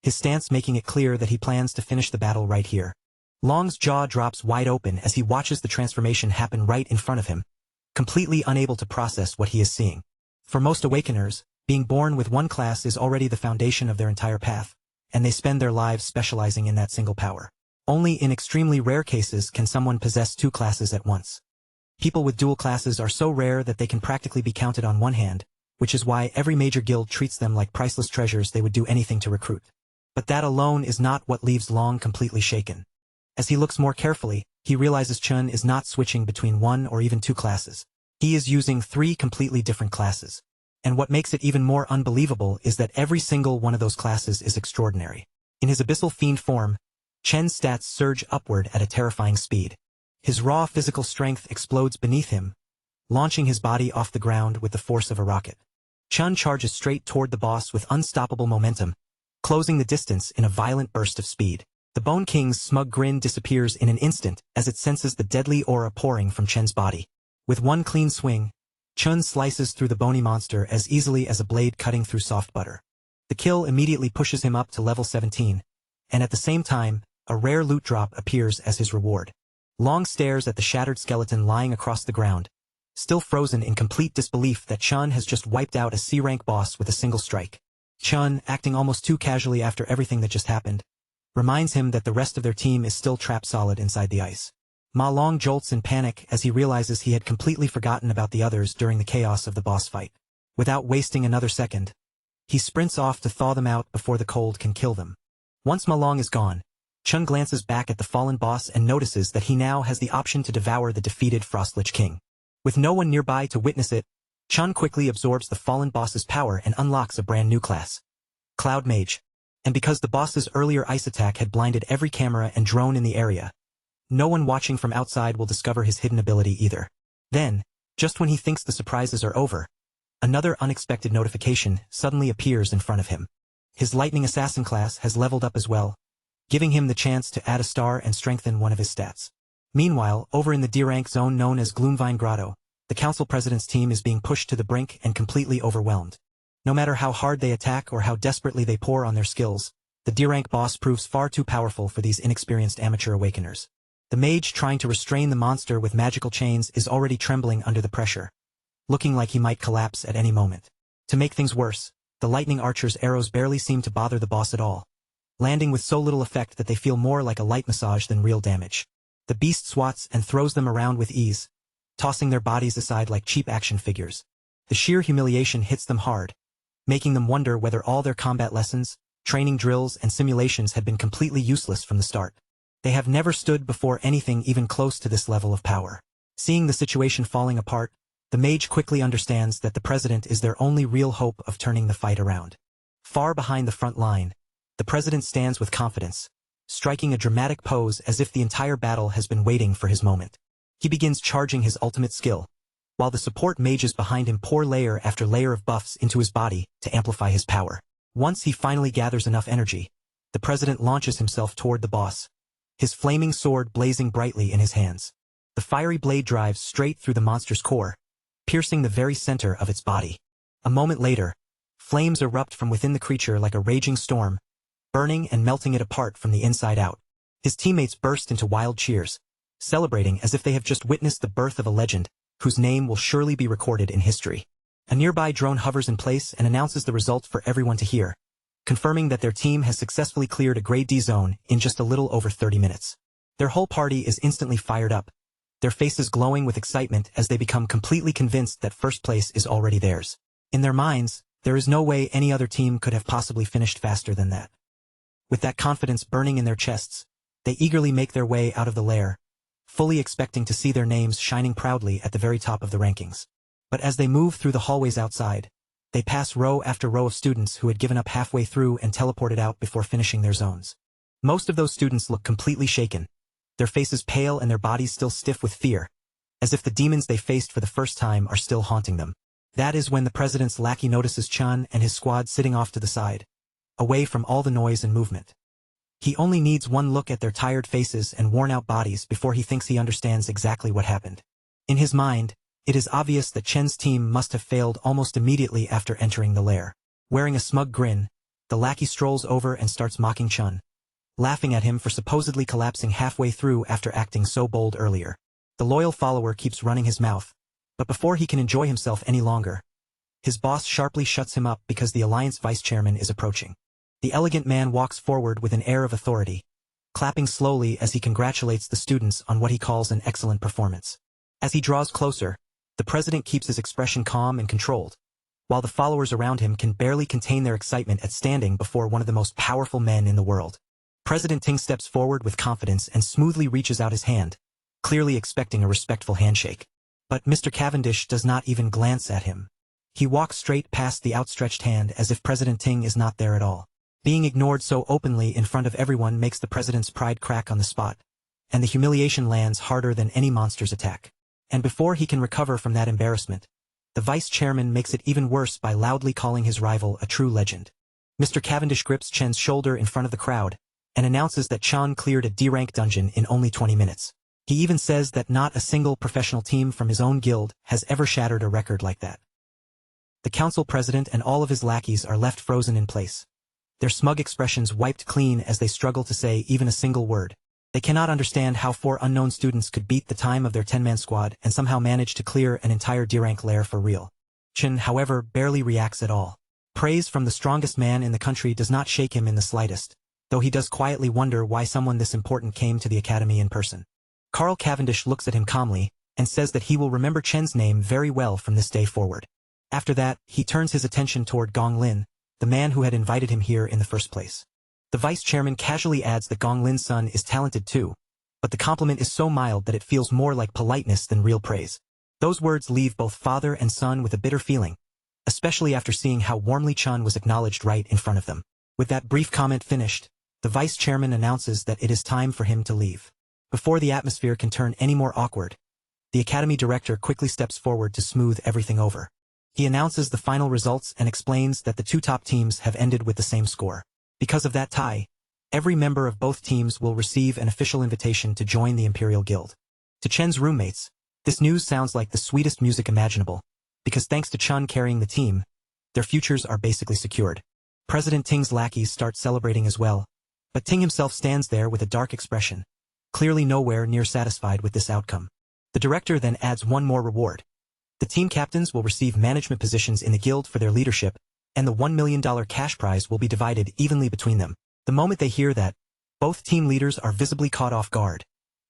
his stance making it clear that he plans to finish the battle right here. Long's jaw drops wide open as he watches the transformation happen right in front of him, completely unable to process what he is seeing. For most Awakeners, being born with one class is already the foundation of their entire path, and they spend their lives specializing in that single power. Only in extremely rare cases can someone possess two classes at once. People with dual classes are so rare that they can practically be counted on one hand, which is why every major guild treats them like priceless treasures they would do anything to recruit. But that alone is not what leaves Long completely shaken. As he looks more carefully, he realizes Chun is not switching between one or even two classes. He is using three completely different classes. And what makes it even more unbelievable is that every single one of those classes is extraordinary. In his abyssal fiend form, Chen's stats surge upward at a terrifying speed. His raw physical strength explodes beneath him, launching his body off the ground with the force of a rocket. Chun charges straight toward the boss with unstoppable momentum, closing the distance in a violent burst of speed. The Bone King's smug grin disappears in an instant as it senses the deadly aura pouring from Chen's body. With one clean swing, Chun slices through the bony monster as easily as a blade cutting through soft butter. The kill immediately pushes him up to level 17, and at the same time, a rare loot drop appears as his reward. Long stares at the shattered skeleton lying across the ground, still frozen in complete disbelief that Chun has just wiped out a C-rank boss with a single strike. Chun, acting almost too casually after everything that just happened, reminds him that the rest of their team is still trapped solid inside the ice. Ma Long jolts in panic as he realizes he had completely forgotten about the others during the chaos of the boss fight. Without wasting another second, he sprints off to thaw them out before the cold can kill them. Once Ma Long is gone, Chun glances back at the fallen boss and notices that he now has the option to devour the defeated Frostlich King. With no one nearby to witness it, Chun quickly absorbs the fallen boss's power and unlocks a brand new class. Cloud Mage. And because the boss's earlier ice attack had blinded every camera and drone in the area, no one watching from outside will discover his hidden ability either. Then, just when he thinks the surprises are over, another unexpected notification suddenly appears in front of him. His Lightning Assassin class has leveled up as well, giving him the chance to add a star and strengthen one of his stats. Meanwhile, over in the D-rank zone known as Gloomvine Grotto, the council president's team is being pushed to the brink and completely overwhelmed. No matter how hard they attack or how desperately they pour on their skills, the D-rank boss proves far too powerful for these inexperienced amateur awakeners. The mage trying to restrain the monster with magical chains is already trembling under the pressure, looking like he might collapse at any moment. To make things worse, the lightning archer's arrows barely seem to bother the boss at all, landing with so little effect that they feel more like a light massage than real damage. The beast swats and throws them around with ease, tossing their bodies aside like cheap action figures. The sheer humiliation hits them hard, making them wonder whether all their combat lessons, training drills and simulations had been completely useless from the start. They have never stood before anything even close to this level of power. Seeing the situation falling apart, the mage quickly understands that the president is their only real hope of turning the fight around. Far behind the front line, the president stands with confidence, striking a dramatic pose as if the entire battle has been waiting for his moment. He begins charging his ultimate skill, while the support mages behind him pour layer after layer of buffs into his body to amplify his power. Once he finally gathers enough energy, the president launches himself toward the boss, his flaming sword blazing brightly in his hands. The fiery blade drives straight through the monster's core, piercing the very center of its body. A moment later, flames erupt from within the creature like a raging storm, burning and melting it apart from the inside out. His teammates burst into wild cheers, celebrating as if they have just witnessed the birth of a legend, whose name will surely be recorded in history. A nearby drone hovers in place and announces the result for everyone to hear, confirming that their team has successfully cleared a Grade D zone in just a little over 30 minutes. Their whole party is instantly fired up, their faces glowing with excitement as they become completely convinced that first place is already theirs. In their minds, there is no way any other team could have possibly finished faster than that. With that confidence burning in their chests, they eagerly make their way out of the lair, fully expecting to see their names shining proudly at the very top of the rankings. But as they move through the hallways outside, they pass row after row of students who had given up halfway through and teleported out before finishing their zones. Most of those students look completely shaken, their faces pale and their bodies still stiff with fear, as if the demons they faced for the first time are still haunting them. That is when the president's lackey notices Chun and his squad sitting off to the side, away from all the noise and movement. He only needs one look at their tired faces and worn-out bodies before he thinks he understands exactly what happened. In his mind, it is obvious that Chen's team must have failed almost immediately after entering the lair. Wearing a smug grin, the lackey strolls over and starts mocking Chun, laughing at him for supposedly collapsing halfway through after acting so bold earlier. The loyal follower keeps running his mouth, but before he can enjoy himself any longer, his boss sharply shuts him up because the Alliance vice chairman is approaching. The elegant man walks forward with an air of authority, clapping slowly as he congratulates the students on what he calls an excellent performance. As he draws closer, the president keeps his expression calm and controlled, while the followers around him can barely contain their excitement at standing before one of the most powerful men in the world. President Ting steps forward with confidence and smoothly reaches out his hand, clearly expecting a respectful handshake. But Mr. Cavendish does not even glance at him. He walks straight past the outstretched hand as if President Ting is not there at all. Being ignored so openly in front of everyone makes the president's pride crack on the spot, and the humiliation lands harder than any monster's attack. And before he can recover from that embarrassment, the vice chairman makes it even worse by loudly calling his rival a true legend. Mr. Cavendish grips Chen's shoulder in front of the crowd and announces that Chen cleared a D-rank dungeon in only 20 minutes. He even says that not a single professional team from his own guild has ever shattered a record like that. The council president and all of his lackeys are left frozen in place, their smug expressions wiped clean as they struggle to say even a single word. They cannot understand how 4 unknown students could beat the time of their 10-man squad and somehow manage to clear an entire D-rank lair for real. Chen, however, barely reacts at all. Praise from the strongest man in the country does not shake him in the slightest, though he does quietly wonder why someone this important came to the academy in person. Carl Cavendish looks at him calmly and says that he will remember Chen's name very well from this day forward. After that, he turns his attention toward Gong Lin, the man who had invited him here in the first place. The vice chairman casually adds that Gong Lin's son is talented too, but the compliment is so mild that it feels more like politeness than real praise. Those words leave both father and son with a bitter feeling, especially after seeing how warmly Chun was acknowledged right in front of them. With that brief comment finished, the vice chairman announces that it is time for him to leave. Before the atmosphere can turn any more awkward, the academy director quickly steps forward to smooth everything over. He announces the final results and explains that the two top teams have ended with the same score. Because of that tie, every member of both teams will receive an official invitation to join the Imperial Guild. To Chen's roommates, this news sounds like the sweetest music imaginable, because thanks to Chun carrying the team, their futures are basically secured. President Ting's lackeys start celebrating as well, but Ting himself stands there with a dark expression, clearly nowhere near satisfied with this outcome. The director then adds one more reward. The team captains will receive management positions in the guild for their leadership, and the $1 million cash prize will be divided evenly between them. The moment they hear that, both team leaders are visibly caught off guard,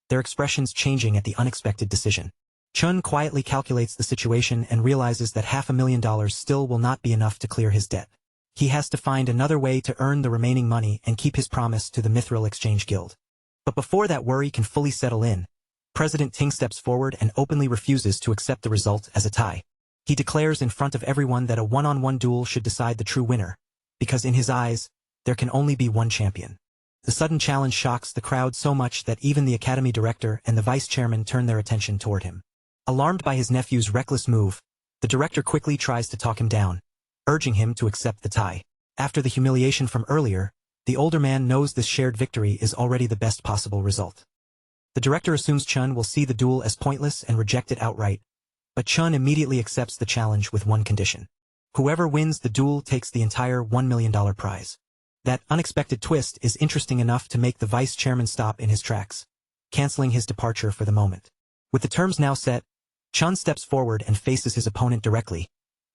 their expressions changing at the unexpected decision. Chun quietly calculates the situation and realizes that $500,000 still will not be enough to clear his debt. He has to find another way to earn the remaining money and keep his promise to the Mithril Exchange Guild. But before that worry can fully settle in, President Ting steps forward and openly refuses to accept the result as a tie. He declares in front of everyone that a one-on-one duel should decide the true winner, because in his eyes, there can only be one champion. The sudden challenge shocks the crowd so much that even the academy director and the vice chairman turn their attention toward him. Alarmed by his nephew's reckless move, the director quickly tries to talk him down, urging him to accept the tie. After the humiliation from earlier, the older man knows this shared victory is already the best possible result. The director assumes Chun will see the duel as pointless and reject it outright, but Chun immediately accepts the challenge with one condition. Whoever wins the duel takes the entire $1 million prize. That unexpected twist is interesting enough to make the vice chairman stop in his tracks, canceling his departure for the moment. With the terms now set, Chun steps forward and faces his opponent directly,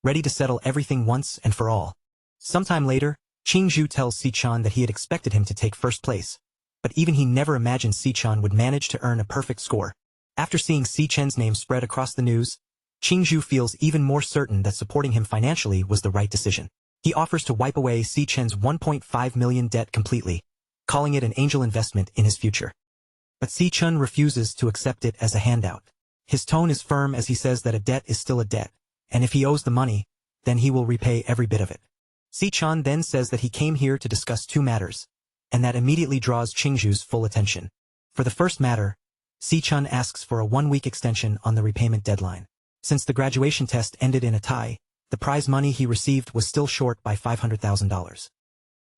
ready to settle everything once and for all. Sometime later, Qingzhu tells Si-Chun that he had expected him to take first place, but even he never imagined Si-Chun would manage to earn a perfect score. After seeing Si-Chen's name spread across the news, Qingzhu feels even more certain that supporting him financially was the right decision. He offers to wipe away Si-Chen's $1.5 million debt completely, calling it an angel investment in his future. But Si-Chun refuses to accept it as a handout. His tone is firm as he says that a debt is still a debt, and if he owes the money, then he will repay every bit of it. Si-Chun then says that he came here to discuss two matters, and that immediately draws Qingzhu's full attention. For the first matter, Si-Chun asks for a 1-week extension on the repayment deadline. Since the graduation test ended in a tie, the prize money he received was still short by $500,000.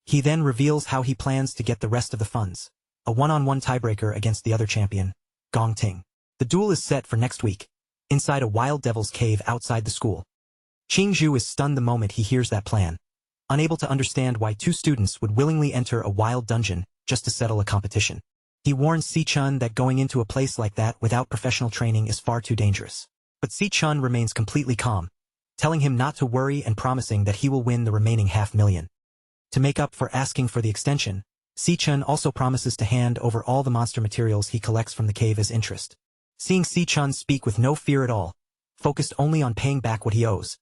He then reveals how he plans to get the rest of the funds, a one-on-one tiebreaker against the other champion, Gong Ting. The duel is set for next week, inside a wild devil's cave outside the school. Qingzhu is stunned the moment he hears that plan, unable to understand why two students would willingly enter a wild dungeon just to settle a competition. He warns Si-Chun that going into a place like that without professional training is far too dangerous. But Si-Chun remains completely calm, telling him not to worry and promising that he will win the remaining $500,000. To make up for asking for the extension, Si-Chun also promises to hand over all the monster materials he collects from the cave as interest. Seeing Si-Chun speak with no fear at all, focused only on paying back what he owes,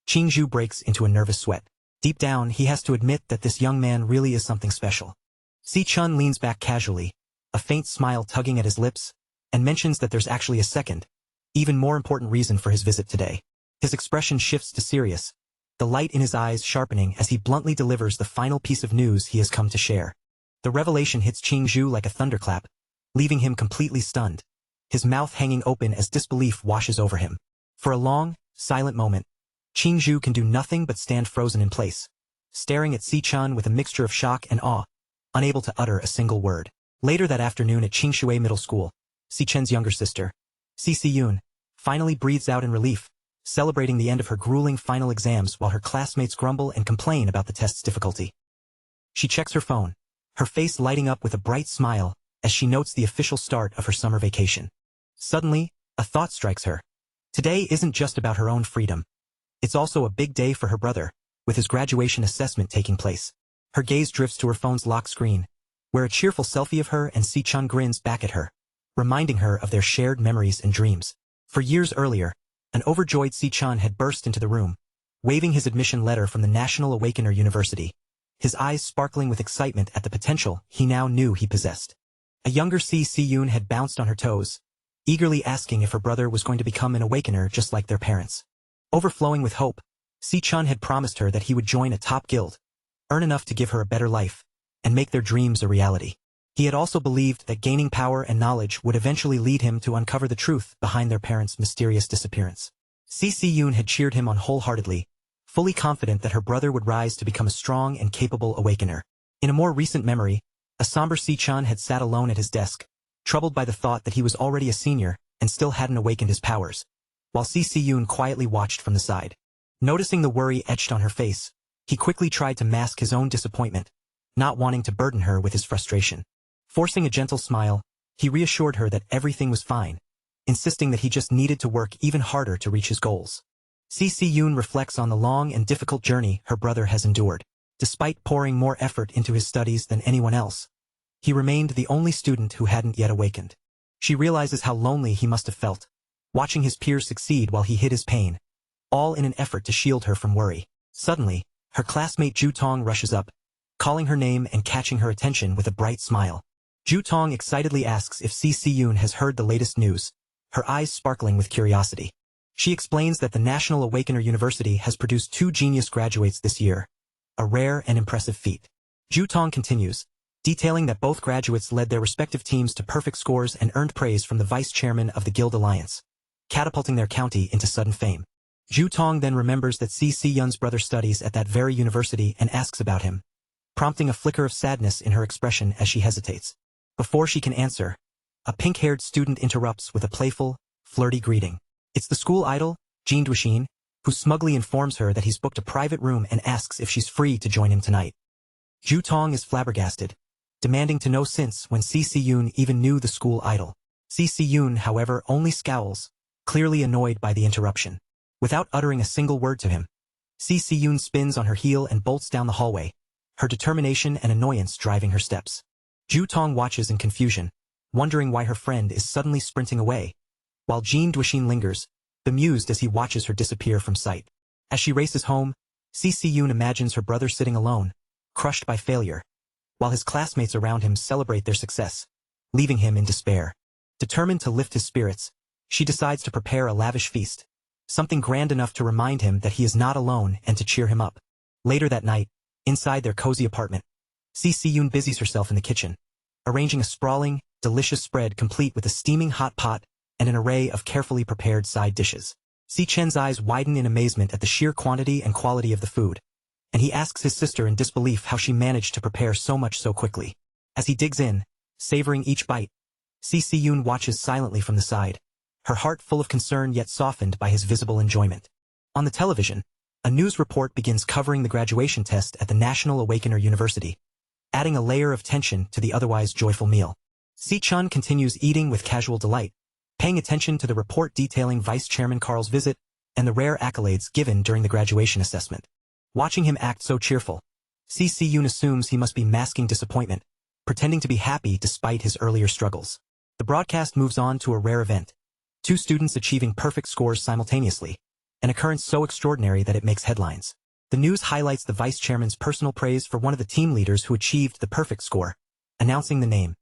Qingzhu breaks into a nervous sweat. Deep down, he has to admit that this young man really is something special. Si-Chun leans back casually, a faint smile tugging at his lips, and mentions that there's actually a second, even more important reason for his visit today. His expression shifts to serious, the light in his eyes sharpening as he bluntly delivers the final piece of news he has come to share. The revelation hits Qingzhu like a thunderclap, leaving him completely stunned, his mouth hanging open as disbelief washes over him. For a long, silent moment, Qingzhu can do nothing but stand frozen in place, staring at Si-Chun with a mixture of shock and awe, unable to utter a single word. Later that afternoon at Qingshui Middle School, Si-Chen's younger sister, Si-Yun, finally breathes out in relief, celebrating the end of her grueling final exams while her classmates grumble and complain about the test's difficulty. She checks her phone, her face lighting up with a bright smile as she notes the official start of her summer vacation. Suddenly, a thought strikes her. Today isn't just about her own freedom. It's also a big day for her brother, with his graduation assessment taking place. Her gaze drifts to her phone's lock screen, where a cheerful selfie of her and Si-Chun grins back at her, reminding her of their shared memories and dreams. For years earlier, an overjoyed Si-Chun had burst into the room, waving his admission letter from the National Awakener University, his eyes sparkling with excitement at the potential he now knew he possessed. A younger Si-Yun had bounced on her toes, eagerly asking if her brother was going to become an awakener just like their parents. Overflowing with hope, Si-chun had promised her that he would join a top guild, earn enough to give her a better life, and make their dreams a reality. He had also believed that gaining power and knowledge would eventually lead him to uncover the truth behind their parents' mysterious disappearance. Si-yoon had cheered him on wholeheartedly, fully confident that her brother would rise to become a strong and capable awakener. In a more recent memory, a somber Si-chun had sat alone at his desk, troubled by the thought that he was already a senior and still hadn't awakened his powers, while Si-yoon quietly watched from the side. Noticing the worry etched on her face, he quickly tried to mask his own disappointment, not wanting to burden her with his frustration. Forcing a gentle smile, he reassured her that everything was fine, insisting that he just needed to work even harder to reach his goals. Si-yoon reflects on the long and difficult journey her brother has endured. Despite pouring more effort into his studies than anyone else, he remained the only student who hadn't yet awakened. She realizes how lonely he must have felt, watching his peers succeed while he hid his pain, all in an effort to shield her from worry. Suddenly, her classmate Ju-tong rushes up, calling her name and catching her attention with a bright smile. Ju-tong excitedly asks if Si-yoon has heard the latest news, her eyes sparkling with curiosity. She explains that the National Awakener University has produced 2 genius graduates this year, a rare and impressive feat. Ju-tong continues, detailing that both graduates led their respective teams to perfect scores and earned praise from the vice chairman of the Guild Alliance, catapulting their county into sudden fame. Ju-tong then remembers that Si-yoon's brother studies at that very university and asks about him, prompting a flicker of sadness in her expression as she hesitates. Before she can answer, a pink-haired student interrupts with a playful, flirty greeting. It's the school idol, Jean Duishin, who smugly informs her that he's booked a private room and asks if she's free to join him tonight. Ju-tong is flabbergasted, demanding to know since when Si-yoon even knew the school idol. Si-yoon, however, only scowls, clearly annoyed by the interruption. Without uttering a single word to him, Si-yoon spins on her heel and bolts down the hallway, her determination and annoyance driving her steps. Ju-tong watches in confusion, wondering why her friend is suddenly sprinting away, while Jean Duishin lingers, bemused as he watches her disappear from sight. As she races home, Si-yoon imagines her brother sitting alone, crushed by failure, while his classmates around him celebrate their success, leaving him in despair. Determined to lift his spirits, she decides to prepare a lavish feast, something grand enough to remind him that he is not alone and to cheer him up. Later that night, inside their cozy apartment, Si-yoon busies herself in the kitchen, arranging a sprawling, delicious spread complete with a steaming hot pot and an array of carefully prepared side dishes. Si-chen's eyes widen in amazement at the sheer quantity and quality of the food, and he asks his sister in disbelief how she managed to prepare so much so quickly. As he digs in, savoring each bite, Si-yoon watches silently from the side, her heart full of concern yet softened by his visible enjoyment. On the television, a news report begins covering the graduation test at the National Awakener University, adding a layer of tension to the otherwise joyful meal. Si-chun continues eating with casual delight, paying attention to the report detailing Vice Chairman Carl's visit and the rare accolades given during the graduation assessment. Watching him act so cheerful, Si-yoon assumes he must be masking disappointment, pretending to be happy despite his earlier struggles. The broadcast moves on to a rare event, 2 students achieving perfect scores simultaneously, an occurrence so extraordinary that it makes headlines. The news highlights the vice chairman's personal praise for one of the team leaders who achieved the perfect score, announcing the name,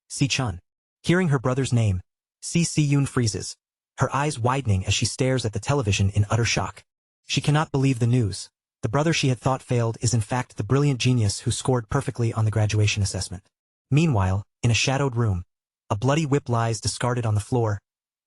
Si-chun. Hearing her brother's name, Si-yoon freezes, her eyes widening as she stares at the television in utter shock. She cannot believe the news. The brother she had thought failed is in fact the brilliant genius who scored perfectly on the graduation assessment. Meanwhile, in a shadowed room, a bloody whip lies discarded on the floor,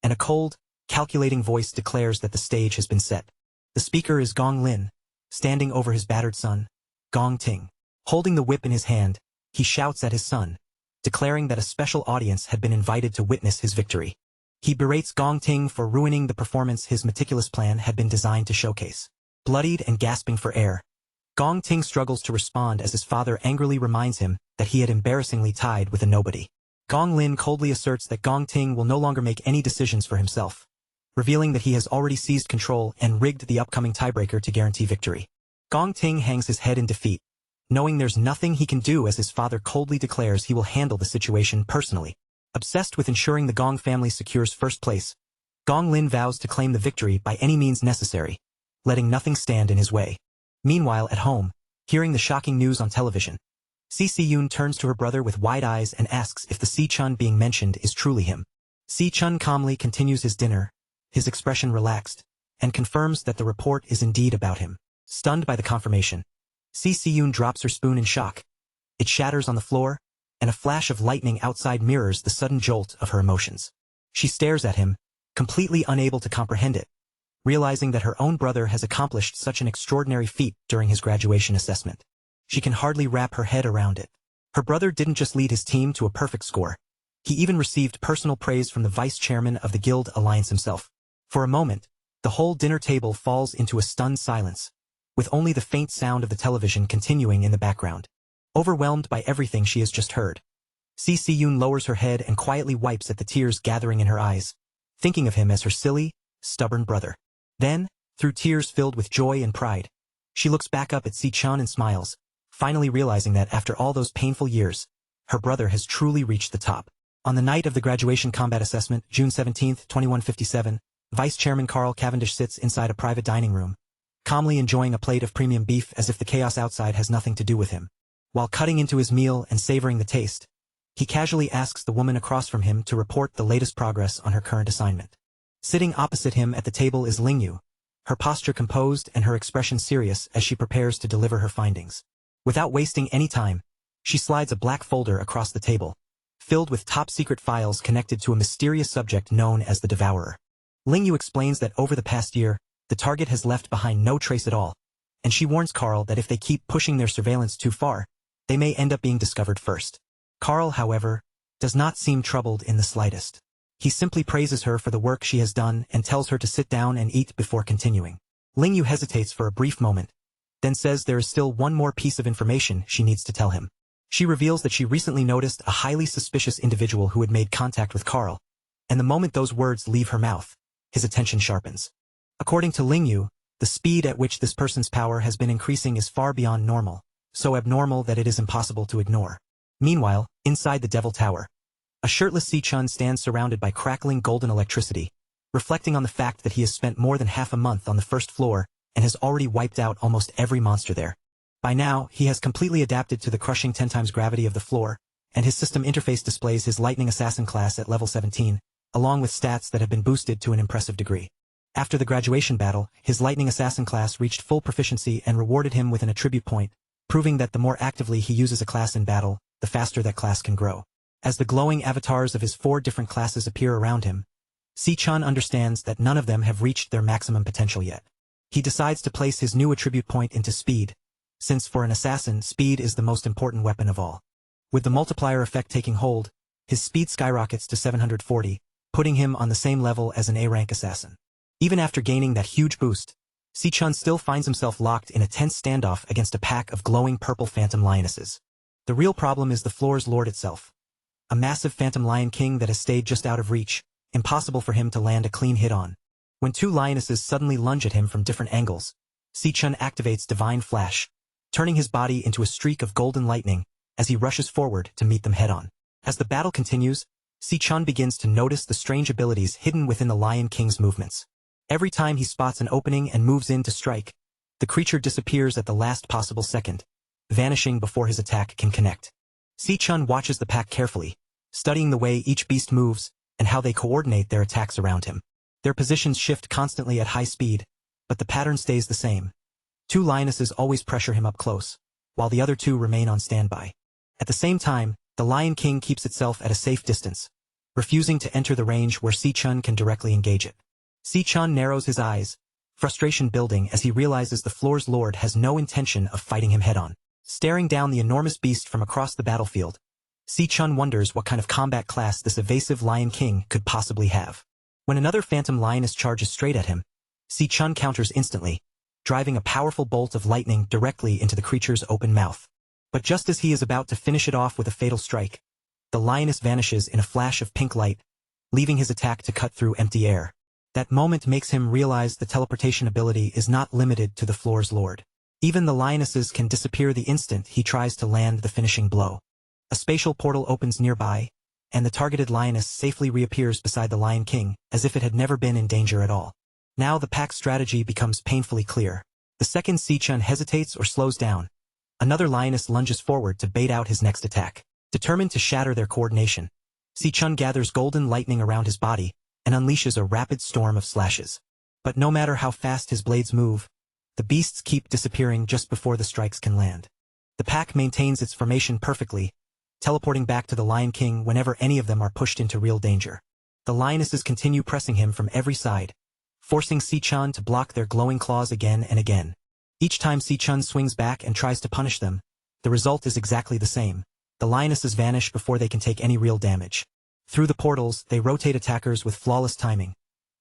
and a cold, calculating voice declares that the stage has been set. The speaker is Gong Lin, standing over his battered son, Gong Ting. Holding the whip in his hand, he shouts at his son, declaring that a special audience had been invited to witness his victory. He berates Gong Ting for ruining the performance his meticulous plan had been designed to showcase. Bloodied and gasping for air, Gong Ting struggles to respond as his father angrily reminds him that he had embarrassingly tied with a nobody. Gong Lin coldly asserts that Gong Ting will no longer make any decisions for himself, revealing that he has already seized control and rigged the upcoming tiebreaker to guarantee victory. Gong Ting hangs his head in defeat, knowing there's nothing he can do as his father coldly declares he will handle the situation personally. Obsessed with ensuring the Gong family secures first place, Gong Lin vows to claim the victory by any means necessary, letting nothing stand in his way. Meanwhile, at home, hearing the shocking news on television, Si-yoon turns to her brother with wide eyes and asks if the Si-chun being mentioned is truly him. Si-chun calmly continues his dinner, his expression relaxed, and confirms that the report is indeed about him. Stunned by the confirmation, Si-Yun drops her spoon in shock. It shatters on the floor, and a flash of lightning outside mirrors the sudden jolt of her emotions. She stares at him, completely unable to comprehend it, realizing that her own brother has accomplished such an extraordinary feat during his graduation assessment. She can hardly wrap her head around it. Her brother didn't just lead his team to a perfect score. He even received personal praise from the vice chairman of the Guild Alliance himself. For a moment, the whole dinner table falls into a stunned silence, with only the faint sound of the television continuing in the background. Overwhelmed by everything she has just heard, Si-Yun lowers her head and quietly wipes at the tears gathering in her eyes, thinking of him as her silly, stubborn brother. Then, through tears filled with joy and pride, she looks back up at Si-chun and smiles, finally realizing that after all those painful years, her brother has truly reached the top. On the night of the graduation combat assessment, June 17, 2157, Vice Chairman Carl Cavendish sits inside a private dining room, calmly enjoying a plate of premium beef as if the chaos outside has nothing to do with him. While cutting into his meal and savoring the taste, he casually asks the woman across from him to report the latest progress on her current assignment. Sitting opposite him at the table is Lingyu, her posture composed and her expression serious as she prepares to deliver her findings. Without wasting any time, she slides a black folder across the table, filled with top-secret files connected to a mysterious subject known as the devourer. Lingyu explains that over the past year, the target has left behind no trace at all, and she warns Carl that if they keep pushing their surveillance too far, they may end up being discovered first. Carl, however, does not seem troubled in the slightest. He simply praises her for the work she has done and tells her to sit down and eat before continuing. Lingyu hesitates for a brief moment, then says there is still one more piece of information she needs to tell him. She reveals that she recently noticed a highly suspicious individual who had made contact with Carl, and the moment those words leave her mouth, his attention sharpens. According to Lingyu, the speed at which this person's power has been increasing is far beyond normal, so abnormal that it is impossible to ignore. Meanwhile, inside the Devil Tower, a shirtless Si-chun stands surrounded by crackling golden electricity, reflecting on the fact that he has spent more than half a month on the first floor and has already wiped out almost every monster there. By now, he has completely adapted to the crushing 10 times gravity of the floor, and his system interface displays his Lightning Assassin class at level 17, along with stats that have been boosted to an impressive degree. After the graduation battle, his Lightning Assassin class reached full proficiency and rewarded him with an attribute point, proving that the more actively he uses a class in battle, the faster that class can grow. As the glowing avatars of his 4 different classes appear around him, Si-chun understands that none of them have reached their maximum potential yet. He decides to place his new attribute point into speed, since for an assassin, speed is the most important weapon of all. With the multiplier effect taking hold, his speed skyrockets to 740, putting him on the same level as an A-rank assassin. Even after gaining that huge boost, Si-chun still finds himself locked in a tense standoff against a pack of glowing purple phantom lionesses. The real problem is the floor's lord itself, a massive phantom lion king that has stayed just out of reach, impossible for him to land a clean hit on. When 2 lionesses suddenly lunge at him from different angles, Si-chun activates Divine Flash, turning his body into a streak of golden lightning as he rushes forward to meet them head-on. As the battle continues, Si-chun begins to notice the strange abilities hidden within the Lion King's movements. Every time he spots an opening and moves in to strike, the creature disappears at the last possible second, vanishing before his attack can connect. Si-chun watches the pack carefully, studying the way each beast moves and how they coordinate their attacks around him. Their positions shift constantly at high speed, but the pattern stays the same. 2 lionesses always pressure him up close, while the other 2 remain on standby. At the same time, the Lion King keeps itself at a safe distance, refusing to enter the range where Si-chun can directly engage it. Si-chun narrows his eyes, frustration building as he realizes the floor's lord has no intention of fighting him head-on. Staring down the enormous beast from across the battlefield, Si-chun wonders what kind of combat class this evasive Lion King could possibly have. When another phantom lioness charges straight at him, Si-chun counters instantly, driving a powerful bolt of lightning directly into the creature's open mouth. But just as he is about to finish it off with a fatal strike, the lioness vanishes in a flash of pink light, leaving his attack to cut through empty air. That moment makes him realize the teleportation ability is not limited to the floor's lord. Even the lionesses can disappear the instant he tries to land the finishing blow. A spatial portal opens nearby, and the targeted lioness safely reappears beside the Lion King, as if it had never been in danger at all. Now the pack's strategy becomes painfully clear. The second Si-chun hesitates or slows down, another lioness lunges forward to bait out his next attack. Determined to shatter their coordination, Si-chun gathers golden lightning around his body and unleashes a rapid storm of slashes. But no matter how fast his blades move, the beasts keep disappearing just before the strikes can land. The pack maintains its formation perfectly, teleporting back to the Lion King whenever any of them are pushed into real danger. The lionesses continue pressing him from every side, forcing Si-chun to block their glowing claws again and again. Each time Si-chun swings back and tries to punish them, the result is exactly the same. The lionesses vanish before they can take any real damage. Through the portals, they rotate attackers with flawless timing,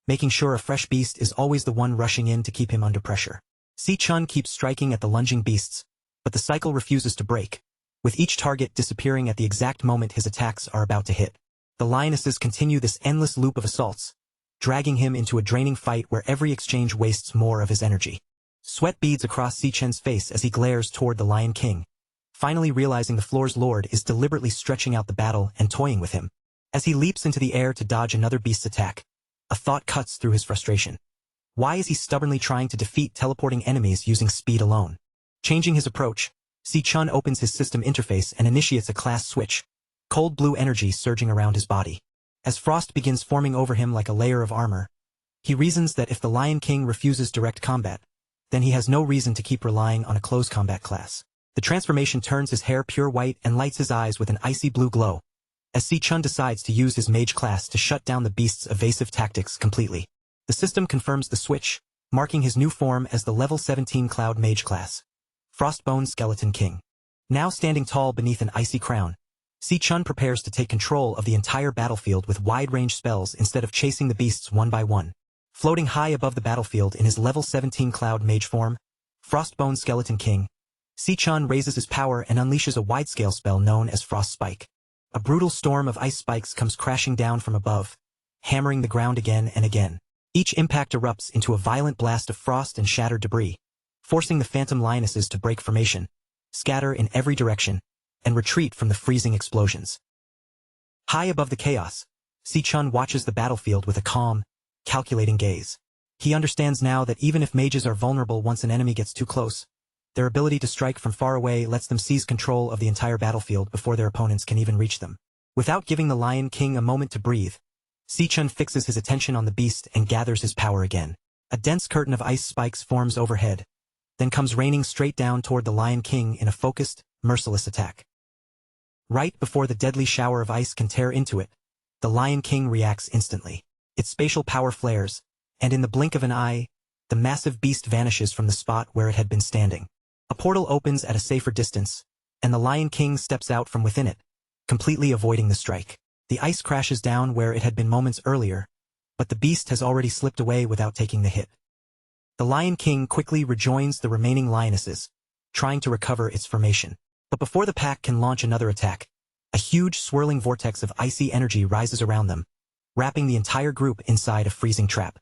making sure a fresh beast is always the one rushing in to keep him under pressure. Si-chun keeps striking at the lunging beasts, but the cycle refuses to break, with each target disappearing at the exact moment his attacks are about to hit. The lionesses continue this endless loop of assaults, dragging him into a draining fight where every exchange wastes more of his energy. Sweat beads across Si-chun's face as he glares toward the Lion King, finally realizing the floor's lord is deliberately stretching out the battle and toying with him. As he leaps into the air to dodge another beast's attack, a thought cuts through his frustration. Why is he stubbornly trying to defeat teleporting enemies using speed alone? Changing his approach, Si-chun opens his system interface and initiates a class switch, cold blue energy surging around his body. As frost begins forming over him like a layer of armor, he reasons that if the Lion King refuses direct combat, then he has no reason to keep relying on a close combat class. The transformation turns his hair pure white and lights his eyes with an icy blue glow, as Si-chun decides to use his mage class to shut down the beast's evasive tactics completely. The system confirms the switch, marking his new form as the level 17 Cloud Mage class, Frostbone Skeleton King. Now standing tall beneath an icy crown, Si-chun prepares to take control of the entire battlefield with wide-range spells instead of chasing the beasts one by one. Floating high above the battlefield in his level 17 Cloud Mage form, Frostbone Skeleton King, Si-chun raises his power and unleashes a wide-scale spell known as Frost Spike. A brutal storm of ice spikes comes crashing down from above, hammering the ground again and again. Each impact erupts into a violent blast of frost and shattered debris, forcing the phantom lionesses to break formation, scatter in every direction, and retreat from the freezing explosions. High above the chaos, Si-chun watches the battlefield with a calm, calculating gaze. He understands now that even if mages are vulnerable once an enemy gets too close, their ability to strike from far away lets them seize control of the entire battlefield before their opponents can even reach them. Without giving the Lion King a moment to breathe, Si-chun fixes his attention on the beast and gathers his power again. A dense curtain of ice spikes forms overhead, then comes raining straight down toward the Lion King in a focused, merciless attack. Right before the deadly shower of ice can tear into it, the Lion King reacts instantly. Its spatial power flares, and in the blink of an eye, the massive beast vanishes from the spot where it had been standing. A portal opens at a safer distance, and the Lion King steps out from within it, completely avoiding the strike. The ice crashes down where it had been moments earlier, but the beast has already slipped away without taking the hit. The Lion King quickly rejoins the remaining lionesses, trying to recover its formation. But before the pack can launch another attack, a huge swirling vortex of icy energy rises around them, wrapping the entire group inside a freezing trap.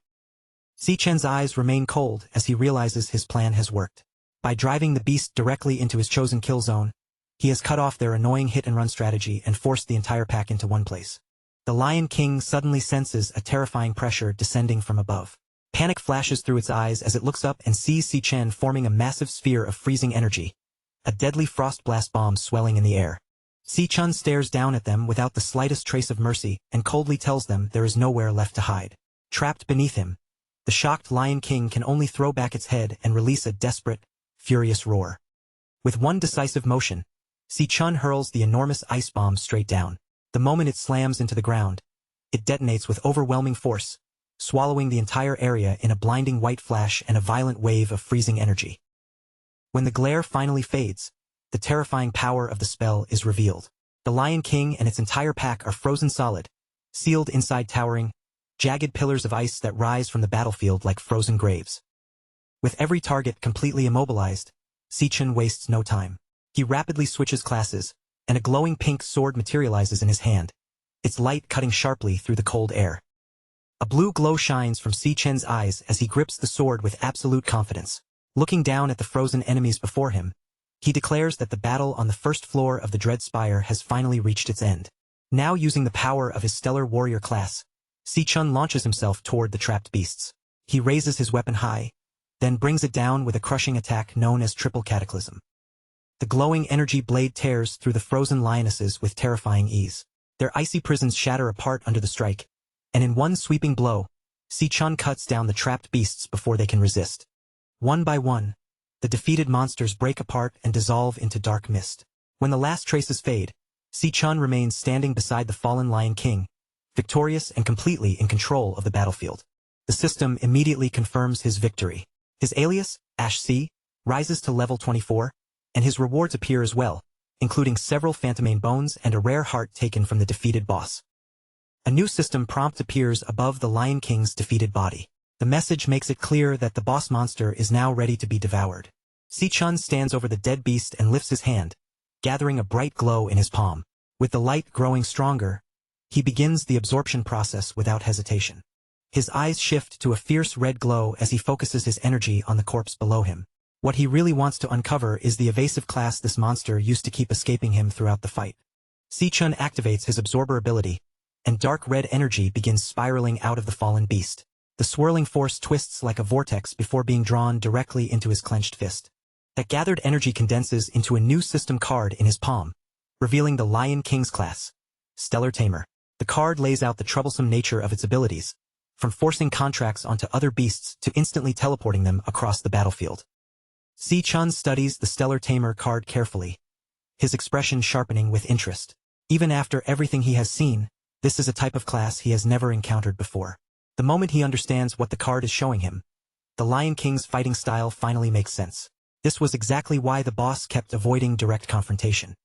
Si-chun's eyes remain cold as he realizes his plan has worked. By driving the beast directly into his chosen kill zone, he has cut off their annoying hit-and-run strategy and forced the entire pack into one place. The Lion King suddenly senses a terrifying pressure descending from above. Panic flashes through its eyes as it looks up and sees Si-chun forming a massive sphere of freezing energy, a deadly frost blast bomb swelling in the air. Si-chun stares down at them without the slightest trace of mercy and coldly tells them there is nowhere left to hide. Trapped beneath him, the shocked Lion King can only throw back its head and release a desperate, furious roar. With one decisive motion, Si-chun hurls the enormous ice bomb straight down. The moment it slams into the ground, it detonates with overwhelming force, swallowing the entire area in a blinding white flash and a violent wave of freezing energy. When the glare finally fades, the terrifying power of the spell is revealed. The Lion King and its entire pack are frozen solid, sealed inside towering, jagged pillars of ice that rise from the battlefield like frozen graves. With every target completely immobilized, Si-chun wastes no time. He rapidly switches classes, and a glowing pink sword materializes in his hand, its light cutting sharply through the cold air. A blue glow shines from Si-chun's eyes as he grips the sword with absolute confidence. Looking down at the frozen enemies before him, he declares that the battle on the first floor of the Dread Spire has finally reached its end. Now using the power of his stellar warrior class, Si-chun launches himself toward the trapped beasts. He raises his weapon high, then brings it down with a crushing attack known as Triple Cataclysm. The glowing energy blade tears through the frozen lionesses with terrifying ease. Their icy prisons shatter apart under the strike, and in one sweeping blow, Si-chun cuts down the trapped beasts before they can resist. One by one, the defeated monsters break apart and dissolve into dark mist. When the last traces fade, Si-chun remains standing beside the fallen Lion King, victorious and completely in control of the battlefield. The system immediately confirms his victory. His alias, Ash C, rises to level 24, and his rewards appear as well, including several phantomane bones and a rare heart taken from the defeated boss. A new system prompt appears above the Lion King's defeated body. The message makes it clear that the boss monster is now ready to be devoured. Si-chun stands over the dead beast and lifts his hand, gathering a bright glow in his palm. With the light growing stronger, he begins the absorption process without hesitation. His eyes shift to a fierce red glow as he focuses his energy on the corpse below him. What he really wants to uncover is the evasive class this monster used to keep escaping him throughout the fight. Si-chun activates his absorber ability, and dark red energy begins spiraling out of the fallen beast. The swirling force twists like a vortex before being drawn directly into his clenched fist. That gathered energy condenses into a new system card in his palm, revealing the Lion King's class, Stellar Tamer. The card lays out the troublesome nature of its abilities, from forcing contracts onto other beasts to instantly teleporting them across the battlefield. Si-chun studies the Stellar Tamer card carefully, his expression sharpening with interest. Even after everything he has seen, this is a type of class he has never encountered before. The moment he understands what the card is showing him, the Lion King's fighting style finally makes sense. This was exactly why the boss kept avoiding direct confrontation.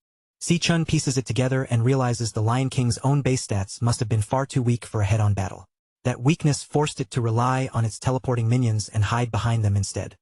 Si-chun pieces it together and realizes the Lion King's own base stats must have been far too weak for a head-on battle. That weakness forced it to rely on its teleporting minions and hide behind them instead.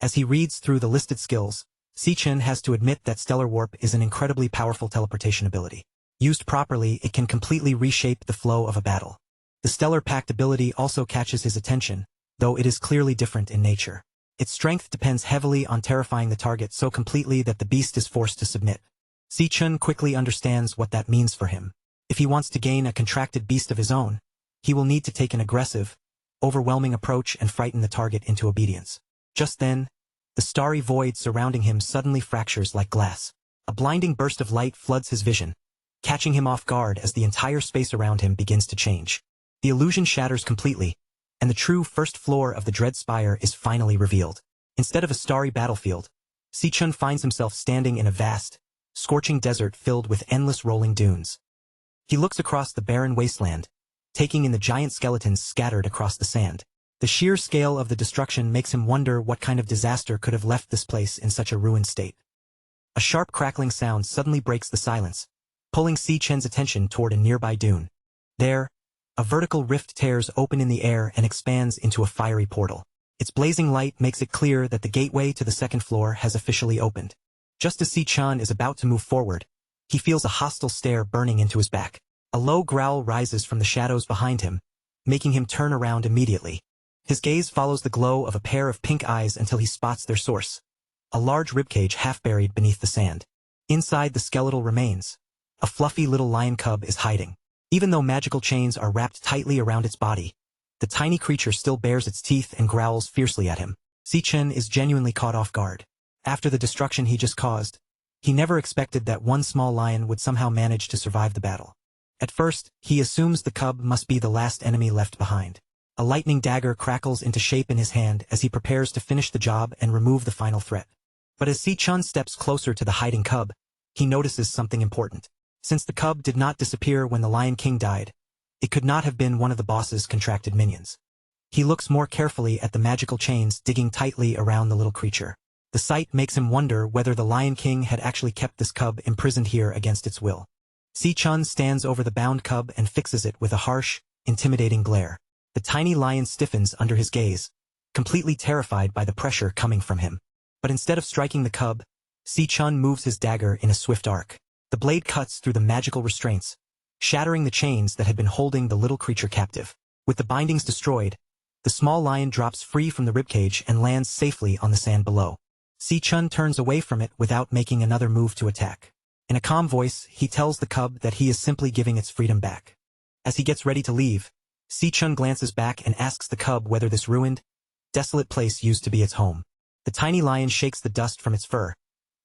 As he reads through the listed skills, Si-chun has to admit that Stellar Warp is an incredibly powerful teleportation ability. Used properly, it can completely reshape the flow of a battle. The Stellar Pact ability also catches his attention, though it is clearly different in nature. Its strength depends heavily on terrifying the target so completely that the beast is forced to submit. Si-chun quickly understands what that means for him. If he wants to gain a contracted beast of his own, he will need to take an aggressive, overwhelming approach and frighten the target into obedience. Just then, the starry void surrounding him suddenly fractures like glass. A blinding burst of light floods his vision, catching him off guard as the entire space around him begins to change. The illusion shatters completely, and the true first floor of the Dread Spire is finally revealed. Instead of a starry battlefield, Si-chun finds himself standing in a vast, scorching desert filled with endless rolling dunes. He looks across the barren wasteland, taking in the giant skeletons scattered across the sand. The sheer scale of the destruction makes him wonder what kind of disaster could have left this place in such a ruined state. A sharp crackling sound suddenly breaks the silence, pulling Si-chun's attention toward a nearby dune. There, a vertical rift tears open in the air and expands into a fiery portal. Its blazing light makes it clear that the gateway to the second floor has officially opened. Just as Si-chun is about to move forward, he feels a hostile stare burning into his back. A low growl rises from the shadows behind him, making him turn around immediately. His gaze follows the glow of a pair of pink eyes until he spots their source, a large ribcage half buried beneath the sand. Inside the skeletal remains, a fluffy little lion cub is hiding. Even though magical chains are wrapped tightly around its body, the tiny creature still bares its teeth and growls fiercely at him. Si-chun is genuinely caught off guard. After the destruction he just caused, he never expected that one small lion would somehow manage to survive the battle. At first, he assumes the cub must be the last enemy left behind. A lightning dagger crackles into shape in his hand as he prepares to finish the job and remove the final threat. But as Si-chun steps closer to the hiding cub, he notices something important. Since the cub did not disappear when the Lion King died, it could not have been one of the boss's contracted minions. He looks more carefully at the magical chains digging tightly around the little creature. The sight makes him wonder whether the Lion King had actually kept this cub imprisoned here against its will. Si-chun stands over the bound cub and fixes it with a harsh, intimidating glare. The tiny lion stiffens under his gaze, completely terrified by the pressure coming from him. But instead of striking the cub, Si-chun moves his dagger in a swift arc. The blade cuts through the magical restraints, shattering the chains that had been holding the little creature captive. With the bindings destroyed, the small lion drops free from the ribcage and lands safely on the sand below. Si-chun turns away from it without making another move to attack. In a calm voice, he tells the cub that he is simply giving its freedom back. As he gets ready to leave, Si-chun glances back and asks the cub whether this ruined, desolate place used to be its home. The tiny lion shakes the dust from its fur,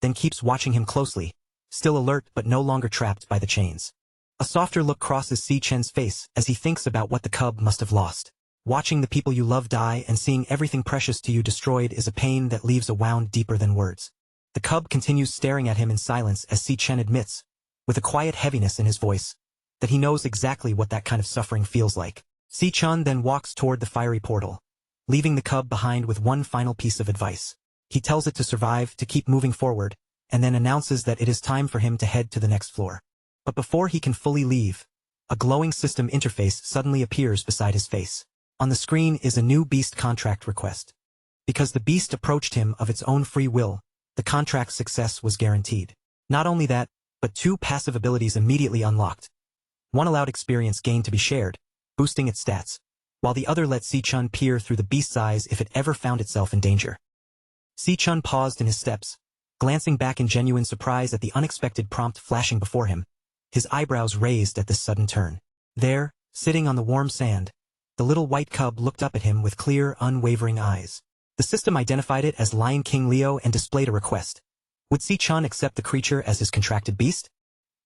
then keeps watching him closely, still alert but no longer trapped by the chains. A softer look crosses Si Chen's face as he thinks about what the cub must have lost. Watching the people you love die and seeing everything precious to you destroyed is a pain that leaves a wound deeper than words. The cub continues staring at him in silence as Si Chen admits, with a quiet heaviness in his voice, that he knows exactly what that kind of suffering feels like. Si Chen then walks toward the fiery portal, leaving the cub behind with one final piece of advice. He tells it to survive, to keep moving forward, and then announces that it is time for him to head to the next floor. But before he can fully leave, a glowing system interface suddenly appears beside his face. On the screen is a new beast contract request. Because the beast approached him of its own free will, the contract's success was guaranteed. Not only that, but 2 passive abilities immediately unlocked. One allowed experience gained to be shared, boosting its stats, while the other let Si Chen peer through the beast's eyes if it ever found itself in danger. Si Chen paused in his steps, glancing back in genuine surprise at the unexpected prompt flashing before him, his eyebrows raised at this sudden turn. There, sitting on the warm sand, the little white cub looked up at him with clear, unwavering eyes. The system identified it as Lion King Leo and displayed a request. Would Si Chen accept the creature as his contracted beast?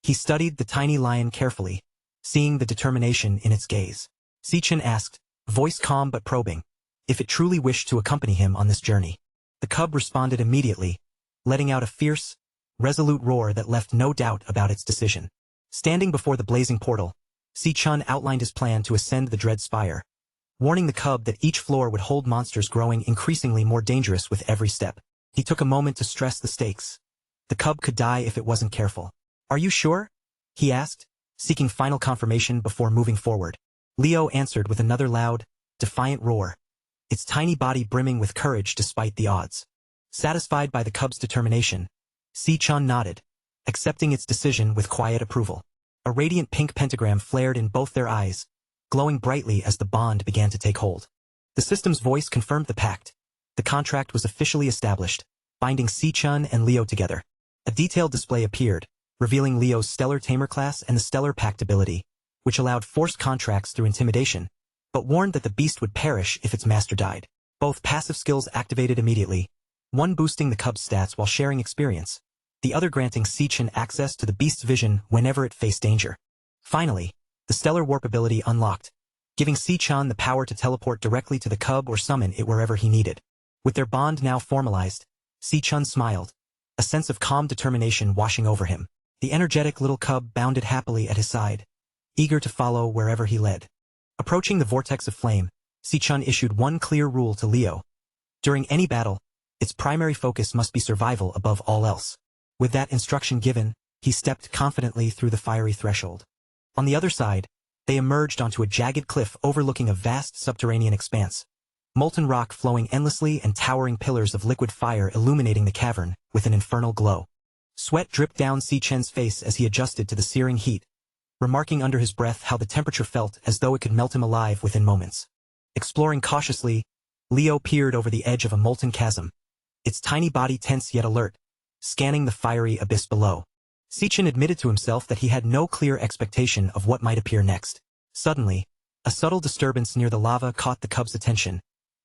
He studied the tiny lion carefully, seeing the determination in its gaze. Si Chen asked, voice calm but probing, if it truly wished to accompany him on this journey. The cub responded immediately, letting out a fierce, resolute roar that left no doubt about its decision. Standing before the blazing portal, Si Chen outlined his plan to ascend the dread spire, warning the cub that each floor would hold monsters growing increasingly more dangerous with every step. He took a moment to stress the stakes. The cub could die if it wasn't careful. Are you sure? He asked, seeking final confirmation before moving forward. Leo answered with another loud, defiant roar, its tiny body brimming with courage despite the odds. Satisfied by the cub's determination, Si Chen nodded, accepting its decision with quiet approval. A radiant pink pentagram flared in both their eyes, glowing brightly as the bond began to take hold. The system's voice confirmed the pact. The contract was officially established, binding Si Chen and Leo together. A detailed display appeared, revealing Leo's Stellar Tamer class and the Stellar Pact ability, which allowed forced contracts through intimidation, but warned that the beast would perish if its master died. Both passive skills activated immediately, one boosting the cub's stats while sharing experience, the other granting Si Chen access to the beast's vision whenever it faced danger. Finally, the Stellar Warp ability unlocked, giving Si Chen the power to teleport directly to the cub or summon it wherever he needed. With their bond now formalized, Si Chen smiled, a sense of calm determination washing over him. The energetic little cub bounded happily at his side, eager to follow wherever he led. Approaching the vortex of flame, Si Chen issued one clear rule to Leo. During any battle, its primary focus must be survival above all else. With that instruction given, he stepped confidently through the fiery threshold. On the other side, they emerged onto a jagged cliff overlooking a vast subterranean expanse, molten rock flowing endlessly and towering pillars of liquid fire illuminating the cavern with an infernal glow. Sweat dripped down Si Chen's face as he adjusted to the searing heat, remarking under his breath how the temperature felt as though it could melt him alive within moments. Exploring cautiously, Leo peered over the edge of a molten chasm, its tiny body tense yet alert, scanning the fiery abyss below. Si Chen admitted to himself that he had no clear expectation of what might appear next. Suddenly, a subtle disturbance near the lava caught the cub's attention,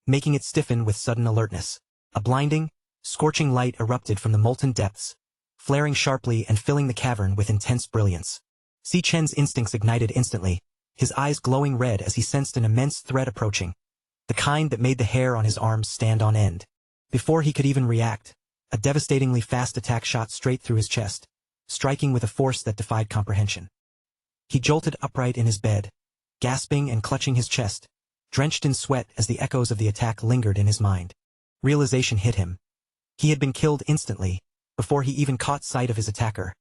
making it stiffen with sudden alertness. A blinding, scorching light erupted from the molten depths, flaring sharply and filling the cavern with intense brilliance. Si Chen's instincts ignited instantly, his eyes glowing red as he sensed an immense threat approaching, the kind that made the hair on his arms stand on end. Before he could even react, a devastatingly fast attack shot straight through his chest, striking with a force that defied comprehension. He jolted upright in his bed, gasping and clutching his chest, drenched in sweat as the echoes of the attack lingered in his mind. Realization hit him. He had been killed instantly, before he even caught sight of his attacker,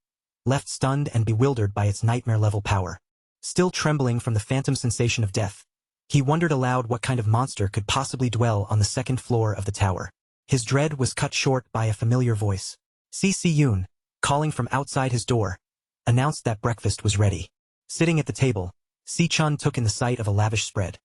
left stunned and bewildered by its nightmare-level power. Still trembling from the phantom sensation of death, he wondered aloud what kind of monster could possibly dwell on the second floor of the tower. His dread was cut short by a familiar voice. Si Yun, calling from outside his door, announced that breakfast was ready. Sitting at the table, Si Chen took in the sight of a lavish spread.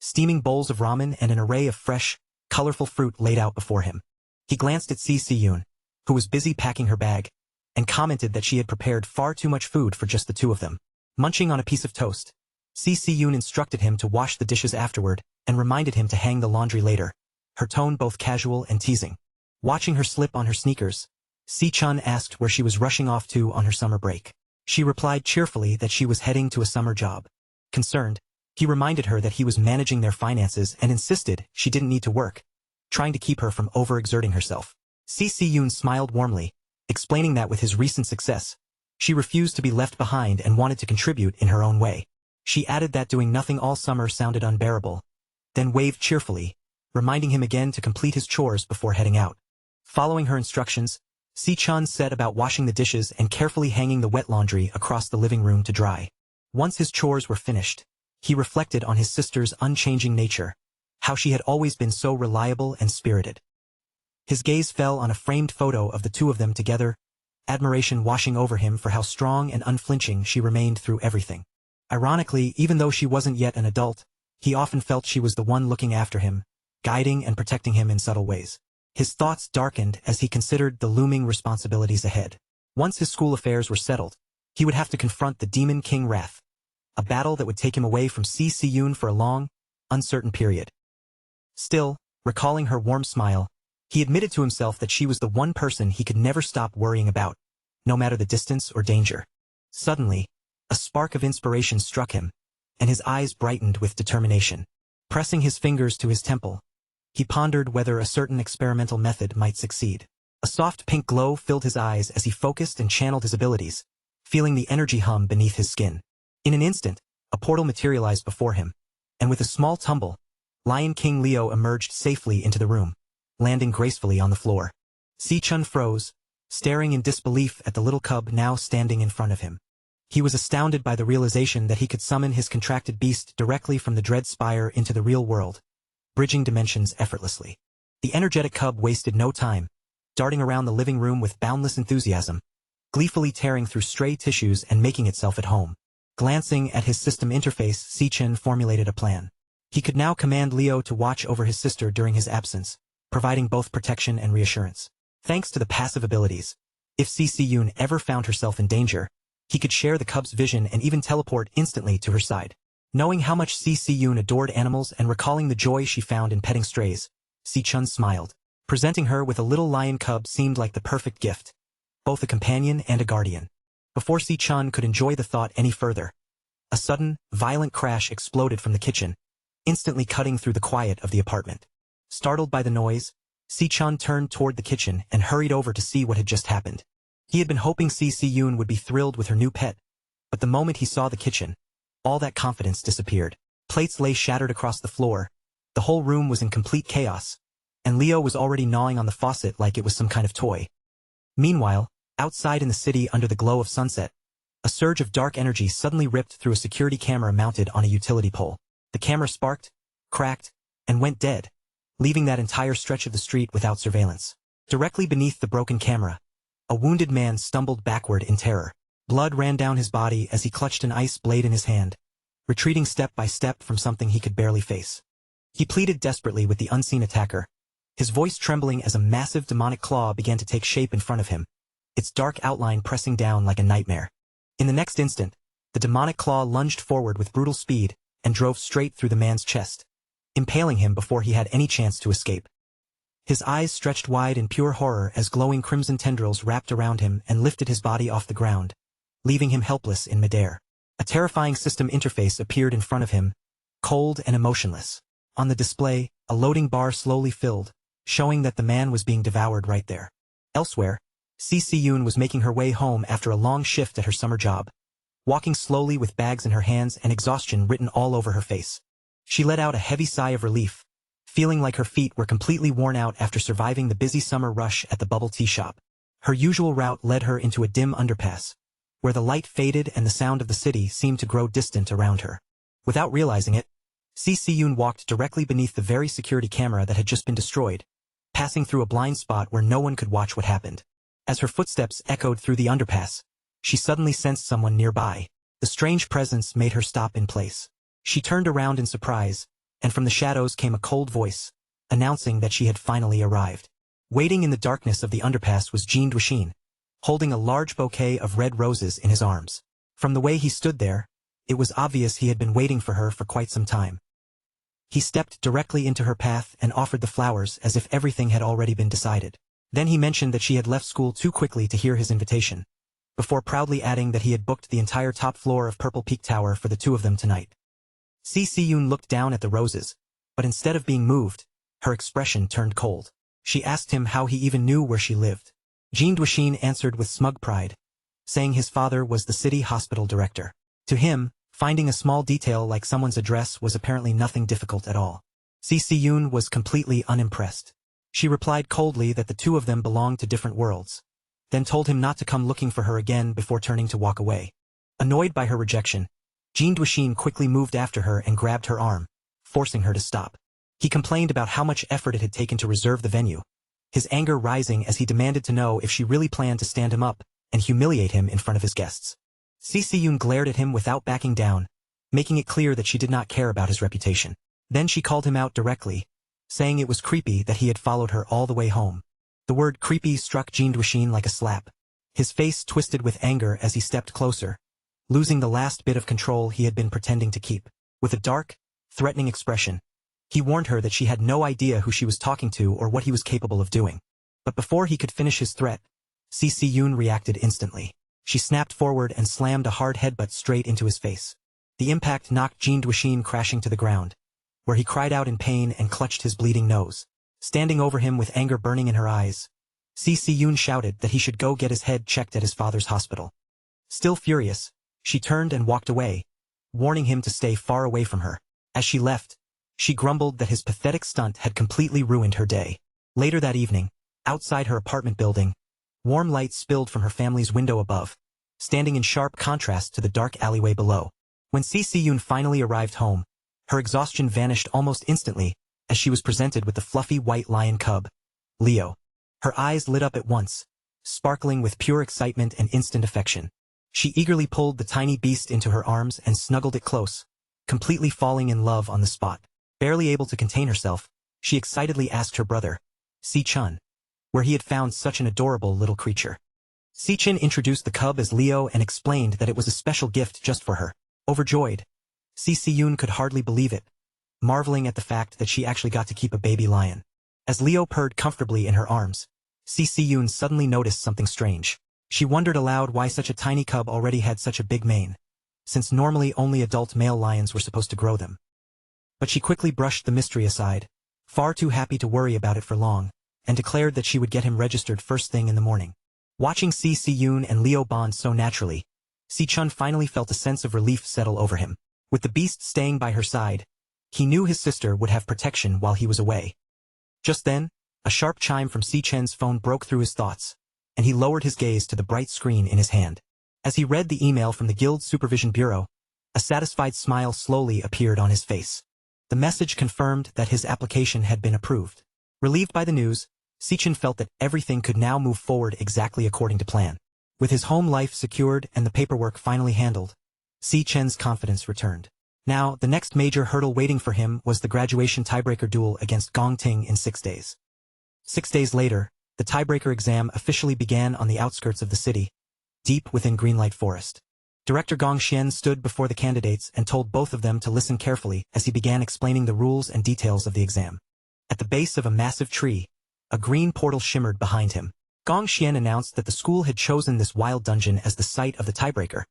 Steaming bowls of ramen and an array of fresh, colorful fruit laid out before him. He glanced at Si Yun, who was busy packing her bag, and commented that she had prepared far too much food for just the two of them. Munching on a piece of toast, Si Yun instructed him to wash the dishes afterward and reminded him to hang the laundry later, her tone both casual and teasing. Watching her slip on her sneakers, Si Chen asked where she was rushing off to on her summer break. She replied cheerfully that she was heading to a summer job. Concerned, he reminded her that he was managing their finances and insisted she didn't need to work, trying to keep her from overexerting herself. Si-Yoon smiled warmly, explaining that with his recent success, she refused to be left behind and wanted to contribute in her own way. She added that doing nothing all summer sounded unbearable, then waved cheerfully, reminding him again to complete his chores before heading out. Following her instructions, Si-chun set about washing the dishes and carefully hanging the wet laundry across the living room to dry. Once his chores were finished, he reflected on his sister's unchanging nature, how she had always been so reliable and spirited. His gaze fell on a framed photo of the two of them together, admiration washing over him for how strong and unflinching she remained through everything. Ironically, even though she wasn't yet an adult, he often felt she was the one looking after him, guiding and protecting him in subtle ways. His thoughts darkened as he considered the looming responsibilities ahead. Once his school affairs were settled, he would have to confront the Demon King Wrath, a battle that would take him away from Si-Yoon for a long, uncertain period. Still, recalling her warm smile, he admitted to himself that she was the one person he could never stop worrying about, no matter the distance or danger. Suddenly, a spark of inspiration struck him, and his eyes brightened with determination. Pressing his fingers to his temple, he pondered whether a certain experimental method might succeed. A soft pink glow filled his eyes as he focused and channeled his abilities, feeling the energy hum beneath his skin. In an instant, a portal materialized before him, and with a small tumble, Lion King Leo emerged safely into the room, landing gracefully on the floor. Si-chun froze, staring in disbelief at the little cub now standing in front of him. He was astounded by the realization that he could summon his contracted beast directly from the Dread Spire into the real world, bridging dimensions effortlessly. The energetic cub wasted no time, darting around the living room with boundless enthusiasm, gleefully tearing through stray tissues and making itself at home. Glancing at his system interface, Si-chun formulated a plan. He could now command Leo to watch over his sister during his absence, providing both protection and reassurance. Thanks to the passive abilities, if Si-Yoon ever found herself in danger, he could share the cub's vision and even teleport instantly to her side. Knowing how much Si-Yoon adored animals and recalling the joy she found in petting strays, Si-chun smiled. Presenting her with a little lion cub seemed like the perfect gift, both a companion and a guardian. Before Si-chun could enjoy the thought any further, a sudden, violent crash exploded from the kitchen, instantly cutting through the quiet of the apartment. Startled by the noise, Si-chun turned toward the kitchen and hurried over to see what had just happened. He had been hoping Si-Yoon would be thrilled with her new pet, but the moment he saw the kitchen, all that confidence disappeared. Plates lay shattered across the floor, the whole room was in complete chaos, and Leo was already gnawing on the faucet like it was some kind of toy. Meanwhile, outside in the city under the glow of sunset, a surge of dark energy suddenly ripped through a security camera mounted on a utility pole. The camera sparked, cracked, and went dead, leaving that entire stretch of the street without surveillance. Directly beneath the broken camera, a wounded man stumbled backward in terror. Blood ran down his body as he clutched an ice blade in his hand, retreating step by step from something he could barely face. He pleaded desperately with the unseen attacker, his voice trembling as a massive demonic claw began to take shape in front of him, its dark outline pressing down like a nightmare. In the next instant, the demonic claw lunged forward with brutal speed and drove straight through the man's chest, impaling him before he had any chance to escape. His eyes stretched wide in pure horror as glowing crimson tendrils wrapped around him and lifted his body off the ground, leaving him helpless in midair. A terrifying system interface appeared in front of him, cold and emotionless. On the display, a loading bar slowly filled, showing that the man was being devoured right there. Elsewhere, Si-Yoon was making her way home after a long shift at her summer job, walking slowly with bags in her hands and exhaustion written all over her face. She let out a heavy sigh of relief, feeling like her feet were completely worn out after surviving the busy summer rush at the bubble tea shop. Her usual route led her into a dim underpass, where the light faded and the sound of the city seemed to grow distant around her. Without realizing it, Si-Yoon walked directly beneath the very security camera that had just been destroyed, passing through a blind spot where no one could watch what happened. As her footsteps echoed through the underpass, she suddenly sensed someone nearby. The strange presence made her stop in place. She turned around in surprise, and from the shadows came a cold voice, announcing that she had finally arrived. Waiting in the darkness of the underpass was Jean Duishin, holding a large bouquet of red roses in his arms. From the way he stood there, it was obvious he had been waiting for her for quite some time. He stepped directly into her path and offered the flowers as if everything had already been decided. Then he mentioned that she had left school too quickly to hear his invitation, before proudly adding that he had booked the entire top floor of Purple Peak Tower for the two of them tonight. Si-Yoon looked down at the roses, but instead of being moved, her expression turned cold. She asked him how he even knew where she lived. Jean Duishin answered with smug pride, saying his father was the city hospital director. To him, finding a small detail like someone's address was apparently nothing difficult at all. Si-Yoon was completely unimpressed. She replied coldly that the two of them belonged to different worlds, then told him not to come looking for her again before turning to walk away. Annoyed by her rejection, Jean Duishin quickly moved after her and grabbed her arm, forcing her to stop. He complained about how much effort it had taken to reserve the venue, his anger rising as he demanded to know if she really planned to stand him up and humiliate him in front of his guests. Si-Yoon glared at him without backing down, making it clear that she did not care about his reputation. Then she called him out directly, saying it was creepy that he had followed her all the way home. The word creepy struck Jean Duishin like a slap. His face twisted with anger as he stepped closer, losing the last bit of control he had been pretending to keep. With a dark, threatening expression, he warned her that she had no idea who she was talking to or what he was capable of doing. But before he could finish his threat, Si-Yoon reacted instantly. She snapped forward and slammed a hard headbutt straight into his face. The impact knocked Jean Duishin crashing to the ground, where he cried out in pain and clutched his bleeding nose. Standing over him with anger burning in her eyes, Si-Yoon shouted that he should go get his head checked at his father's hospital. Still furious, she turned and walked away, warning him to stay far away from her. As she left, she grumbled that his pathetic stunt had completely ruined her day. Later that evening, outside her apartment building, warm light spilled from her family's window above, standing in sharp contrast to the dark alleyway below. When Si-Yoon finally arrived home, her exhaustion vanished almost instantly as she was presented with the fluffy white lion cub, Leo. Her eyes lit up at once, sparkling with pure excitement and instant affection. She eagerly pulled the tiny beast into her arms and snuggled it close, completely falling in love on the spot. Barely able to contain herself, she excitedly asked her brother, Si-Chun, where he had found such an adorable little creature. Si-Chun introduced the cub as Leo and explained that it was a special gift just for her. Overjoyed, Si-Yoon could hardly believe it, marveling at the fact that she actually got to keep a baby lion. As Leo purred comfortably in her arms, Si-Yoon suddenly noticed something strange. She wondered aloud why such a tiny cub already had such a big mane, since normally only adult male lions were supposed to grow them. But she quickly brushed the mystery aside, far too happy to worry about it for long, and declared that she would get him registered first thing in the morning. Watching Si-Yoon and Leo bond so naturally, Si-Chun finally felt a sense of relief settle over him. With the beast staying by her side, he knew his sister would have protection while he was away. Just then, a sharp chime from Si-Chun's phone broke through his thoughts, and he lowered his gaze to the bright screen in his hand. As he read the email from the Guild's Supervision Bureau, a satisfied smile slowly appeared on his face. The message confirmed that his application had been approved. Relieved by the news, Si-Chun felt that everything could now move forward exactly according to plan. With his home life secured and the paperwork finally handled, Si-Chun's confidence returned. Now, the next major hurdle waiting for him was the graduation tiebreaker duel against Gong Ting in 6 days. 6 days later, the tiebreaker exam officially began on the outskirts of the city, deep within Greenlight Forest. Director Gong Xian stood before the candidates and told both of them to listen carefully as he began explaining the rules and details of the exam. At the base of a massive tree, a green portal shimmered behind him. Gong Xian announced that the school had chosen this wild dungeon as the site of the tiebreaker,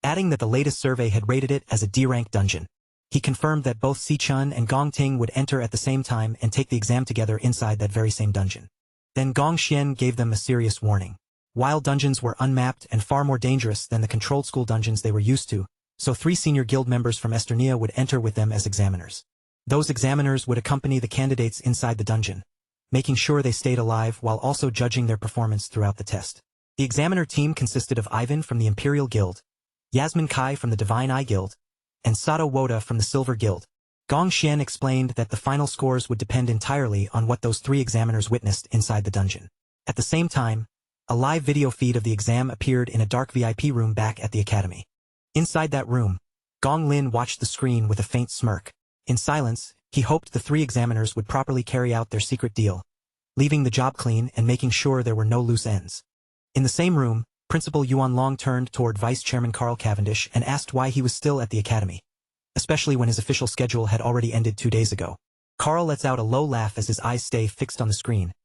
adding that the latest survey had rated it as a D-rank dungeon. He confirmed that both Si-Chun and Gong Ting would enter at the same time and take the exam together inside that very same dungeon. Then Gong Xian gave them a serious warning. Wild dungeons were unmapped and far more dangerous than the controlled school dungeons they were used to, so 3 senior guild members from Esternia would enter with them as examiners. Those examiners would accompany the candidates inside the dungeon, making sure they stayed alive while also judging their performance throughout the test. The examiner team consisted of Ivan from the Imperial Guild, Yasmin Kai from the Divine Eye Guild, and Sato Woda from the Silver Guild. Gong Xian explained that the final scores would depend entirely on what those 3 examiners witnessed inside the dungeon. At the same time, a live video feed of the exam appeared in a dark VIP room back at the academy. Inside that room, Gong Lin watched the screen with a faint smirk. In silence, he hoped the 3 examiners would properly carry out their secret deal, leaving the job clean and making sure there were no loose ends. In the same room, Principal Yuan Long turned toward Vice Chairman Carl Cavendish and asked why he was still at the academy, especially when his official schedule had already ended 2 days ago. Carl lets out a low laugh as his eyes stay fixed on the screen,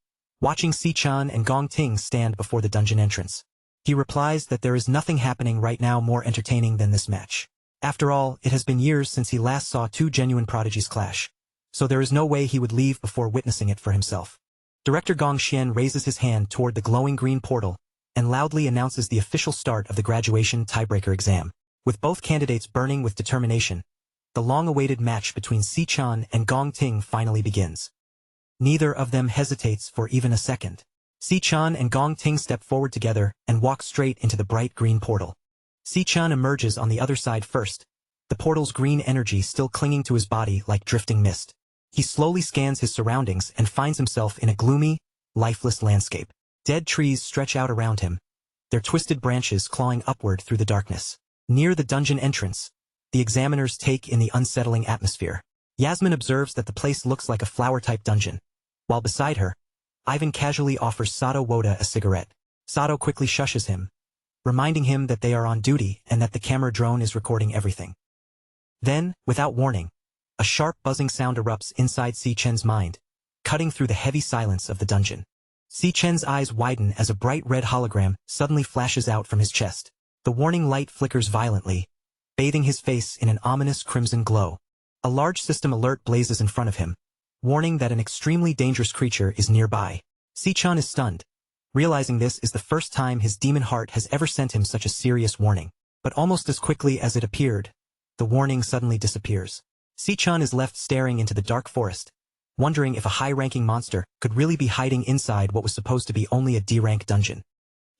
watching Si-Chun and Gong Ting stand before the dungeon entrance. He replies that there is nothing happening right now more entertaining than this match. After all, it has been years since he last saw two genuine prodigies clash, so there is no way he would leave before witnessing it for himself. Director Gong Xian raises his hand toward the glowing green portal and loudly announces the official start of the graduation tiebreaker exam. With both candidates burning with determination, the long-awaited match between Si Chan and Gong Ting finally begins. Neither of them hesitates for even a second. Si Chan and Gong Ting step forward together and walk straight into the bright green portal. Si Chan emerges on the other side first, the portal's green energy still clinging to his body like drifting mist. He slowly scans his surroundings and finds himself in a gloomy, lifeless landscape. Dead trees stretch out around him, their twisted branches clawing upward through the darkness. Near the dungeon entrance, the examiners take in the unsettling atmosphere. Yasmin observes that the place looks like a flower-type dungeon, while beside her, Ivan casually offers Sato Woda a cigarette. Sato quickly shushes him, reminding him that they are on duty and that the camera drone is recording everything. Then, without warning, a sharp buzzing sound erupts inside Si Chen's mind, cutting through the heavy silence of the dungeon. Si Chen's eyes widen as a bright red hologram suddenly flashes out from his chest. The warning light flickers violently, bathing his face in an ominous crimson glow. A large system alert blazes in front of him, warning that an extremely dangerous creature is nearby. Si Chan is stunned, realizing this is the first time his demon heart has ever sent him such a serious warning. But almost as quickly as it appeared, the warning suddenly disappears. Si Chan is left staring into the dark forest, wondering if a high-ranking monster could really be hiding inside what was supposed to be only a D-rank dungeon.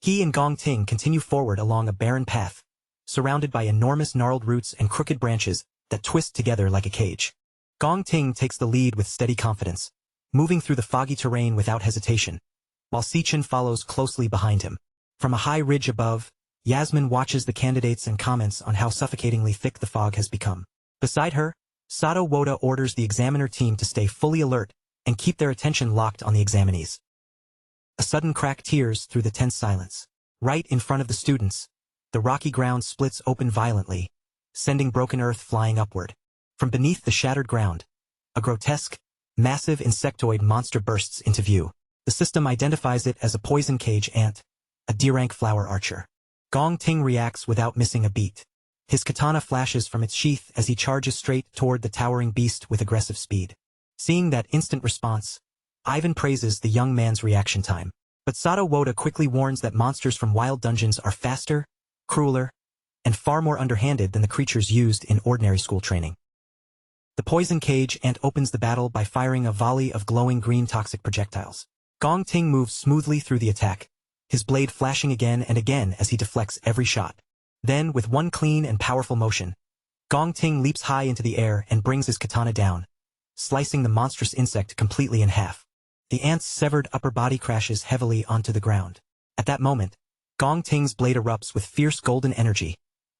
He and Gong Ting continue forward along a barren path, surrounded by enormous gnarled roots and crooked branches that twist together like a cage. Gong Ting takes the lead with steady confidence, moving through the foggy terrain without hesitation, while Si Chen follows closely behind him. From a high ridge above, Yasmin watches the candidates and comments on how suffocatingly thick the fog has become. Beside her, Sato Woda orders the examiner team to stay fully alert and keep their attention locked on the examinees. A sudden crack tears through the tense silence. Right in front of the students, the rocky ground splits open violently, sending broken earth flying upward. From beneath the shattered ground, a grotesque, massive insectoid monster bursts into view. The system identifies it as a poison cage ant, a D-rank flower archer. Gong Ting reacts without missing a beat. His katana flashes from its sheath as he charges straight toward the towering beast with aggressive speed. Seeing that instant response, Ivan praises the young man's reaction time. But Sato Woda quickly warns that monsters from wild dungeons are faster, crueler, and far more underhanded than the creatures used in ordinary school training. The poison cage ant opens the battle by firing a volley of glowing green toxic projectiles. Gong Ting moves smoothly through the attack, his blade flashing again and again as he deflects every shot. Then, with one clean and powerful motion, Gong Ting leaps high into the air and brings his katana down, slicing the monstrous insect completely in half. The ant's severed upper body crashes heavily onto the ground. At that moment, Gong Ting's blade erupts with fierce golden energy,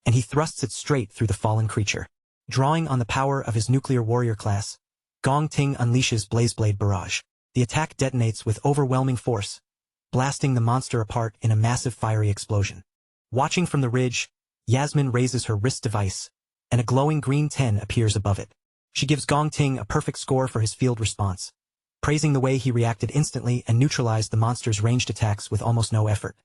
and he thrusts it straight through the fallen creature. Drawing on the power of his nuclear warrior class, Gong Ting unleashes Blazeblade Barrage. The attack detonates with overwhelming force, blasting the monster apart in a massive fiery explosion. Watching from the ridge, Yasmin raises her wrist device, and a glowing green 10 appears above it. She gives Gong Ting a perfect score for his field response, praising the way he reacted instantly and neutralized the monster's ranged attacks with almost no effort.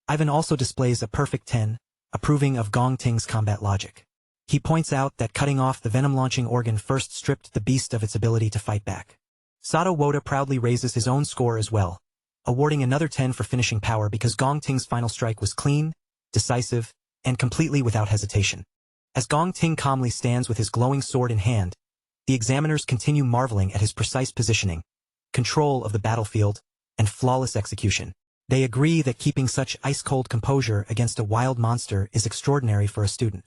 Ivan also displays a perfect 10, approving of Gong Ting's combat logic. He points out that cutting off the venom-launching organ first stripped the beast of its ability to fight back. Sato Woda proudly raises his own score as well, awarding another 10 for finishing power because Gong Ting's final strike was clean, decisive, and completely without hesitation. As Gong Ting calmly stands with his glowing sword in hand, the examiners continue marveling at his precise positioning, control of the battlefield, and flawless execution. They agree that keeping such ice-cold composure against a wild monster is extraordinary for a student.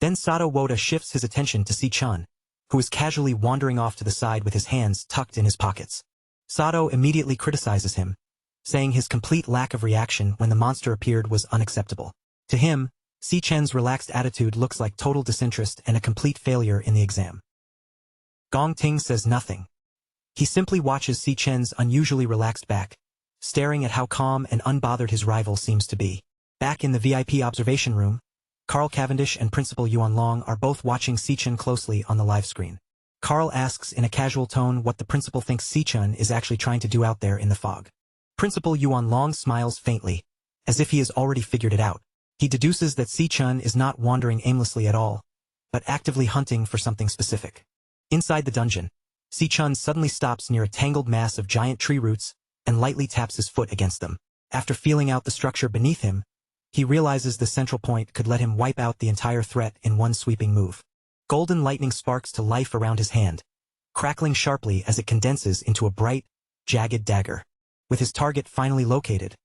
Then Sato Woda shifts his attention to Si Chan, who is casually wandering off to the side with his hands tucked in his pockets. Sato immediately criticizes him, saying his complete lack of reaction when the monster appeared was unacceptable. To him, Si Chen's relaxed attitude looks like total disinterest and a complete failure in the exam. Gong Ting says nothing. He simply watches Si Chen's unusually relaxed back, staring at how calm and unbothered his rival seems to be. Back in the VIP observation room, Carl Cavendish and Principal Yuan Long are both watching Si Chen closely on the live screen. Carl asks in a casual tone what the principal thinks Si Chen is actually trying to do out there in the fog. Principal Yuan Long smiles faintly, as if he has already figured it out. He deduces that Si-chun is not wandering aimlessly at all, but actively hunting for something specific. Inside the dungeon, Si-chun suddenly stops near a tangled mass of giant tree roots and lightly taps his foot against them. After feeling out the structure beneath him, he realizes the central point could let him wipe out the entire threat in one sweeping move. Golden lightning sparks to life around his hand, crackling sharply as it condenses into a bright, jagged dagger. With his target finally located,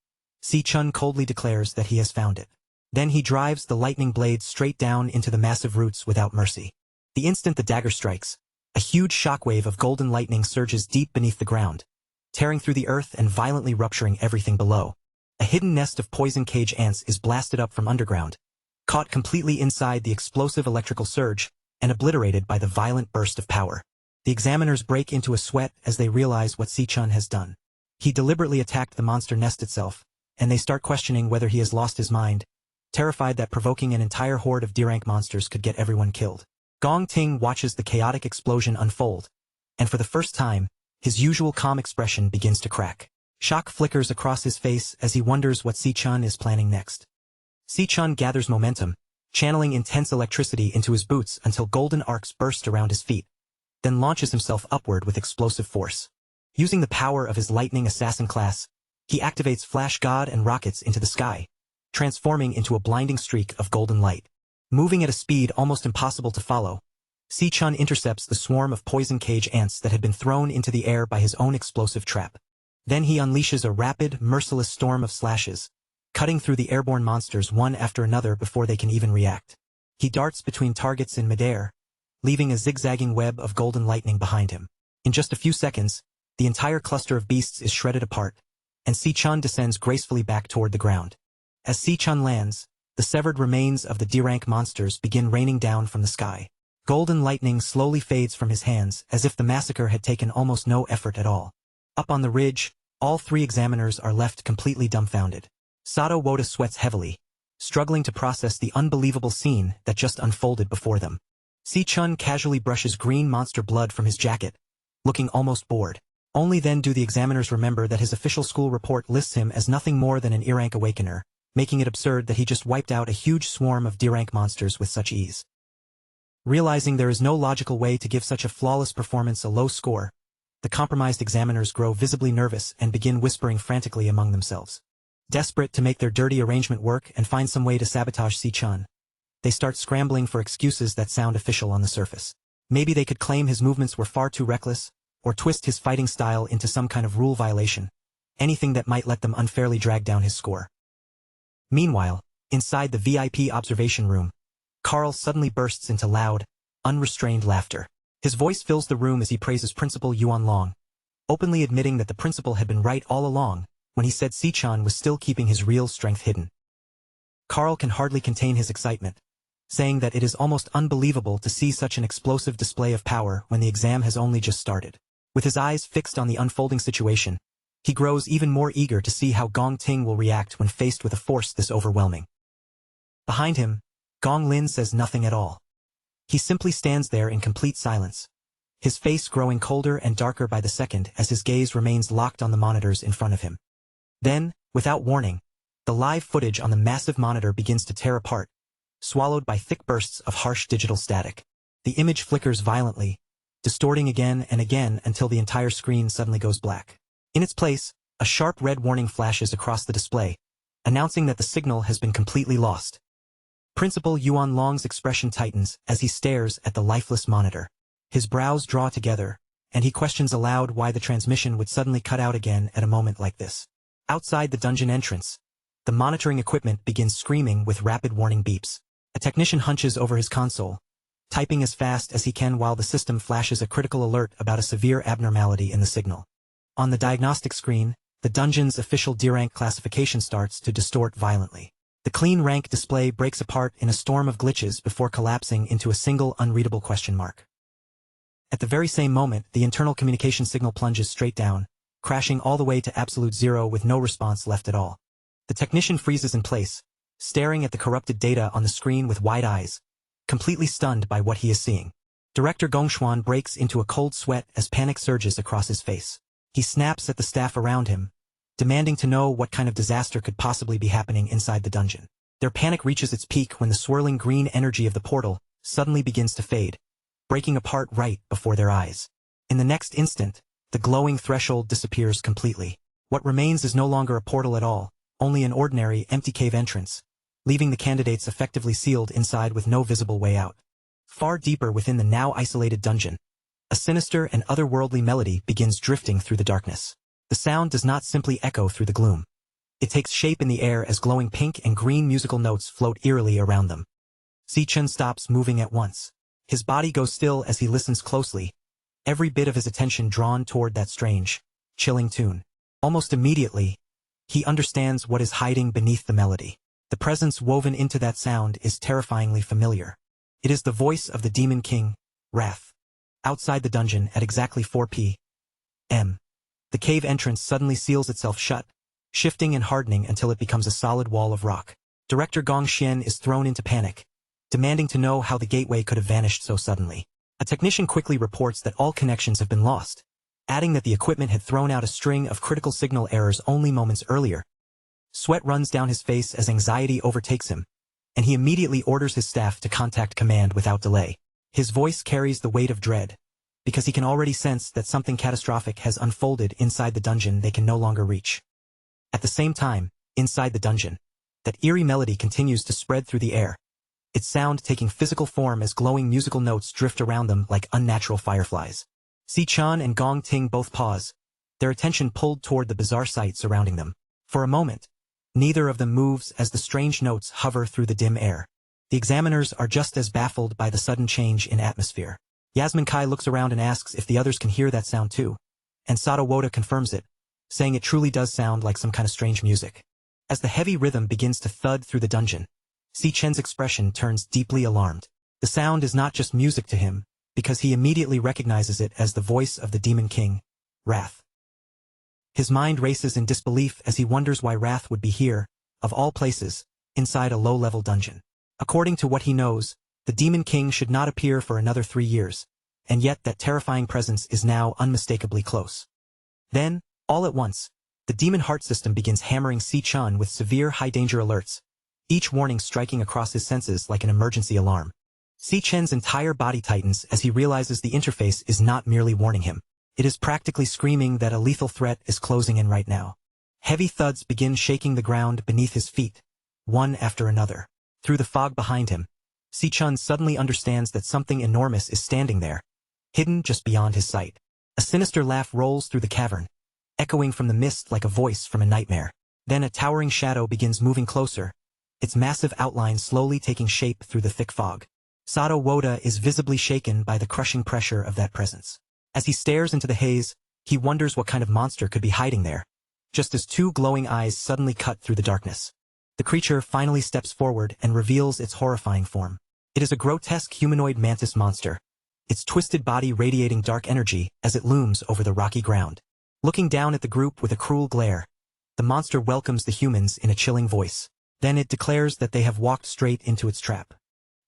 Si-chun coldly declares that he has found it. Then he drives the lightning blade straight down into the massive roots without mercy. The instant the dagger strikes, a huge shockwave of golden lightning surges deep beneath the ground, tearing through the earth and violently rupturing everything below. A hidden nest of poison cage ants is blasted up from underground, caught completely inside the explosive electrical surge, and obliterated by the violent burst of power. The examiners break into a sweat as they realize what Si-chun has done. He deliberately attacked the monster nest itself, and they start questioning whether he has lost his mind, terrified that provoking an entire horde of D-rank monsters could get everyone killed. Gong Ting watches the chaotic explosion unfold, and for the first time, his usual calm expression begins to crack. Shock flickers across his face as he wonders what Si-chun is planning next. Si-chun gathers momentum, channeling intense electricity into his boots until golden arcs burst around his feet, then launches himself upward with explosive force. Using the power of his lightning assassin class, he activates Flash God and rockets into the sky, transforming into a blinding streak of golden light. Moving at a speed almost impossible to follow, Si-chun intercepts the swarm of poison cage ants that had been thrown into the air by his own explosive trap. Then he unleashes a rapid, merciless storm of slashes, cutting through the airborne monsters one after another before they can even react. He darts between targets in midair, leaving a zigzagging web of golden lightning behind him. In just a few seconds, the entire cluster of beasts is shredded apart, and Si-chun descends gracefully back toward the ground. As Si-chun lands, the severed remains of the D-rank monsters begin raining down from the sky. Golden lightning slowly fades from his hands as if the massacre had taken almost no effort at all. Up on the ridge, all three examiners are left completely dumbfounded. Sato Woda sweats heavily, struggling to process the unbelievable scene that just unfolded before them. Si-chun casually brushes green monster blood from his jacket, looking almost bored. Only then do the examiners remember that his official school report lists him as nothing more than an E-rank awakener, making it absurd that he just wiped out a huge swarm of D-rank monsters with such ease. Realizing there is no logical way to give such a flawless performance a low score, the compromised examiners grow visibly nervous and begin whispering frantically among themselves. Desperate to make their dirty arrangement work and find some way to sabotage Si-chun, they start scrambling for excuses that sound official on the surface. Maybe they could claim his movements were far too reckless, or twist his fighting style into some kind of rule violation, anything that might let them unfairly drag down his score. Meanwhile, inside the VIP observation room, Carl suddenly bursts into loud, unrestrained laughter. His voice fills the room as he praises Principal Yuan Long, openly admitting that the principal had been right all along when he said Si-chun was still keeping his real strength hidden. Carl can hardly contain his excitement, saying that it is almost unbelievable to see such an explosive display of power when the exam has only just started. With his eyes fixed on the unfolding situation, he grows even more eager to see how Gong Ting will react when faced with a force this overwhelming. Behind him, Gong Lin says nothing at all. He simply stands there in complete silence, his face growing colder and darker by the second as his gaze remains locked on the monitors in front of him. Then, without warning, the live footage on the massive monitor begins to tear apart, swallowed by thick bursts of harsh digital static. The image flickers violently, distorting again and again until the entire screen suddenly goes black. In its place, a sharp red warning flashes across the display, announcing that the signal has been completely lost. Principal Yuan Long's expression tightens as he stares at the lifeless monitor. His brows draw together, and he questions aloud why the transmission would suddenly cut out again at a moment like this. Outside the dungeon entrance, the monitoring equipment begins screaming with rapid warning beeps. A technician hunches over his console, typing as fast as he can while the system flashes a critical alert about a severe abnormality in the signal. On the diagnostic screen, the dungeon's official D-rank classification starts to distort violently. The clean rank display breaks apart in a storm of glitches before collapsing into a single unreadable question mark. At the very same moment, the internal communication signal plunges straight down, crashing all the way to absolute zero with no response left at all. The technician freezes in place, staring at the corrupted data on the screen with wide eyes, completely stunned by what he is seeing. Director Gongshuan breaks into a cold sweat as panic surges across his face. He snaps at the staff around him, demanding to know what kind of disaster could possibly be happening inside the dungeon. Their panic reaches its peak when the swirling green energy of the portal suddenly begins to fade, breaking apart right before their eyes. In the next instant, the glowing threshold disappears completely. What remains is no longer a portal at all, only an ordinary, empty cave entrance, leaving the candidates effectively sealed inside with no visible way out. Far deeper within the now isolated dungeon, a sinister and otherworldly melody begins drifting through the darkness. The sound does not simply echo through the gloom. It takes shape in the air as glowing pink and green musical notes float eerily around them. Si-chun stops moving at once. His body goes still as he listens closely, every bit of his attention drawn toward that strange, chilling tune. Almost immediately, he understands what is hiding beneath the melody. The presence woven into that sound is terrifyingly familiar. It is the voice of the Demon King, Wrath. Outside the dungeon at exactly 4 p.m., the cave entrance suddenly seals itself shut, shifting and hardening until it becomes a solid wall of rock. Director Gong Xian is thrown into panic, demanding to know how the gateway could have vanished so suddenly. A technician quickly reports that all connections have been lost, adding that the equipment had thrown out a string of critical signal errors only moments earlier. Sweat runs down his face as anxiety overtakes him, and he immediately orders his staff to contact command without delay. His voice carries the weight of dread, because he can already sense that something catastrophic has unfolded inside the dungeon they can no longer reach. At the same time, inside the dungeon, that eerie melody continues to spread through the air, its sound taking physical form as glowing musical notes drift around them like unnatural fireflies. Si-chun and Gong Ting both pause, their attention pulled toward the bizarre sight surrounding them. For a moment, neither of them moves as the strange notes hover through the dim air. The examiners are just as baffled by the sudden change in atmosphere. Yasmin Kai looks around and asks if the others can hear that sound too, and Sato Woda confirms it, saying it truly does sound like some kind of strange music. As the heavy rhythm begins to thud through the dungeon, Si-chen's expression turns deeply alarmed. The sound is not just music to him, because he immediately recognizes it as the voice of the Demon King, Wrath. His mind races in disbelief as he wonders why Wrath would be here, of all places, inside a low-level dungeon. According to what he knows, the Demon King should not appear for another 3 years, and yet that terrifying presence is now unmistakably close. Then, all at once, the Demon Heart System begins hammering Si-chun with severe high-danger alerts, each warning striking across his senses like an emergency alarm. Si-chen's entire body tightens as he realizes the interface is not merely warning him. It is practically screaming that a lethal threat is closing in right now. Heavy thuds begin shaking the ground beneath his feet, one after another. Through the fog behind him, Si-chun suddenly understands that something enormous is standing there, hidden just beyond his sight. A sinister laugh rolls through the cavern, echoing from the mist like a voice from a nightmare. Then a towering shadow begins moving closer, its massive outline slowly taking shape through the thick fog. Sato Woda is visibly shaken by the crushing pressure of that presence. As he stares into the haze, he wonders what kind of monster could be hiding there, just as 2 glowing eyes suddenly cut through the darkness. The creature finally steps forward and reveals its horrifying form. It is a grotesque humanoid mantis monster, its twisted body radiating dark energy as it looms over the rocky ground. Looking down at the group with a cruel glare, the monster welcomes the humans in a chilling voice. Then it declares that they have walked straight into its trap.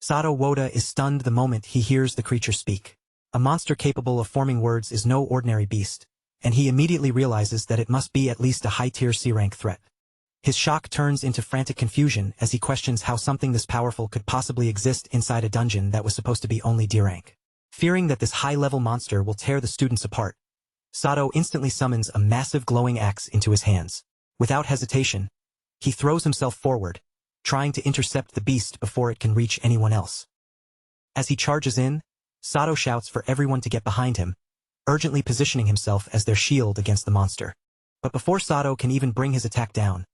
Sato Woda is stunned the moment he hears the creature speak. A monster capable of forming words is no ordinary beast, and he immediately realizes that it must be at least a high-tier C-rank threat. His shock turns into frantic confusion as he questions how something this powerful could possibly exist inside a dungeon that was supposed to be only D-rank. Fearing that this high-level monster will tear the students apart, Sato instantly summons a massive glowing axe into his hands. Without hesitation, he throws himself forward, trying to intercept the beast before it can reach anyone else. As he charges in, Sato shouts for everyone to get behind him, urgently positioning himself as their shield against the monster. But before Sato can even bring his attack down,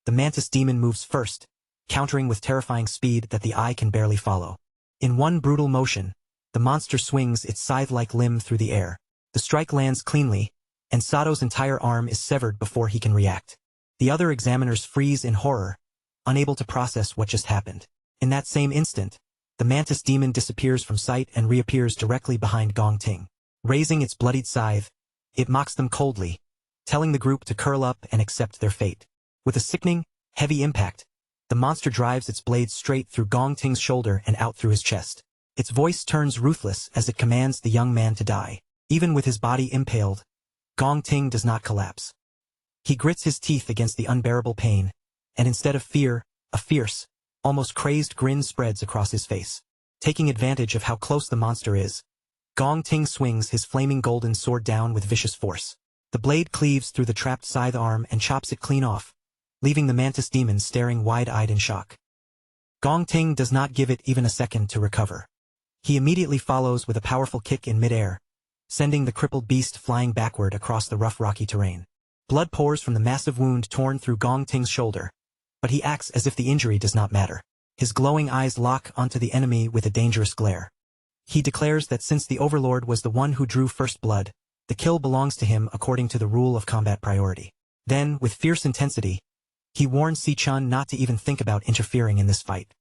the mantis demon moves first, countering with terrifying speed that the eye can barely follow. In one brutal motion, the monster swings its scythe-like limb through the air. The strike lands cleanly, and Sato's entire arm is severed before he can react. The other examiners freeze in horror, unable to process what just happened. In that same instant, the mantis demon disappears from sight and reappears directly behind Gong Ting. Raising its bloodied scythe, it mocks them coldly, telling the group to curl up and accept their fate. With a sickening, heavy impact, the monster drives its blade straight through Gong Ting's shoulder and out through his chest. Its voice turns ruthless as it commands the young man to die. Even with his body impaled, Gong Ting does not collapse. He grits his teeth against the unbearable pain, and instead of fear, a fierce, almost crazed grin spreads across his face. Taking advantage of how close the monster is, Gong Ting swings his flaming golden sword down with vicious force. The blade cleaves through the trapped scythe arm and chops it clean off, leaving the mantis demon staring wide-eyed in shock. Gong Ting does not give it even a second to recover. He immediately follows with a powerful kick in midair, sending the crippled beast flying backward across the rough rocky terrain. Blood pours from the massive wound torn through Gong Ting's shoulder, but he acts as if the injury does not matter. His glowing eyes lock onto the enemy with a dangerous glare. He declares that since the Overlord was the one who drew first blood, the kill belongs to him according to the rule of combat priority. Then, with fierce intensity, he warns Si-chun not to even think about interfering in this fight.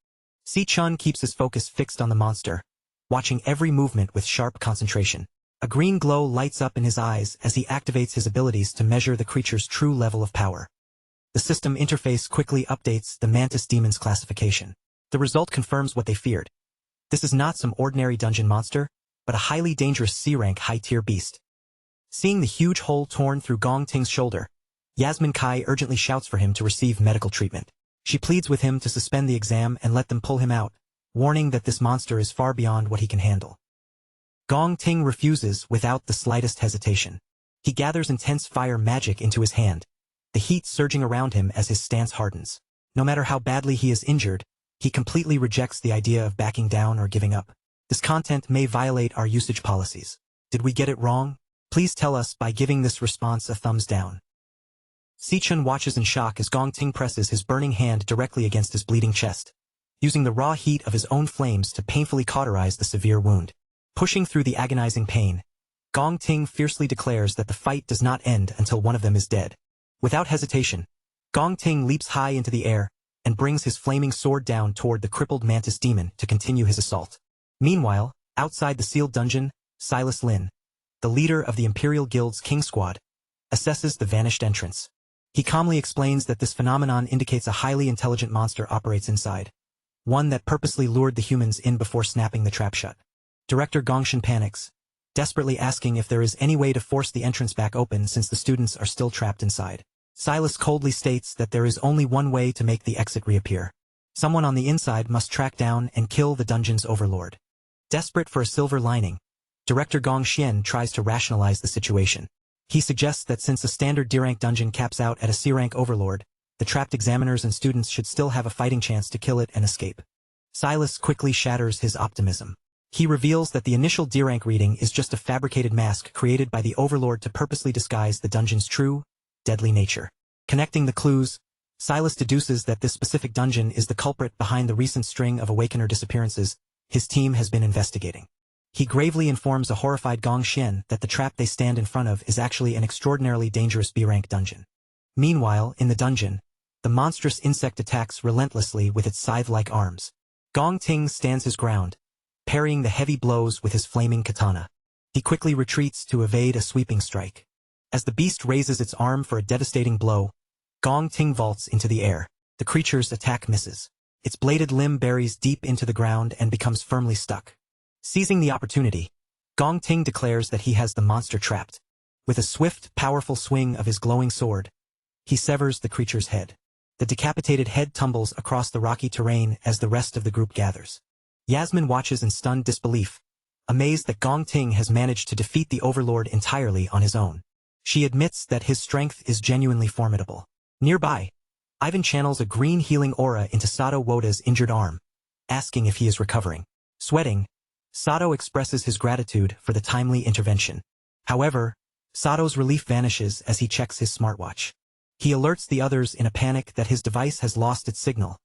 Si-chun keeps his focus fixed on the monster, watching every movement with sharp concentration. A green glow lights up in his eyes as he activates his abilities to measure the creature's true level of power. The system interface quickly updates the mantis demon's classification. The result confirms what they feared. This is not some ordinary dungeon monster, but a highly dangerous C-rank high-tier beast. Seeing the huge hole torn through Gong Ting's shoulder, Yasmin Kai urgently shouts for him to receive medical treatment. She pleads with him to suspend the exam and let them pull him out, warning that this monster is far beyond what he can handle. Gong Ting refuses without the slightest hesitation. He gathers intense fire magic into his hand, the heat surging around him as his stance hardens. No matter how badly he is injured, he completely rejects the idea of backing down or giving up. This content may violate our usage policies. Did we get it wrong? Please tell us by giving this response a thumbs down. Si-chun watches in shock as Gong Ting presses his burning hand directly against his bleeding chest, using the raw heat of his own flames to painfully cauterize the severe wound. Pushing through the agonizing pain, Gong Ting fiercely declares that the fight does not end until one of them is dead. Without hesitation, Gong Ting leaps high into the air and brings his flaming sword down toward the crippled mantis demon to continue his assault. Meanwhile, outside the sealed dungeon, Silas Lin, the leader of the Imperial Guild's King Squad, assesses the vanished entrance. He calmly explains that this phenomenon indicates a highly intelligent monster operates inside, one that purposely lured the humans in before snapping the trap shut. Director Gongshin panics, desperately asking if there is any way to force the entrance back open since the students are still trapped inside. Silas coldly states that there is only one way to make the exit reappear. Someone on the inside must track down and kill the dungeon's overlord. Desperate for a silver lining, Director Gong Xian tries to rationalize the situation. He suggests that since a standard D-rank dungeon caps out at a C-rank overlord, the trapped examiners and students should still have a fighting chance to kill it and escape. Silas quickly shatters his optimism. He reveals that the initial D-rank reading is just a fabricated mask created by the overlord to purposely disguise the dungeon's true, deadly nature. Connecting the clues, Silas deduces that this specific dungeon is the culprit behind the recent string of Awakener disappearances his team has been investigating. He gravely informs a horrified Gong Xian that the trap they stand in front of is actually an extraordinarily dangerous B-rank dungeon. Meanwhile, in the dungeon, the monstrous insect attacks relentlessly with its scythe-like arms. Gong Ting stands his ground, parrying the heavy blows with his flaming katana. He quickly retreats to evade a sweeping strike. As the beast raises its arm for a devastating blow, Gong Ting vaults into the air. The creature's attack misses. Its bladed limb buries deep into the ground and becomes firmly stuck. Seizing the opportunity, Gong Ting declares that he has the monster trapped. With a swift, powerful swing of his glowing sword, he severs the creature's head. The decapitated head tumbles across the rocky terrain as the rest of the group gathers. Yasmin watches in stunned disbelief, amazed that Gong Ting has managed to defeat the overlord entirely on his own. She admits that his strength is genuinely formidable. Nearby, Ivan channels a green healing aura into Sato Woda's injured arm, asking if he is recovering. Sweating, Sato expresses his gratitude for the timely intervention. However, Sato's relief vanishes as he checks his smartwatch. He alerts the others in a panic that his device has lost its signal,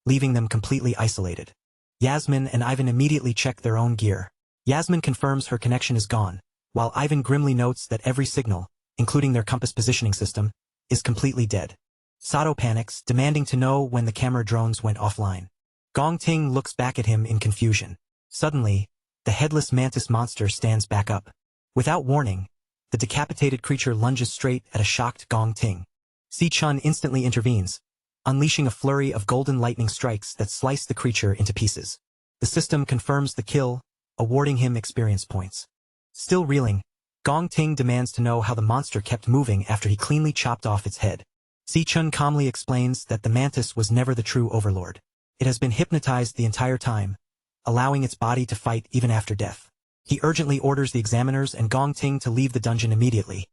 leaving them completely isolated. Yasmin and Ivan immediately check their own gear. Yasmin confirms her connection is gone, while Ivan grimly notes that every signal, including their compass positioning system, is completely dead. Sato panics, demanding to know when the camera drones went offline. Gong Ting looks back at him in confusion. Suddenly, the headless mantis monster stands back up. Without warning, the decapitated creature lunges straight at a shocked Gong Ting. Si-chun instantly intervenes, unleashing a flurry of golden lightning strikes that slice the creature into pieces. The system confirms the kill, awarding him experience points. Still reeling, Gong Ting demands to know how the monster kept moving after he cleanly chopped off its head. Si Chun calmly explains that the mantis was never the true overlord. It has been hypnotized the entire time, allowing its body to fight even after death. He urgently orders the examiners and Gong Ting to leave the dungeon immediately,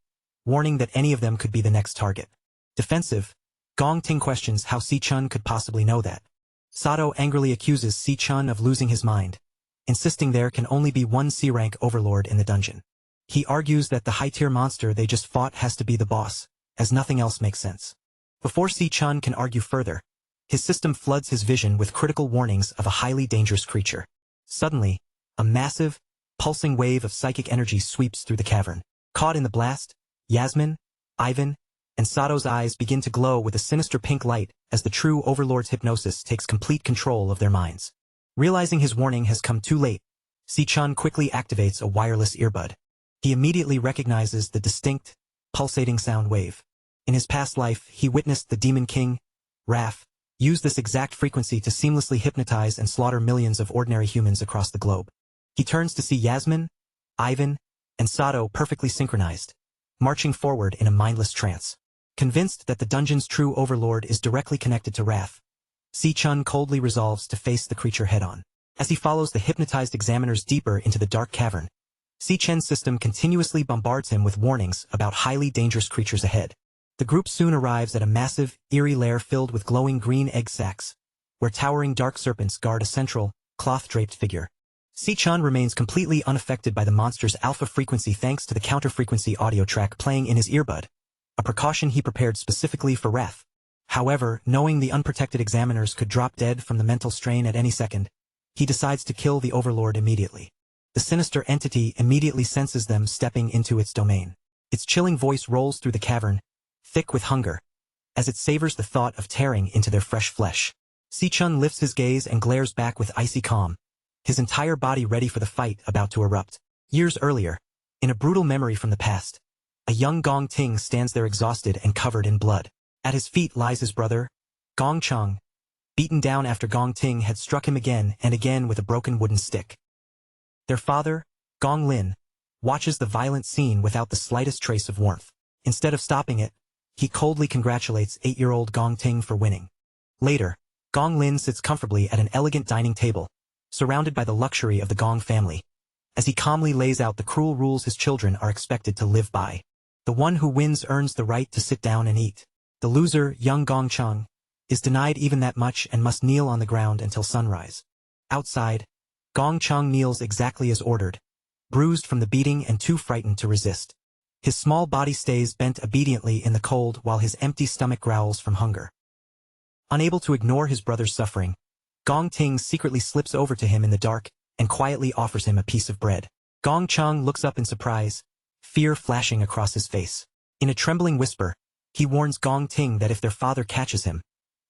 warning that any of them could be the next target. Defensive, Gong Ting questions how Si Chun could possibly know that. Sato angrily accuses Si Chun of losing his mind, insisting there can only be one C-rank overlord in the dungeon. He argues that the high-tier monster they just fought has to be the boss, as nothing else makes sense. Before Si Chun can argue further, his system floods his vision with critical warnings of a highly dangerous creature. Suddenly, a massive, pulsing wave of psychic energy sweeps through the cavern. Caught in the blast, Yasmin, Ivan, and Sato's eyes begin to glow with a sinister pink light as the true overlord's hypnosis takes complete control of their minds. Realizing his warning has come too late, Si Chun quickly activates a wireless earbud. He immediately recognizes the distinct, pulsating sound wave. In his past life, he witnessed the Demon King, Raph, use this exact frequency to seamlessly hypnotize and slaughter millions of ordinary humans across the globe. He turns to see Yasmin, Ivan, and Sato perfectly synchronized, marching forward in a mindless trance. Convinced that the dungeon's true overlord is directly connected to Raph, Si Chun coldly resolves to face the creature head-on. As he follows the hypnotized examiners deeper into the dark cavern, Si Chun's system continuously bombards him with warnings about highly dangerous creatures ahead. The group soon arrives at a massive, eerie lair filled with glowing green egg sacs, where towering dark serpents guard a central, cloth-draped figure. Si Chun remains completely unaffected by the monster's alpha frequency thanks to the counter-frequency audio track playing in his earbud, a precaution he prepared specifically for Raph. However, knowing the unprotected examiners could drop dead from the mental strain at any second, he decides to kill the overlord immediately. The sinister entity immediately senses them stepping into its domain. Its chilling voice rolls through the cavern, thick with hunger, as it savors the thought of tearing into their fresh flesh. Si Chun lifts his gaze and glares back with icy calm, his entire body ready for the fight about to erupt. Years earlier, in a brutal memory from the past, a young Gong Ting stands there exhausted and covered in blood. At his feet lies his brother, Gong Chang, beaten down after Gong Ting had struck him again and again with a broken wooden stick. Their father, Gong Lin, watches the violent scene without the slightest trace of warmth. Instead of stopping it, he coldly congratulates 8-year-old Gong Ting for winning. Later, Gong Lin sits comfortably at an elegant dining table, surrounded by the luxury of the Gong family, as he calmly lays out the cruel rules his children are expected to live by. The one who wins earns the right to sit down and eat. The loser, young Gong Chang, is denied even that much and must kneel on the ground until sunrise. Outside, Gong Chang kneels exactly as ordered, bruised from the beating and too frightened to resist. His small body stays bent obediently in the cold while his empty stomach growls from hunger. Unable to ignore his brother's suffering, Gong Ting secretly slips over to him in the dark and quietly offers him a piece of bread. Gong Chang looks up in surprise, fear flashing across his face. In a trembling whisper, he warns Gong Ting that if their father catches him,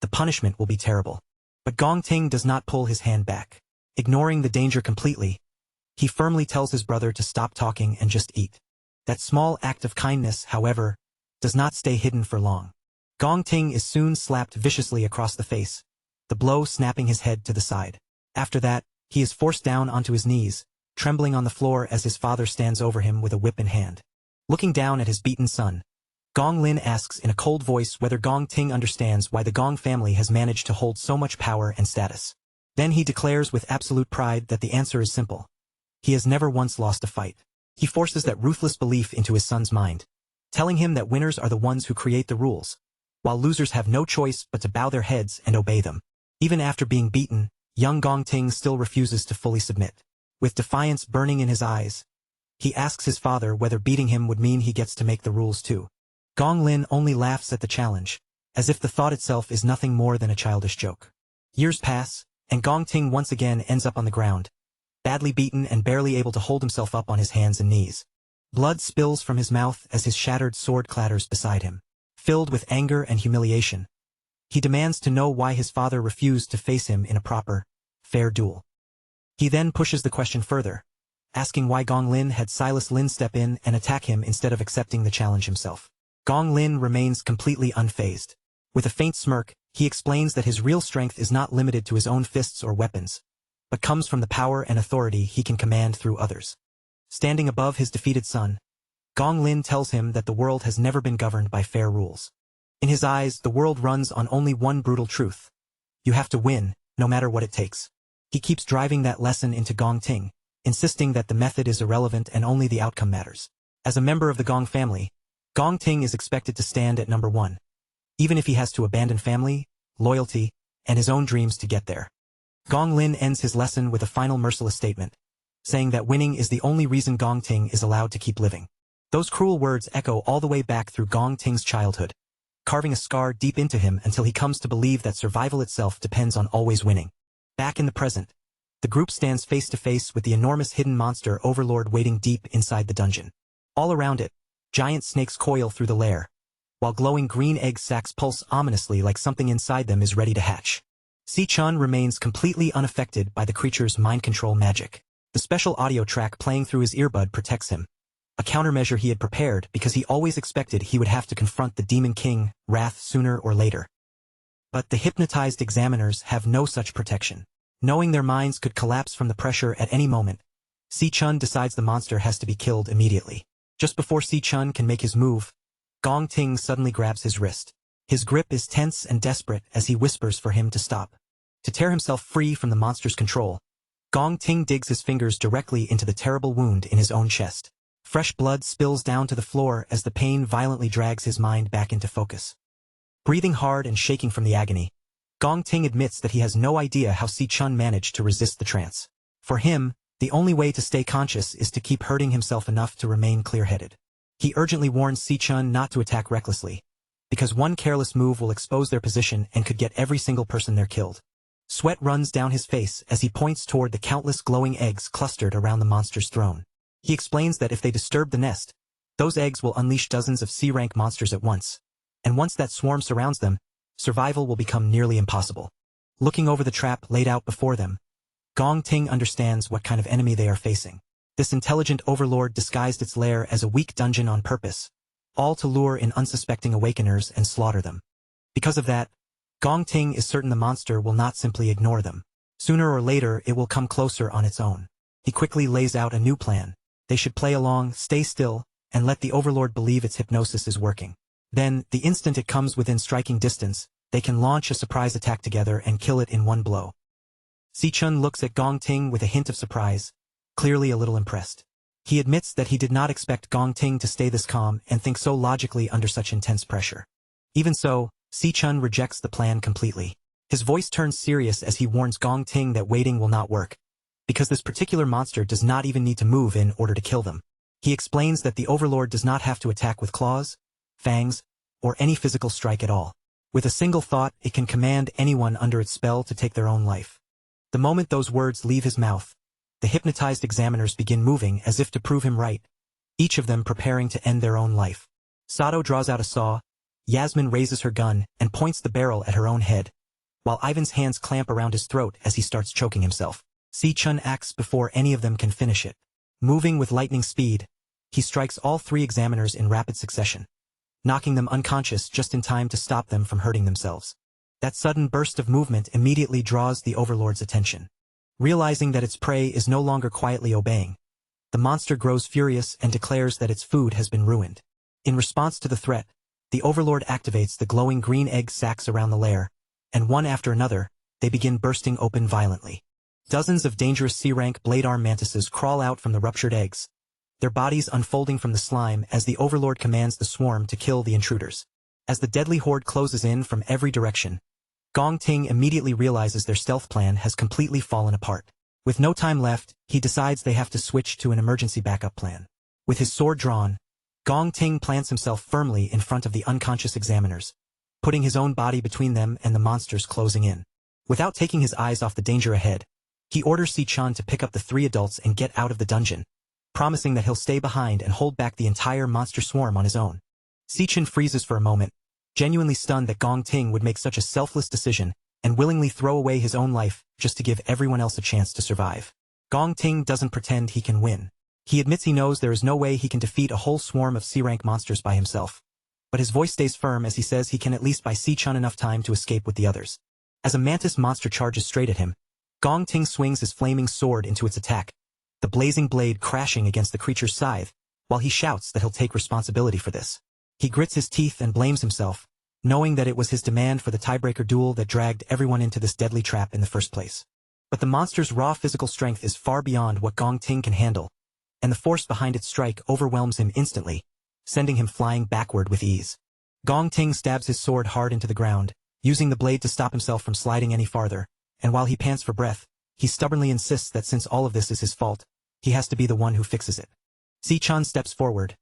the punishment will be terrible. But Gong Ting does not pull his hand back. Ignoring the danger completely, he firmly tells his brother to stop talking and just eat. That small act of kindness, however, does not stay hidden for long. Gong Ting is soon slapped viciously across the face, the blow snapping his head to the side. After that, he is forced down onto his knees, trembling on the floor as his father stands over him with a whip in hand. Looking down at his beaten son, Gong Lin asks in a cold voice whether Gong Ting understands why the Gong family has managed to hold so much power and status. Then he declares with absolute pride that the answer is simple. He has never once lost a fight. He forces that ruthless belief into his son's mind, telling him that winners are the ones who create the rules, while losers have no choice but to bow their heads and obey them. Even after being beaten, young Gong Ting still refuses to fully submit. With defiance burning in his eyes, he asks his father whether beating him would mean he gets to make the rules too. Gong Lin only laughs at the challenge, as if the thought itself is nothing more than a childish joke. Years pass, and Gong Ting once again ends up on the ground, badly beaten and barely able to hold himself up on his hands and knees. Blood spills from his mouth as his shattered sword clatters beside him. Filled with anger and humiliation, he demands to know why his father refused to face him in a proper, fair duel. He then pushes the question further, asking why Gong Lin had Silas Lin step in and attack him instead of accepting the challenge himself. Gong Lin remains completely unfazed. With a faint smirk, he explains that his real strength is not limited to his own fists or weapons, but comes from the power and authority he can command through others. Standing above his defeated son, Gong Lin tells him that the world has never been governed by fair rules. In his eyes, the world runs on only one brutal truth. You have to win, no matter what it takes. He keeps driving that lesson into Gong Ting, insisting that the method is irrelevant and only the outcome matters. As a member of the Gong family, Gong Ting is expected to stand at number one, even if he has to abandon family, loyalty, and his own dreams to get there. Gong Lin ends his lesson with a final merciless statement, saying that winning is the only reason Gong Ting is allowed to keep living. Those cruel words echo all the way back through Gong Ting's childhood, carving a scar deep into him until he comes to believe that survival itself depends on always winning. Back in the present, the group stands face to face with the enormous hidden monster overlord waiting deep inside the dungeon. All around it, giant snakes coil through the lair, while glowing green egg sacs pulse ominously like something inside them is ready to hatch. Si-chun remains completely unaffected by the creature's mind control magic. The special audio track playing through his earbud protects him, a countermeasure he had prepared because he always expected he would have to confront the Demon King, Wrath, sooner or later. But the hypnotized examiners have no such protection. Knowing their minds could collapse from the pressure at any moment, Si-chun decides the monster has to be killed immediately. Just before Si-chun can make his move, Gong Ting suddenly grabs his wrist. His grip is tense and desperate as he whispers for him to stop. To tear himself free from the monster's control, Gong Ting digs his fingers directly into the terrible wound in his own chest. Fresh blood spills down to the floor as the pain violently drags his mind back into focus. Breathing hard and shaking from the agony, Gong Ting admits that he has no idea how Si-chun managed to resist the trance. For him, the only way to stay conscious is to keep hurting himself enough to remain clear-headed. He urgently warns Si-chun not to attack recklessly, because one careless move will expose their position and could get every single person there killed. Sweat runs down his face as he points toward the countless glowing eggs clustered around the monster's throne. He explains that if they disturb the nest, those eggs will unleash dozens of C-rank monsters at once, and once that swarm surrounds them, survival will become nearly impossible. Looking over the trap laid out before them, Gong Ting understands what kind of enemy they are facing. This intelligent overlord disguised its lair as a weak dungeon on purpose, all to lure in unsuspecting awakeners and slaughter them. Because of that, Gong Ting is certain the monster will not simply ignore them. Sooner or later it will come closer on its own. He quickly lays out a new plan. They should play along, stay still, and let the overlord believe its hypnosis is working. Then, the instant it comes within striking distance, they can launch a surprise attack together and kill it in one blow. Si-chun looks at Gong Ting with a hint of surprise, clearly a little impressed. He admits that he did not expect Gong Ting to stay this calm and think so logically under such intense pressure. Even so, Si-chun rejects the plan completely. His voice turns serious as he warns Gong Ting that waiting will not work, because this particular monster does not even need to move in order to kill them. He explains that the overlord does not have to attack with claws, fangs, or any physical strike at all. With a single thought, it can command anyone under its spell to take their own life. The moment those words leave his mouth, the hypnotized examiners begin moving as if to prove him right, each of them preparing to end their own life. Sato draws out a saw, Yasmin raises her gun and points the barrel at her own head, while Ivan's hands clamp around his throat as he starts choking himself. Si-chun acts before any of them can finish it. Moving with lightning speed, he strikes all three examiners in rapid succession, knocking them unconscious just in time to stop them from hurting themselves. That sudden burst of movement immediately draws the overlord's attention. Realizing that its prey is no longer quietly obeying, the monster grows furious and declares that its food has been ruined. In response to the threat, the overlord activates the glowing green egg sacs around the lair, and one after another, they begin bursting open violently. Dozens of dangerous C-rank blade arm mantises crawl out from the ruptured eggs, their bodies unfolding from the slime as the overlord commands the swarm to kill the intruders. As the deadly horde closes in from every direction, Gong Ting immediately realizes their stealth plan has completely fallen apart. With no time left, he decides they have to switch to an emergency backup plan. With his sword drawn, Gong Ting plants himself firmly in front of the unconscious examiners, putting his own body between them and the monsters closing in. Without taking his eyes off the danger ahead, he orders Si-chun to pick up the three adults and get out of the dungeon, promising that he'll stay behind and hold back the entire monster swarm on his own. Si-chun freezes for a moment, genuinely stunned that Gong Ting would make such a selfless decision and willingly throw away his own life just to give everyone else a chance to survive. Gong Ting doesn't pretend he can win. He admits he knows there is no way he can defeat a whole swarm of C-rank monsters by himself, but his voice stays firm as he says he can at least buy Si-chun enough time to escape with the others. As a mantis monster charges straight at him, Gong Ting swings his flaming sword into its attack, the blazing blade crashing against the creature's scythe, while he shouts that he'll take responsibility for this. He grits his teeth and blames himself, knowing that it was his demand for the tiebreaker duel that dragged everyone into this deadly trap in the first place. But the monster's raw physical strength is far beyond what Gong Ting can handle, and the force behind its strike overwhelms him instantly, sending him flying backward with ease. Gong Ting stabs his sword hard into the ground, using the blade to stop himself from sliding any farther, and while he pants for breath, he stubbornly insists that since all of this is his fault, he has to be the one who fixes it. Si-chan steps forward,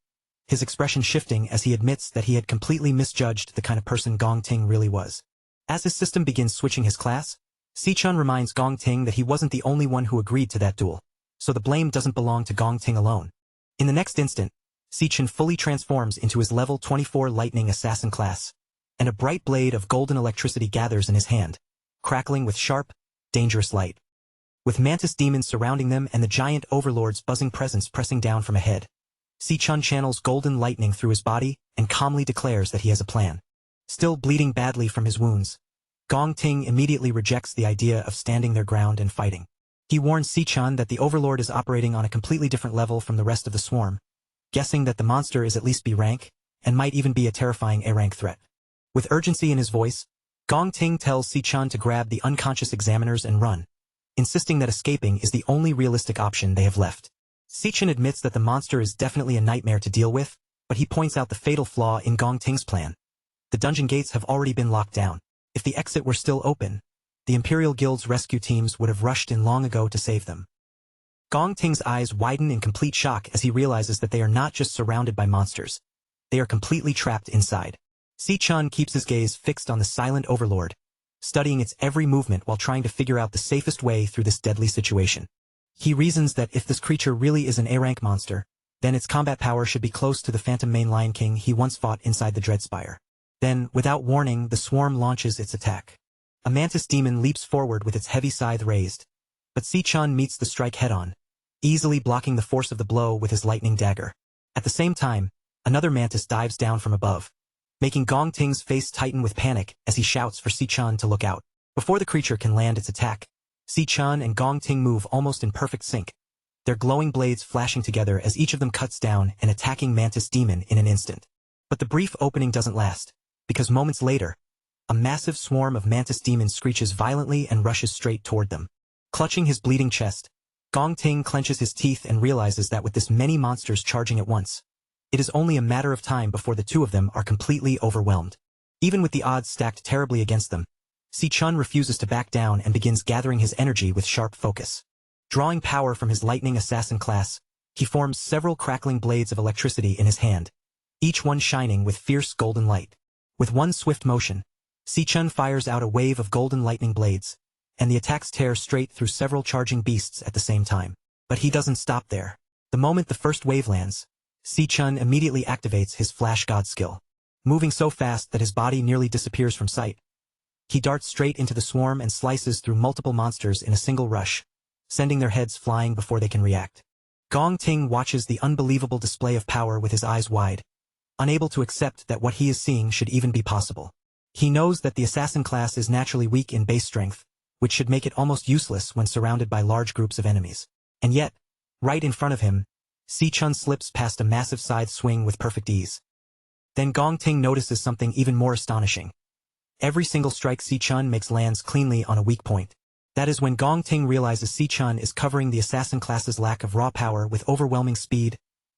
his expression shifting as he admits that he had completely misjudged the kind of person Gong Ting really was. As his system begins switching his class, Si-chan reminds Gong Ting that he wasn't the only one who agreed to that duel, so the blame doesn't belong to Gong Ting alone. In the next instant, Si-chan fully transforms into his level 24 lightning assassin class, and a bright blade of golden electricity gathers in his hand, crackling with sharp, dangerous light. With mantis demons surrounding them and the giant overlord's buzzing presence pressing down from ahead, Si-chan channels golden lightning through his body and calmly declares that he has a plan. Still bleeding badly from his wounds, Gong Ting immediately rejects the idea of standing their ground and fighting. He warns Si-chan that the overlord is operating on a completely different level from the rest of the swarm, guessing that the monster is at least B rank, and might even be a terrifying A rank threat. With urgency in his voice, Gong Ting tells Si-chan to grab the unconscious examiners and run, insisting that escaping is the only realistic option they have left. Si-chan admits that the monster is definitely a nightmare to deal with, but he points out the fatal flaw in Gong Ting's plan. The dungeon gates have already been locked down. If the exit were still open, the Imperial Guild's rescue teams would have rushed in long ago to save them. Gong Ting's eyes widen in complete shock as he realizes that they are not just surrounded by monsters. They are completely trapped inside. Si-chan keeps his gaze fixed on the silent overlord, studying its every movement while trying to figure out the safest way through this deadly situation. He reasons that if this creature really is an A-rank monster, then its combat power should be close to the Phantom Main Lion King he once fought inside the Dreadspire. Then, without warning, the swarm launches its attack. A mantis demon leaps forward with its heavy scythe raised, but Si-chan meets the strike head-on, easily blocking the force of the blow with his lightning dagger. At the same time, another mantis dives down from above, making Gong Ting's face tighten with panic as he shouts for Si-chan to look out. Before the creature can land its attack, Si-chan and Gong Ting move almost in perfect sync, their glowing blades flashing together as each of them cuts down an attacking mantis demon in an instant. But the brief opening doesn't last, because moments later, a massive swarm of mantis demons screeches violently and rushes straight toward them. Clutching his bleeding chest, Gong Ting clenches his teeth and realizes that with this many monsters charging at once, it is only a matter of time before the two of them are completely overwhelmed. Even with the odds stacked terribly against them, Si-chan refuses to back down and begins gathering his energy with sharp focus. Drawing power from his lightning assassin class, he forms several crackling blades of electricity in his hand, each one shining with fierce golden light. With one swift motion, Si-chan fires out a wave of golden lightning blades, and the attacks tear straight through several charging beasts at the same time. But he doesn't stop there. The moment the first wave lands, Si-chan immediately activates his Flash God skill. Moving so fast that his body nearly disappears from sight, he darts straight into the swarm and slices through multiple monsters in a single rush, sending their heads flying before they can react. Gong Ting watches the unbelievable display of power with his eyes wide, unable to accept that what he is seeing should even be possible. He knows that the assassin class is naturally weak in base strength, which should make it almost useless when surrounded by large groups of enemies. And yet, right in front of him, Si-chan slips past a massive scythe swing with perfect ease. Then Gong Ting notices something even more astonishing. Every single strike Si-chan makes lands cleanly on a weak point. That is when Gong Ting realizes Si-chan is covering the assassin class's lack of raw power with overwhelming speed,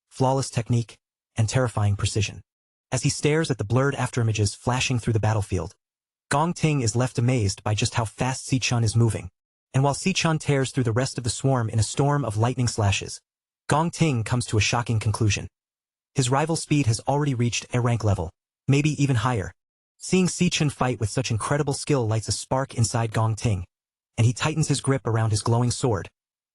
flawless technique, and terrifying precision. As he stares at the blurred afterimages flashing through the battlefield, Gong Ting is left amazed by just how fast Si-chan is moving. And while Si-chan tears through the rest of the swarm in a storm of lightning slashes, Gong Ting comes to a shocking conclusion. His rival's speed has already reached A-rank level, maybe even higher. Seeing Si-chan fight with such incredible skill lights a spark inside Gong Ting, and he tightens his grip around his glowing sword,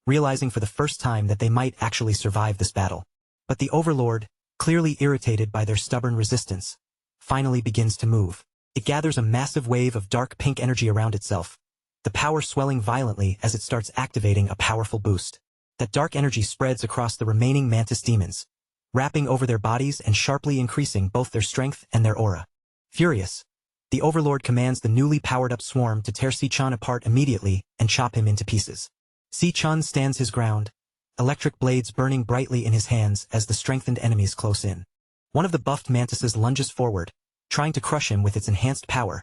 realizing for the first time that they might actually survive this battle. But the Overlord, clearly irritated by their stubborn resistance, finally begins to move. It gathers a massive wave of dark pink energy around itself, the power swelling violently as it starts activating a powerful boost. That dark energy spreads across the remaining mantis demons, wrapping over their bodies and sharply increasing both their strength and their aura. Furious, the Overlord commands the newly powered-up swarm to tear Si-chan apart immediately and chop him into pieces. Si-chan stands his ground, electric blades burning brightly in his hands as the strengthened enemies close in. One of the buffed mantises lunges forward, trying to crush him with its enhanced power,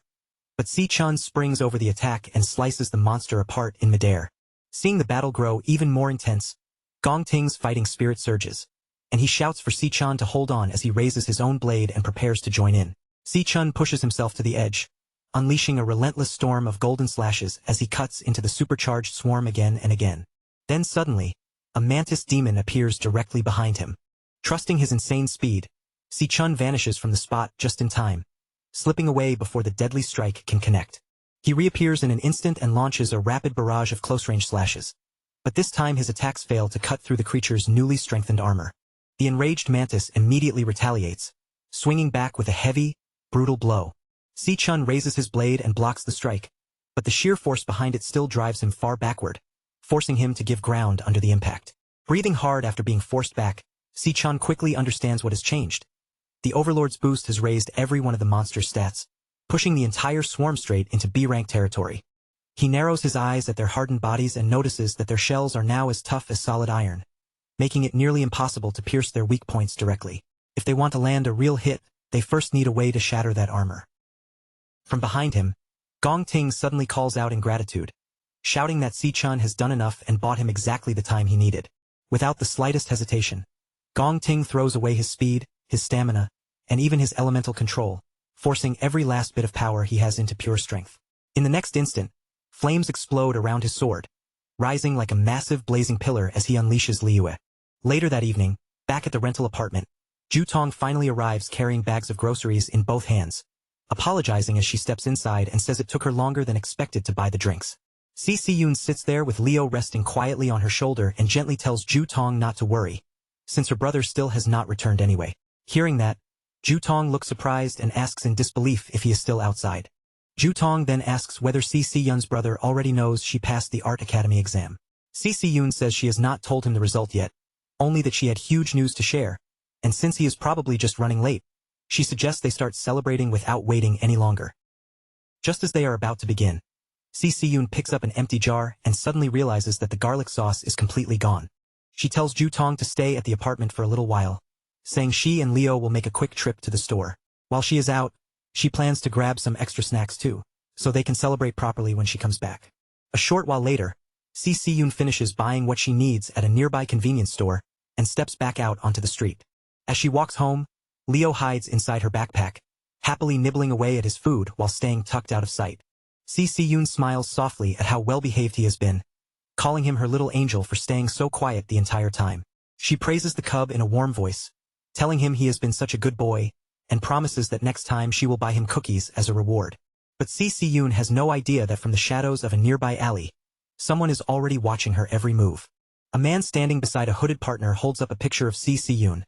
but Si-chun springs over the attack and slices the monster apart in midair. Seeing the battle grow even more intense, Gong Ting's fighting spirit surges, and he shouts for Si-chun to hold on as he raises his own blade and prepares to join in. Si-chun pushes himself to the edge, unleashing a relentless storm of golden slashes as he cuts into the supercharged swarm again and again. Then suddenly, a mantis demon appears directly behind him. Trusting his insane speed, Si-chun vanishes from the spot just in time, slipping away before the deadly strike can connect. He reappears in an instant and launches a rapid barrage of close-range slashes. But this time his attacks fail to cut through the creature's newly strengthened armor. The enraged mantis immediately retaliates, swinging back with a heavy, brutal blow. Si-chun raises his blade and blocks the strike, but the sheer force behind it still drives him far backward, forcing him to give ground under the impact. Breathing hard after being forced back, Si-chun quickly understands what has changed. The Overlord's boost has raised every one of the monster's stats, pushing the entire swarm straight into B-rank territory. He narrows his eyes at their hardened bodies and notices that their shells are now as tough as solid iron, making it nearly impossible to pierce their weak points directly. If they want to land a real hit, they first need a way to shatter that armor. From behind him, Gong Ting suddenly calls out in gratitude, shouting that Si-chun has done enough and bought him exactly the time he needed. Without the slightest hesitation, Gong Ting throws away his speed, his stamina, and even his elemental control, forcing every last bit of power he has into pure strength. In the next instant, flames explode around his sword, rising like a massive blazing pillar as he unleashes Liyue. Later that evening, back at the rental apartment, Ju Tong finally arrives carrying bags of groceries in both hands, apologizing as she steps inside and says it took her longer than expected to buy the drinks. Si-Yun sits there with Leo resting quietly on her shoulder and gently tells Ju Tong not to worry, since her brother still has not returned anyway. Hearing that, Ju Tong looks surprised and asks in disbelief if he is still outside. Ju Tong then asks whether Si-Yun's brother already knows she passed the Art Academy exam. Si-Yun says she has not told him the result yet, only that she had huge news to share, and since he is probably just running late, she suggests they start celebrating without waiting any longer. Just as they are about to begin, Si-Yun picks up an empty jar and suddenly realizes that the garlic sauce is completely gone. She tells Ju Tong to stay at the apartment for a little while, saying she and Leo will make a quick trip to the store. While she is out, she plans to grab some extra snacks too, so they can celebrate properly when she comes back. A short while later, Si-Yun finishes buying what she needs at a nearby convenience store and steps back out onto the street. As she walks home, Leo hides inside her backpack, happily nibbling away at his food while staying tucked out of sight. Si-Yun smiles softly at how well-behaved he has been, calling him her little angel for staying so quiet the entire time. She praises the cub in a warm voice, telling him he has been such a good boy, and promises that next time she will buy him cookies as a reward. But Si-Yun has no idea that from the shadows of a nearby alley, someone is already watching her every move. A man standing beside a hooded partner holds up a picture of Si-Yun,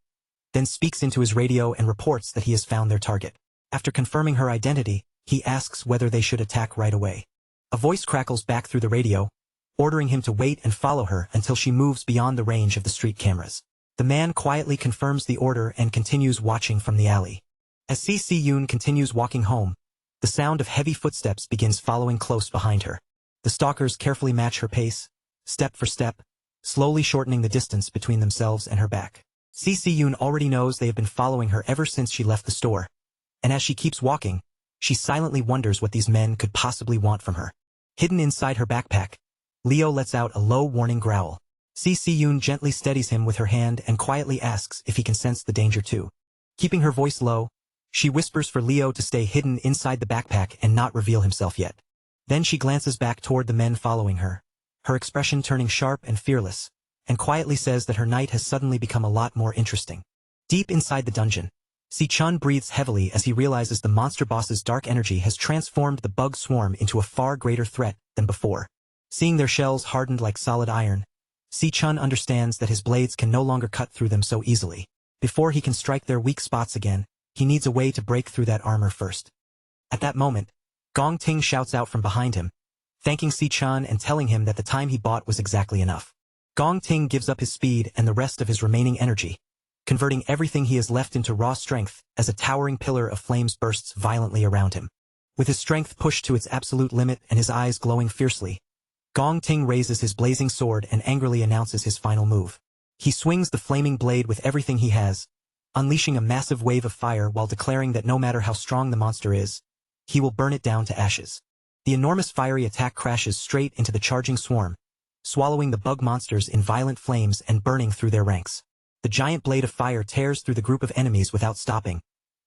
then speaks into his radio and reports that he has found their target. After confirming her identity, he asks whether they should attack right away. A voice crackles back through the radio, ordering him to wait and follow her until she moves beyond the range of the street cameras. The man quietly confirms the order and continues watching from the alley. As Si-Yun continues walking home, the sound of heavy footsteps begins following close behind her. The stalkers carefully match her pace, step for step, slowly shortening the distance between themselves and her back. Si-Yun already knows they have been following her ever since she left the store, and as she keeps walking, she silently wonders what these men could possibly want from her. Hidden inside her backpack, Leo lets out a low warning growl. Si-Yun gently steadies him with her hand and quietly asks if he can sense the danger too. Keeping her voice low, she whispers for Leo to stay hidden inside the backpack and not reveal himself yet. Then she glances back toward the men following her, her expression turning sharp and fearless, and quietly says that her night has suddenly become a lot more interesting. Deep inside the dungeon, Si-chun breathes heavily as he realizes the monster boss's dark energy has transformed the bug swarm into a far greater threat than before. Seeing their shells hardened like solid iron, Si-chun understands that his blades can no longer cut through them so easily. Before he can strike their weak spots again, he needs a way to break through that armor first. At that moment, Gong Ting shouts out from behind him, thanking Si-chun and telling him that the time he bought was exactly enough. Gong Ting gives up his speed and the rest of his remaining energy, converting everything he has left into raw strength as a towering pillar of flames bursts violently around him. With his strength pushed to its absolute limit and his eyes glowing fiercely, Gong Ting raises his blazing sword and angrily announces his final move. He swings the flaming blade with everything he has, unleashing a massive wave of fire while declaring that no matter how strong the monster is, he will burn it down to ashes. The enormous fiery attack crashes straight into the charging swarm, swallowing the bug monsters in violent flames and burning through their ranks. The giant blade of fire tears through the group of enemies without stopping,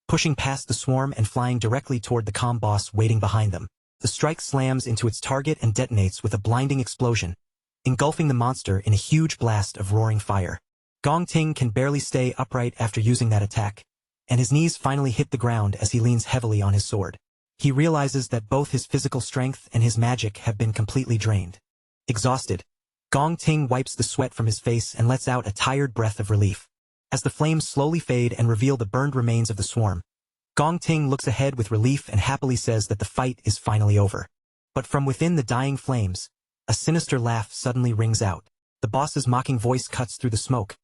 pushing past the swarm and flying directly toward the calm boss waiting behind them. The strike slams into its target and detonates with a blinding explosion, engulfing the monster in a huge blast of roaring fire. Gong Ting can barely stay upright after using that attack, and his knees finally hit the ground as he leans heavily on his sword. He realizes that both his physical strength and his magic have been completely drained. Exhausted, Gong Ting wipes the sweat from his face and lets out a tired breath of relief. As the flames slowly fade and reveal the burned remains of the swarm, Gong Ting looks ahead with relief and happily says that the fight is finally over. But from within the dying flames, a sinister laugh suddenly rings out. The boss's mocking voice cuts through the smoke,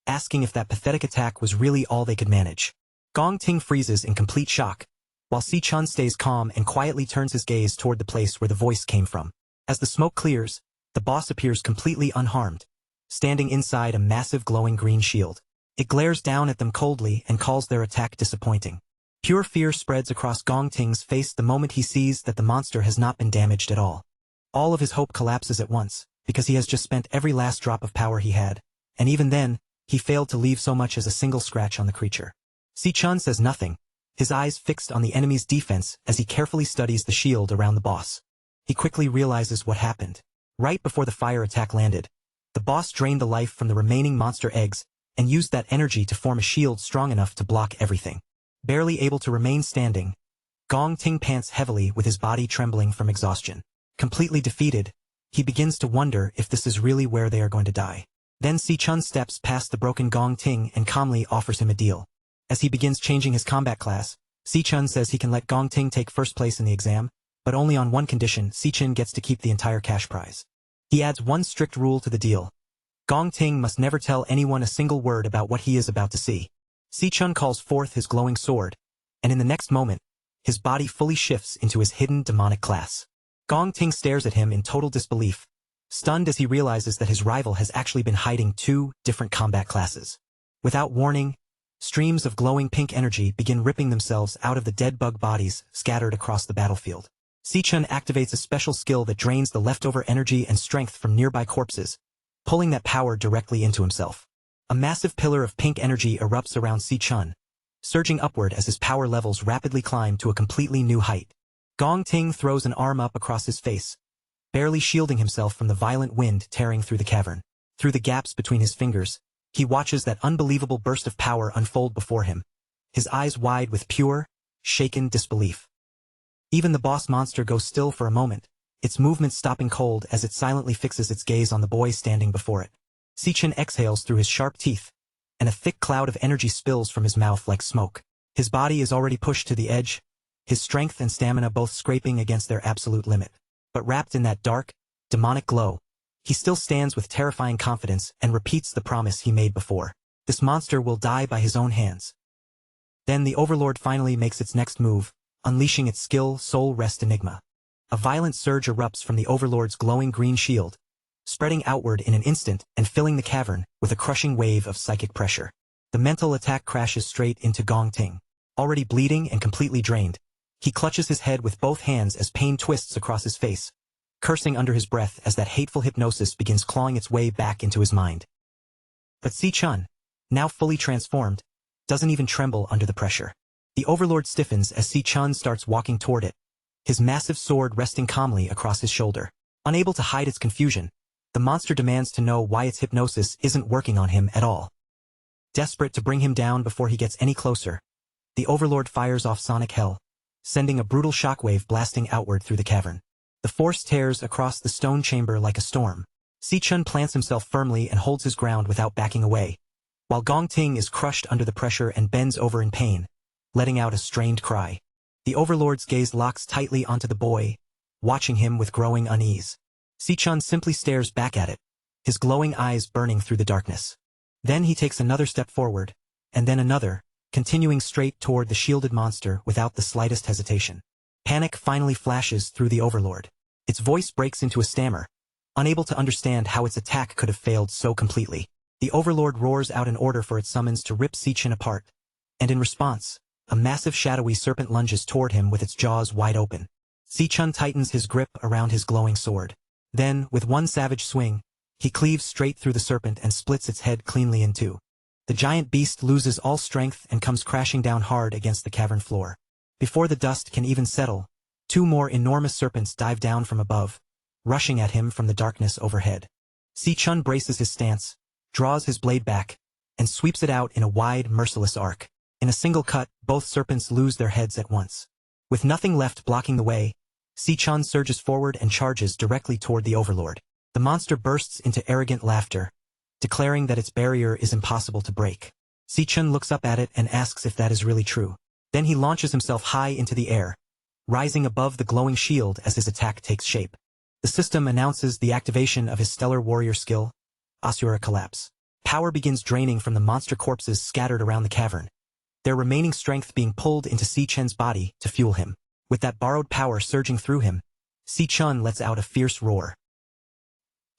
asking if that pathetic attack was really all they could manage. Gong Ting freezes in complete shock, while Si Chun stays calm and quietly turns his gaze toward the place where the voice came from. As the smoke clears, the boss appears completely unharmed, standing inside a massive glowing green shield. It glares down at them coldly and calls their attack disappointing. Pure fear spreads across Gong Ting's face the moment he sees that the monster has not been damaged at all. All of his hope collapses at once, because he has just spent every last drop of power he had, and even then, he failed to leave so much as a single scratch on the creature. Si Chun says nothing, his eyes fixed on the enemy's defense as he carefully studies the shield around the boss. He quickly realizes what happened. Right before the fire attack landed, the boss drained the life from the remaining monster eggs and used that energy to form a shield strong enough to block everything. Barely able to remain standing, Gong Ting pants heavily with his body trembling from exhaustion. Completely defeated, he begins to wonder if this is really where they are going to die. Then Si Chun steps past the broken Gong Ting and calmly offers him a deal. As he begins changing his combat class, Si Chun says he can let Gong Ting take first place in the exam, but only on one condition: Si Chun gets to keep the entire cash prize. He adds one strict rule to the deal. Gong Ting must never tell anyone a single word about what he is about to see. Si Chun calls forth his glowing sword, and in the next moment, his body fully shifts into his hidden demonic class. Gong Ting stares at him in total disbelief, stunned as he realizes that his rival has actually been hiding two different combat classes. Without warning, streams of glowing pink energy begin ripping themselves out of the dead bug bodies scattered across the battlefield. Si Chun activates a special skill that drains the leftover energy and strength from nearby corpses, pulling that power directly into himself. A massive pillar of pink energy erupts around Si Chun, surging upward as his power levels rapidly climb to a completely new height. Gong Ting throws an arm up across his face, barely shielding himself from the violent wind tearing through the cavern. Through the gaps between his fingers, he watches that unbelievable burst of power unfold before him, his eyes wide with pure, shaken disbelief. Even the boss monster goes still for a moment, its movements stopping cold as it silently fixes its gaze on the boy standing before it. Si Chun exhales through his sharp teeth, and a thick cloud of energy spills from his mouth like smoke. His body is already pushed to the edge, his strength and stamina both scraping against their absolute limit. But wrapped in that dark, demonic glow, he still stands with terrifying confidence and repeats the promise he made before. This monster will die by his own hands. Then the Overlord finally makes its next move, unleashing its skill Soul Rest Enigma. A violent surge erupts from the Overlord's glowing green shield, spreading outward in an instant and filling the cavern with a crushing wave of psychic pressure. The mental attack crashes straight into Gong Ting. Already bleeding and completely drained, he clutches his head with both hands as pain twists across his face, cursing under his breath as that hateful hypnosis begins clawing its way back into his mind. But Si Chun, now fully transformed, doesn't even tremble under the pressure. The Overlord stiffens as Si Chun starts walking toward it, his massive sword resting calmly across his shoulder. Unable to hide its confusion, the monster demands to know why its hypnosis isn't working on him at all. Desperate to bring him down before he gets any closer, the Overlord fires off sonic hell, sending a brutal shockwave blasting outward through the cavern. The force tears across the stone chamber like a storm. Si Chun plants himself firmly and holds his ground without backing away, while Gong Ting is crushed under the pressure and bends over in pain, letting out a strained cry. The Overlord's gaze locks tightly onto the boy, watching him with growing unease. Si Chun simply stares back at it, his glowing eyes burning through the darkness. Then he takes another step forward, and then another, continuing straight toward the shielded monster without the slightest hesitation. Panic finally flashes through the Overlord. Its voice breaks into a stammer, unable to understand how its attack could have failed so completely. The Overlord roars out an order for its summons to rip Si-Chun apart, and in response, a massive shadowy serpent lunges toward him with its jaws wide open. Si-Chun tightens his grip around his glowing sword. Then, with one savage swing, he cleaves straight through the serpent and splits its head cleanly in two. The giant beast loses all strength and comes crashing down hard against the cavern floor. Before the dust can even settle, two more enormous serpents dive down from above, rushing at him from the darkness overhead. Si-Chun braces his stance, draws his blade back, and sweeps it out in a wide, merciless arc. In a single cut, both serpents lose their heads at once. With nothing left blocking the way, Si-Chun surges forward and charges directly toward the Overlord. The monster bursts into arrogant laughter, declaring that its barrier is impossible to break. Si-Chun looks up at it and asks if that is really true. Then he launches himself high into the air, rising above the glowing shield as his attack takes shape. The system announces the activation of his stellar warrior skill, Asura Collapse. Power begins draining from the monster corpses scattered around the cavern, their remaining strength being pulled into Si-Chun's body to fuel him. With that borrowed power surging through him, Si-Chun lets out a fierce roar.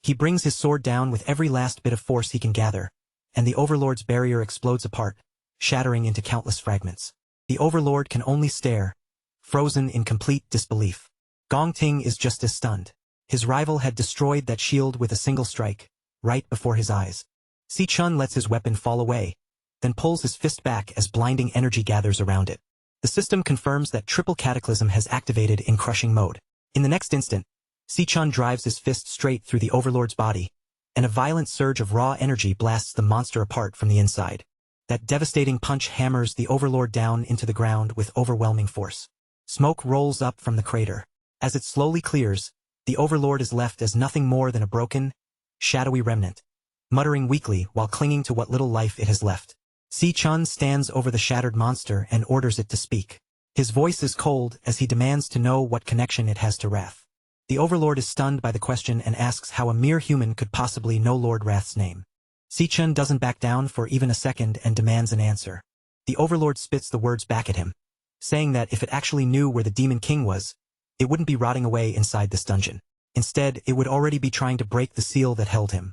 He brings his sword down with every last bit of force he can gather, and the Overlord's barrier explodes apart, shattering into countless fragments. The Overlord can only stare, frozen in complete disbelief. Gong Ting is just as stunned. His rival had destroyed that shield with a single strike, right before his eyes. Si-Chun lets his weapon fall away, then pulls his fist back as blinding energy gathers around it. The system confirms that triple cataclysm has activated in crushing mode. In the next instant, Si-Chun drives his fist straight through the Overlord's body, and a violent surge of raw energy blasts the monster apart from the inside. That devastating punch hammers the Overlord down into the ground with overwhelming force. Smoke rolls up from the crater. As it slowly clears, the Overlord is left as nothing more than a broken, shadowy remnant, muttering weakly while clinging to what little life it has left. Si-Chun stands over the shattered monster and orders it to speak. His voice is cold as he demands to know what connection it has to Wrath. The Overlord is stunned by the question and asks how a mere human could possibly know Lord Wrath's name. Si-Chun doesn't back down for even a second and demands an answer. The Overlord spits the words back at him, saying that if it actually knew where the Demon King was, it wouldn't be rotting away inside this dungeon. Instead, it would already be trying to break the seal that held him.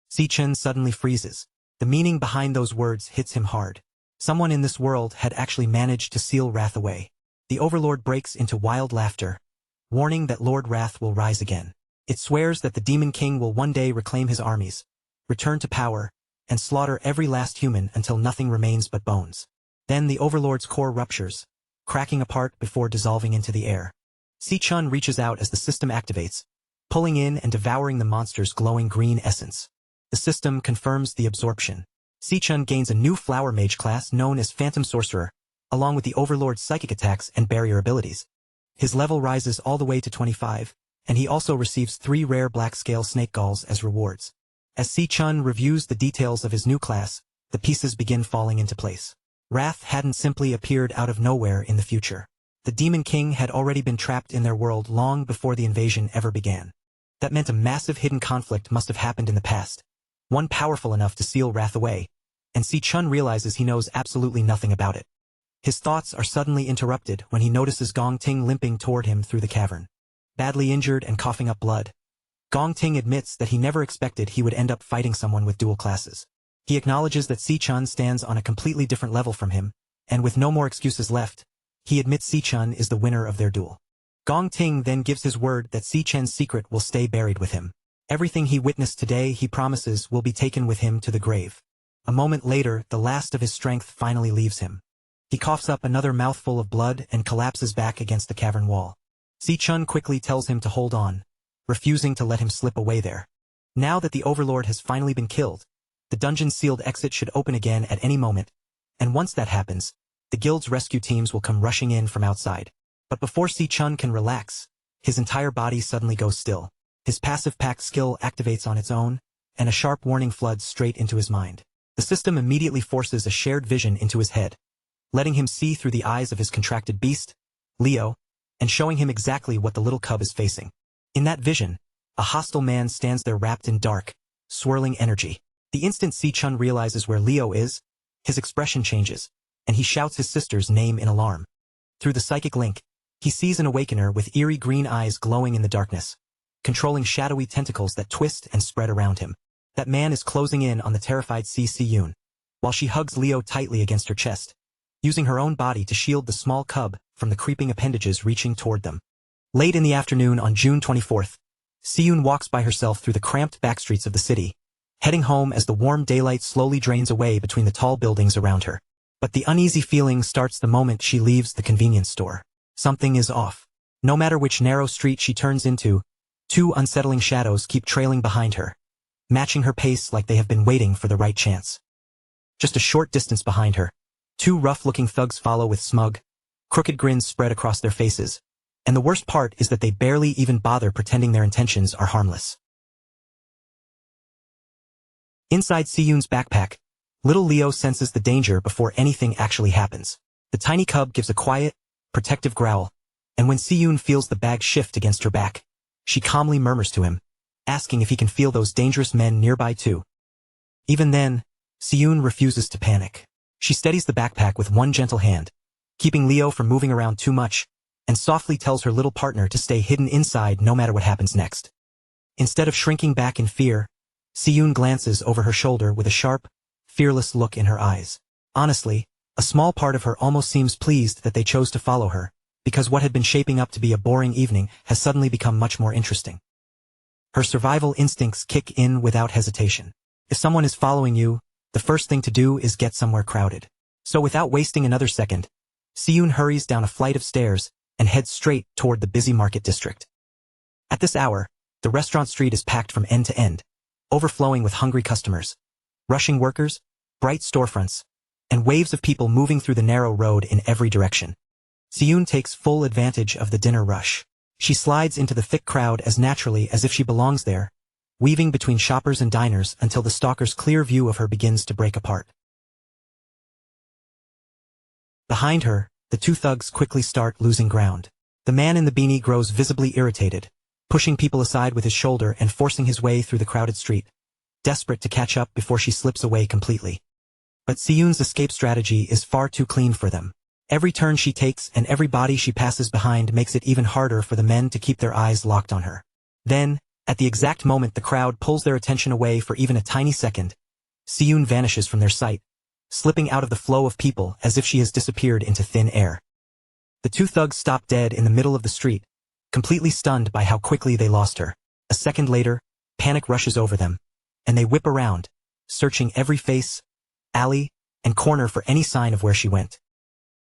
Si-Chun suddenly freezes. The meaning behind those words hits him hard. Someone in this world had actually managed to seal Wrath away. The Overlord breaks into wild laughter, warning that Lord Wrath will rise again. It swears that the Demon King will one day reclaim his armies, return to power, and slaughter every last human until nothing remains but bones. Then the Overlord's core ruptures, cracking apart before dissolving into the air. Si-Chun reaches out as the system activates, pulling in and devouring the monster's glowing green essence. The system confirms the absorption. Si-Chun gains a new Flower Mage class known as Phantom Sorcerer, along with the Overlord's psychic attacks and barrier abilities. His level rises all the way to 25, and he also receives 3 rare black-scale snake galls as rewards. As Si-Chun reviews the details of his new class, the pieces begin falling into place. Wrath hadn't simply appeared out of nowhere in the future. The Demon King had already been trapped in their world long before the invasion ever began. That meant a massive hidden conflict must have happened in the past, one powerful enough to seal Wrath away, and Si-Chun realizes he knows absolutely nothing about it. His thoughts are suddenly interrupted when he notices Gong Ting limping toward him through the cavern. Badly injured and coughing up blood, Gong Ting admits that he never expected he would end up fighting someone with dual classes. He acknowledges that Si-Chun stands on a completely different level from him, and with no more excuses left, he admits Si-Chun is the winner of their duel. Gong Ting then gives his word that Si-Chun's secret will stay buried with him. Everything he witnessed today, he promises, will be taken with him to the grave. A moment later, the last of his strength finally leaves him. He coughs up another mouthful of blood and collapses back against the cavern wall. Si-Chun quickly tells him to hold on, refusing to let him slip away there. Now that the Overlord has finally been killed, the dungeon's sealed exit should open again at any moment, and once that happens, the guild's rescue teams will come rushing in from outside. But before Si-Chun can relax, his entire body suddenly goes still. His passive pact skill activates on its own, and a sharp warning floods straight into his mind. The system immediately forces a shared vision into his head, letting him see through the eyes of his contracted beast, Leo, and showing him exactly what the little cub is facing. In that vision, a hostile man stands there wrapped in dark, swirling energy. The instant Si-Chun realizes where Leo is, his expression changes, and he shouts his sister's name in alarm. Through the psychic link, he sees an awakener with eerie green eyes glowing in the darkness. controlling shadowy tentacles that twist and spread around him. That man is closing in on the terrified Si-Yoon, while she hugs Leo tightly against her chest, using her own body to shield the small cub from the creeping appendages reaching toward them. Late in the afternoon on June 24th, Si-Yoon walks by herself through the cramped backstreets of the city, heading home as the warm daylight slowly drains away between the tall buildings around her. But the uneasy feeling starts the moment she leaves the convenience store. Something is off. No matter which narrow street she turns into, two unsettling shadows keep trailing behind her, matching her pace like they have been waiting for the right chance. Just a short distance behind her, two rough-looking thugs follow with smug, crooked grins spread across their faces, and the worst part is that they barely even bother pretending their intentions are harmless. Inside Si-Yoon's backpack, little Leo senses the danger before anything actually happens. The tiny cub gives a quiet, protective growl, and when Si-Yoon feels the bag shift against her back, she calmly murmurs to him, asking if he can feel those dangerous men nearby too. Even then, Si-Yoon refuses to panic. She steadies the backpack with one gentle hand, keeping Leo from moving around too much, and softly tells her little partner to stay hidden inside no matter what happens next. Instead of shrinking back in fear, Si-Yoon glances over her shoulder with a sharp, fearless look in her eyes. Honestly, a small part of her almost seems pleased that they chose to follow her, because what had been shaping up to be a boring evening has suddenly become much more interesting. Her survival instincts kick in without hesitation. If someone is following you, the first thing to do is get somewhere crowded. So without wasting another second, Si-Yoon hurries down a flight of stairs and heads straight toward the busy market district. At this hour, the restaurant street is packed from end to end, overflowing with hungry customers, rushing workers, bright storefronts, and waves of people moving through the narrow road in every direction. Si-Yoon takes full advantage of the dinner rush. She slides into the thick crowd as naturally as if she belongs there, weaving between shoppers and diners until the stalker's clear view of her begins to break apart. Behind her, the two thugs quickly start losing ground. The man in the beanie grows visibly irritated, pushing people aside with his shoulder and forcing his way through the crowded street, desperate to catch up before she slips away completely. But Si-Yoon's escape strategy is far too clean for them. Every turn she takes and every body she passes behind makes it even harder for the men to keep their eyes locked on her. Then, at the exact moment the crowd pulls their attention away for even a tiny second, Si-Yoon vanishes from their sight, slipping out of the flow of people as if she has disappeared into thin air. The two thugs stop dead in the middle of the street, completely stunned by how quickly they lost her. A second later, panic rushes over them, and they whip around, searching every face, alley, and corner for any sign of where she went.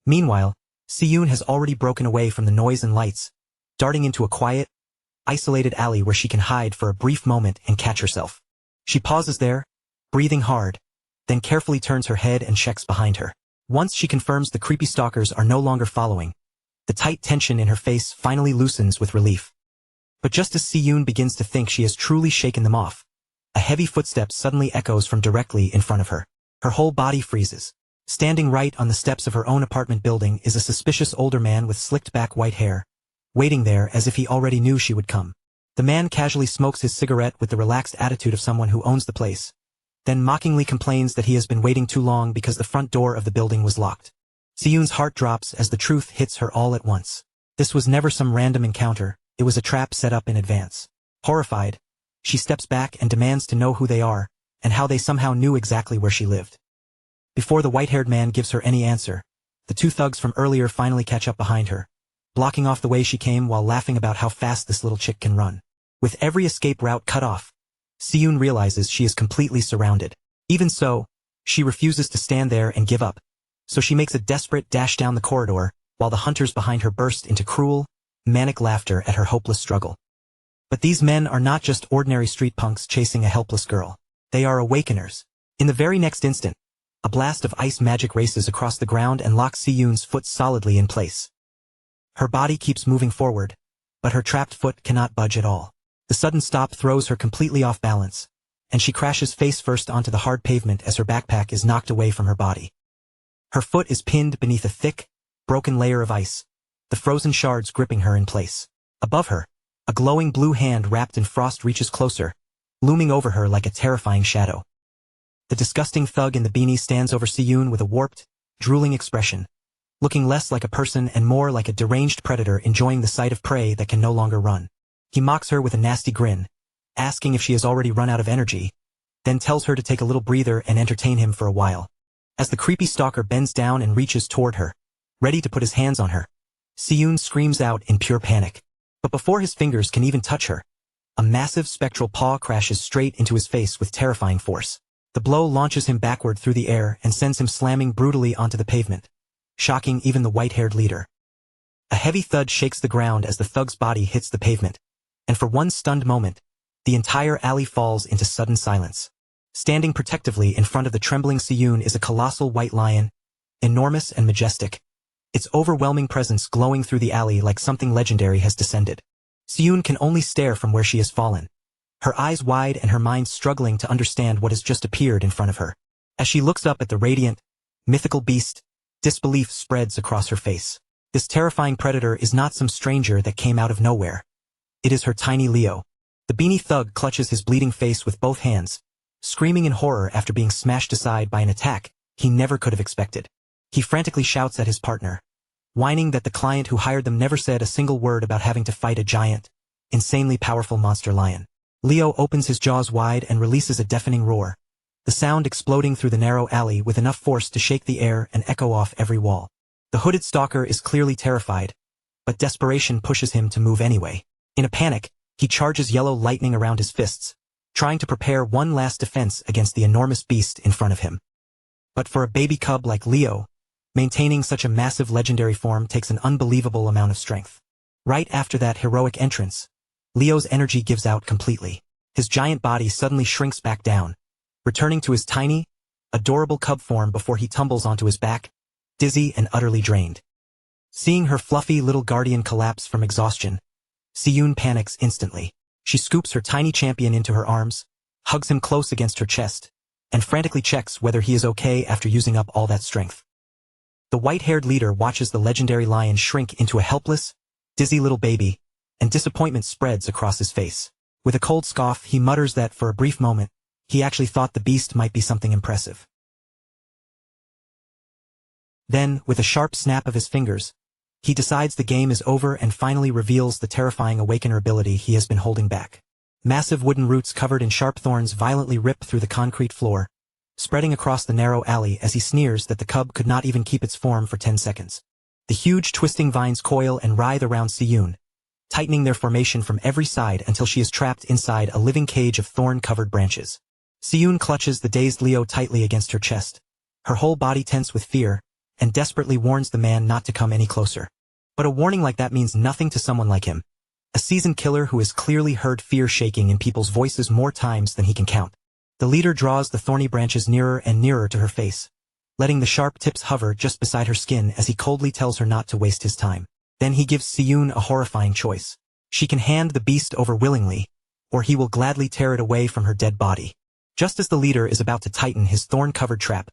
Meanwhile, Si-Yoon has already broken away from the noise and lights, darting into a quiet, isolated alley where she can hide for a brief moment and catch herself. She pauses there, breathing hard, then carefully turns her head and checks behind her. Once she confirms the creepy stalkers are no longer following, the tight tension in her face finally loosens with relief. But just as Si-Yoon begins to think she has truly shaken them off, a heavy footstep suddenly echoes from directly in front of her. Her whole body freezes. Standing right on the steps of her own apartment building is a suspicious older man with slicked-back white hair, waiting there as if he already knew she would come. The man casually smokes his cigarette with the relaxed attitude of someone who owns the place, then mockingly complains that he has been waiting too long because the front door of the building was locked. Si-Yoon's heart drops as the truth hits her all at once. This was never some random encounter, it was a trap set up in advance. Horrified, she steps back and demands to know who they are, and how they somehow knew exactly where she lived. Before the white-haired man gives her any answer, the two thugs from earlier finally catch up behind her, blocking off the way she came while laughing about how fast this little chick can run. With every escape route cut off, Si-Yoon realizes she is completely surrounded. Even so, she refuses to stand there and give up, so she makes a desperate dash down the corridor, while the hunters behind her burst into cruel, manic laughter at her hopeless struggle. But these men are not just ordinary street punks chasing a helpless girl. They are awakeners. In the very next instant, a blast of ice magic races across the ground and locks Si-Yoon's foot solidly in place. Her body keeps moving forward, but her trapped foot cannot budge at all. The sudden stop throws her completely off balance, and she crashes face first onto the hard pavement as her backpack is knocked away from her body. Her foot is pinned beneath a thick, broken layer of ice, the frozen shards gripping her in place. Above her, a glowing blue hand wrapped in frost reaches closer, looming over her like a terrifying shadow. The disgusting thug in the beanie stands over Si-Yoon with a warped, drooling expression, looking less like a person and more like a deranged predator enjoying the sight of prey that can no longer run. He mocks her with a nasty grin, asking if she has already run out of energy, then tells her to take a little breather and entertain him for a while. As the creepy stalker bends down and reaches toward her, ready to put his hands on her, Siyun screams out in pure panic. But before his fingers can even touch her, a massive spectral paw crashes straight into his face with terrifying force. The blow launches him backward through the air and sends him slamming brutally onto the pavement, shocking even the white-haired leader. A heavy thud shakes the ground as the thug's body hits the pavement, and for one stunned moment, the entire alley falls into sudden silence. Standing protectively in front of the trembling Siyun is a colossal white lion, enormous and majestic, its overwhelming presence glowing through the alley like something legendary has descended. Siyun can only stare from where she has fallen, her eyes wide and her mind struggling to understand what has just appeared in front of her. As she looks up at the radiant, mythical beast, disbelief spreads across her face. This terrifying predator is not some stranger that came out of nowhere. It is her tiny Leo. The beanie thug clutches his bleeding face with both hands, screaming in horror after being smashed aside by an attack he never could have expected. He frantically shouts at his partner, whining that the client who hired them never said a single word about having to fight a giant, insanely powerful monster lion. Leo opens his jaws wide and releases a deafening roar, the sound exploding through the narrow alley with enough force to shake the air and echo off every wall. The hooded stalker is clearly terrified, but desperation pushes him to move anyway. In a panic, he charges yellow lightning around his fists, trying to prepare one last defense against the enormous beast in front of him. But for a baby cub like Leo, maintaining such a massive legendary form takes an unbelievable amount of strength. Right after that heroic entrance, Leo's energy gives out completely. His giant body suddenly shrinks back down, returning to his tiny, adorable cub form before he tumbles onto his back, dizzy and utterly drained. Seeing her fluffy little guardian collapse from exhaustion, Siyun panics instantly. She scoops her tiny champion into her arms, hugs him close against her chest, and frantically checks whether he is okay after using up all that strength. The white-haired leader watches the legendary lion shrink into a helpless, dizzy little baby, and disappointment spreads across his face. With a cold scoff, he mutters that for a brief moment, he actually thought the beast might be something impressive. Then, with a sharp snap of his fingers, he decides the game is over and finally reveals the terrifying awakener ability he has been holding back. Massive wooden roots covered in sharp thorns violently rip through the concrete floor, spreading across the narrow alley as he sneers that the cub could not even keep its form for 10 seconds. The huge twisting vines coil and writhe around Siyun, tightening their formation from every side until she is trapped inside a living cage of thorn-covered branches. Siyun clutches the dazed Leo tightly against her chest, her whole body tense with fear, and desperately warns the man not to come any closer. But a warning like that means nothing to someone like him, a seasoned killer who has clearly heard fear shaking in people's voices more times than he can count. The leader draws the thorny branches nearer and nearer to her face, letting the sharp tips hover just beside her skin as he coldly tells her not to waste his time. Then he gives Siyun a horrifying choice. She can hand the beast over willingly, or he will gladly tear it away from her dead body. Just as the leader is about to tighten his thorn-covered trap,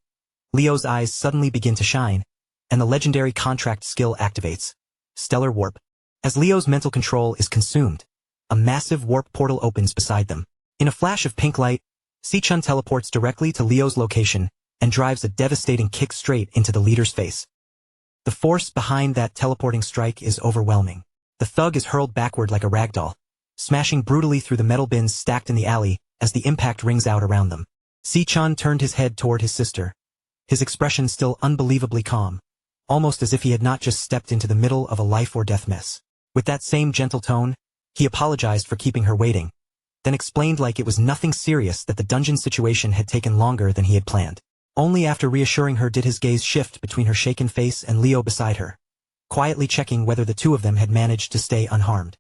Leo's eyes suddenly begin to shine, and the legendary contract skill activates. Stellar Warp. As Leo's mental control is consumed, a massive warp portal opens beside them. In a flash of pink light, Si-chun teleports directly to Leo's location and drives a devastating kick straight into the leader's face. The force behind that teleporting strike is overwhelming. The thug is hurled backward like a ragdoll, smashing brutally through the metal bins stacked in the alley as the impact rings out around them. Si-chun turned his head toward his sister, his expression still unbelievably calm, almost as if he had not just stepped into the middle of a life-or-death mess. With that same gentle tone, he apologized for keeping her waiting, then explained like it was nothing serious that the dungeon situation had taken longer than he had planned. Only after reassuring her did his gaze shift between her shaken face and Leo beside her, quietly checking whether the two of them had managed to stay unharmed.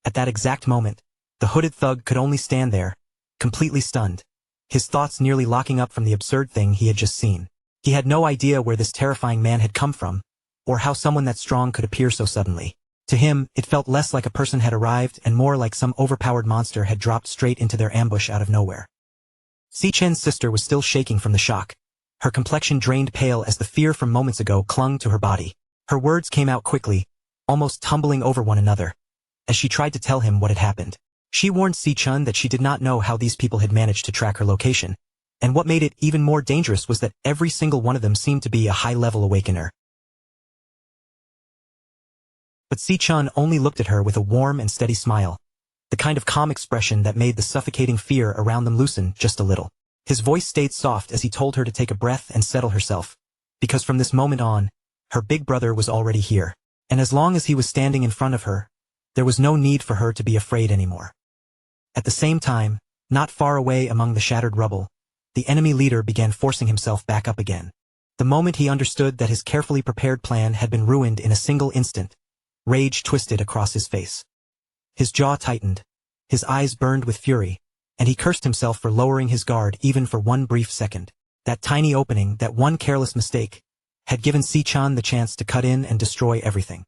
At that exact moment, the hooded thug could only stand there, completely stunned, his thoughts nearly locking up from the absurd thing he had just seen. He had no idea where this terrifying man had come from, or how someone that strong could appear so suddenly. To him, it felt less like a person had arrived and more like some overpowered monster had dropped straight into their ambush out of nowhere. Si-chen's sister was still shaking from the shock, her complexion drained pale as the fear from moments ago clung to her body. Her words came out quickly, almost tumbling over one another, as she tried to tell him what had happened. She warned Si-chun that she did not know how these people had managed to track her location, and what made it even more dangerous was that every single one of them seemed to be a high-level awakener. But Si-chun only looked at her with a warm and steady smile, the kind of calm expression that made the suffocating fear around them loosen just a little. His voice stayed soft as he told her to take a breath and settle herself, because from this moment on, her big brother was already here. And as long as he was standing in front of her, there was no need for her to be afraid anymore. At the same time, not far away among the shattered rubble, the enemy leader began forcing himself back up again. The moment he understood that his carefully prepared plan had been ruined in a single instant, rage twisted across his face. His jaw tightened, his eyes burned with fury, and he cursed himself for lowering his guard even for one brief second. That tiny opening, that one careless mistake, had given Si-chan the chance to cut in and destroy everything.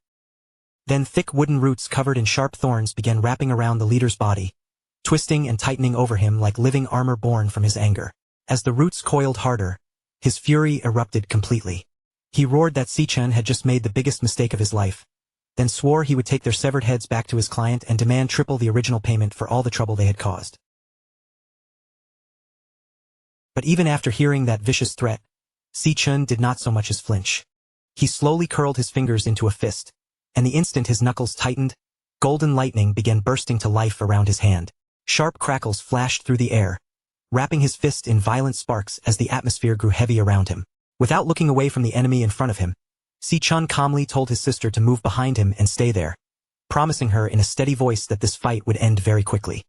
Then thick wooden roots covered in sharp thorns began wrapping around the leader's body, twisting and tightening over him like living armor born from his anger. As the roots coiled harder, his fury erupted completely. He roared that Si-chun had just made the biggest mistake of his life, then swore he would take their severed heads back to his client and demand triple the original payment for all the trouble they had caused. But even after hearing that vicious threat, Si-chun did not so much as flinch. He slowly curled his fingers into a fist, and the instant his knuckles tightened, golden lightning began bursting to life around his hand. Sharp crackles flashed through the air, wrapping his fist in violent sparks as the atmosphere grew heavy around him. Without looking away from the enemy in front of him, Si-chun calmly told his sister to move behind him and stay there, promising her in a steady voice that this fight would end very quickly.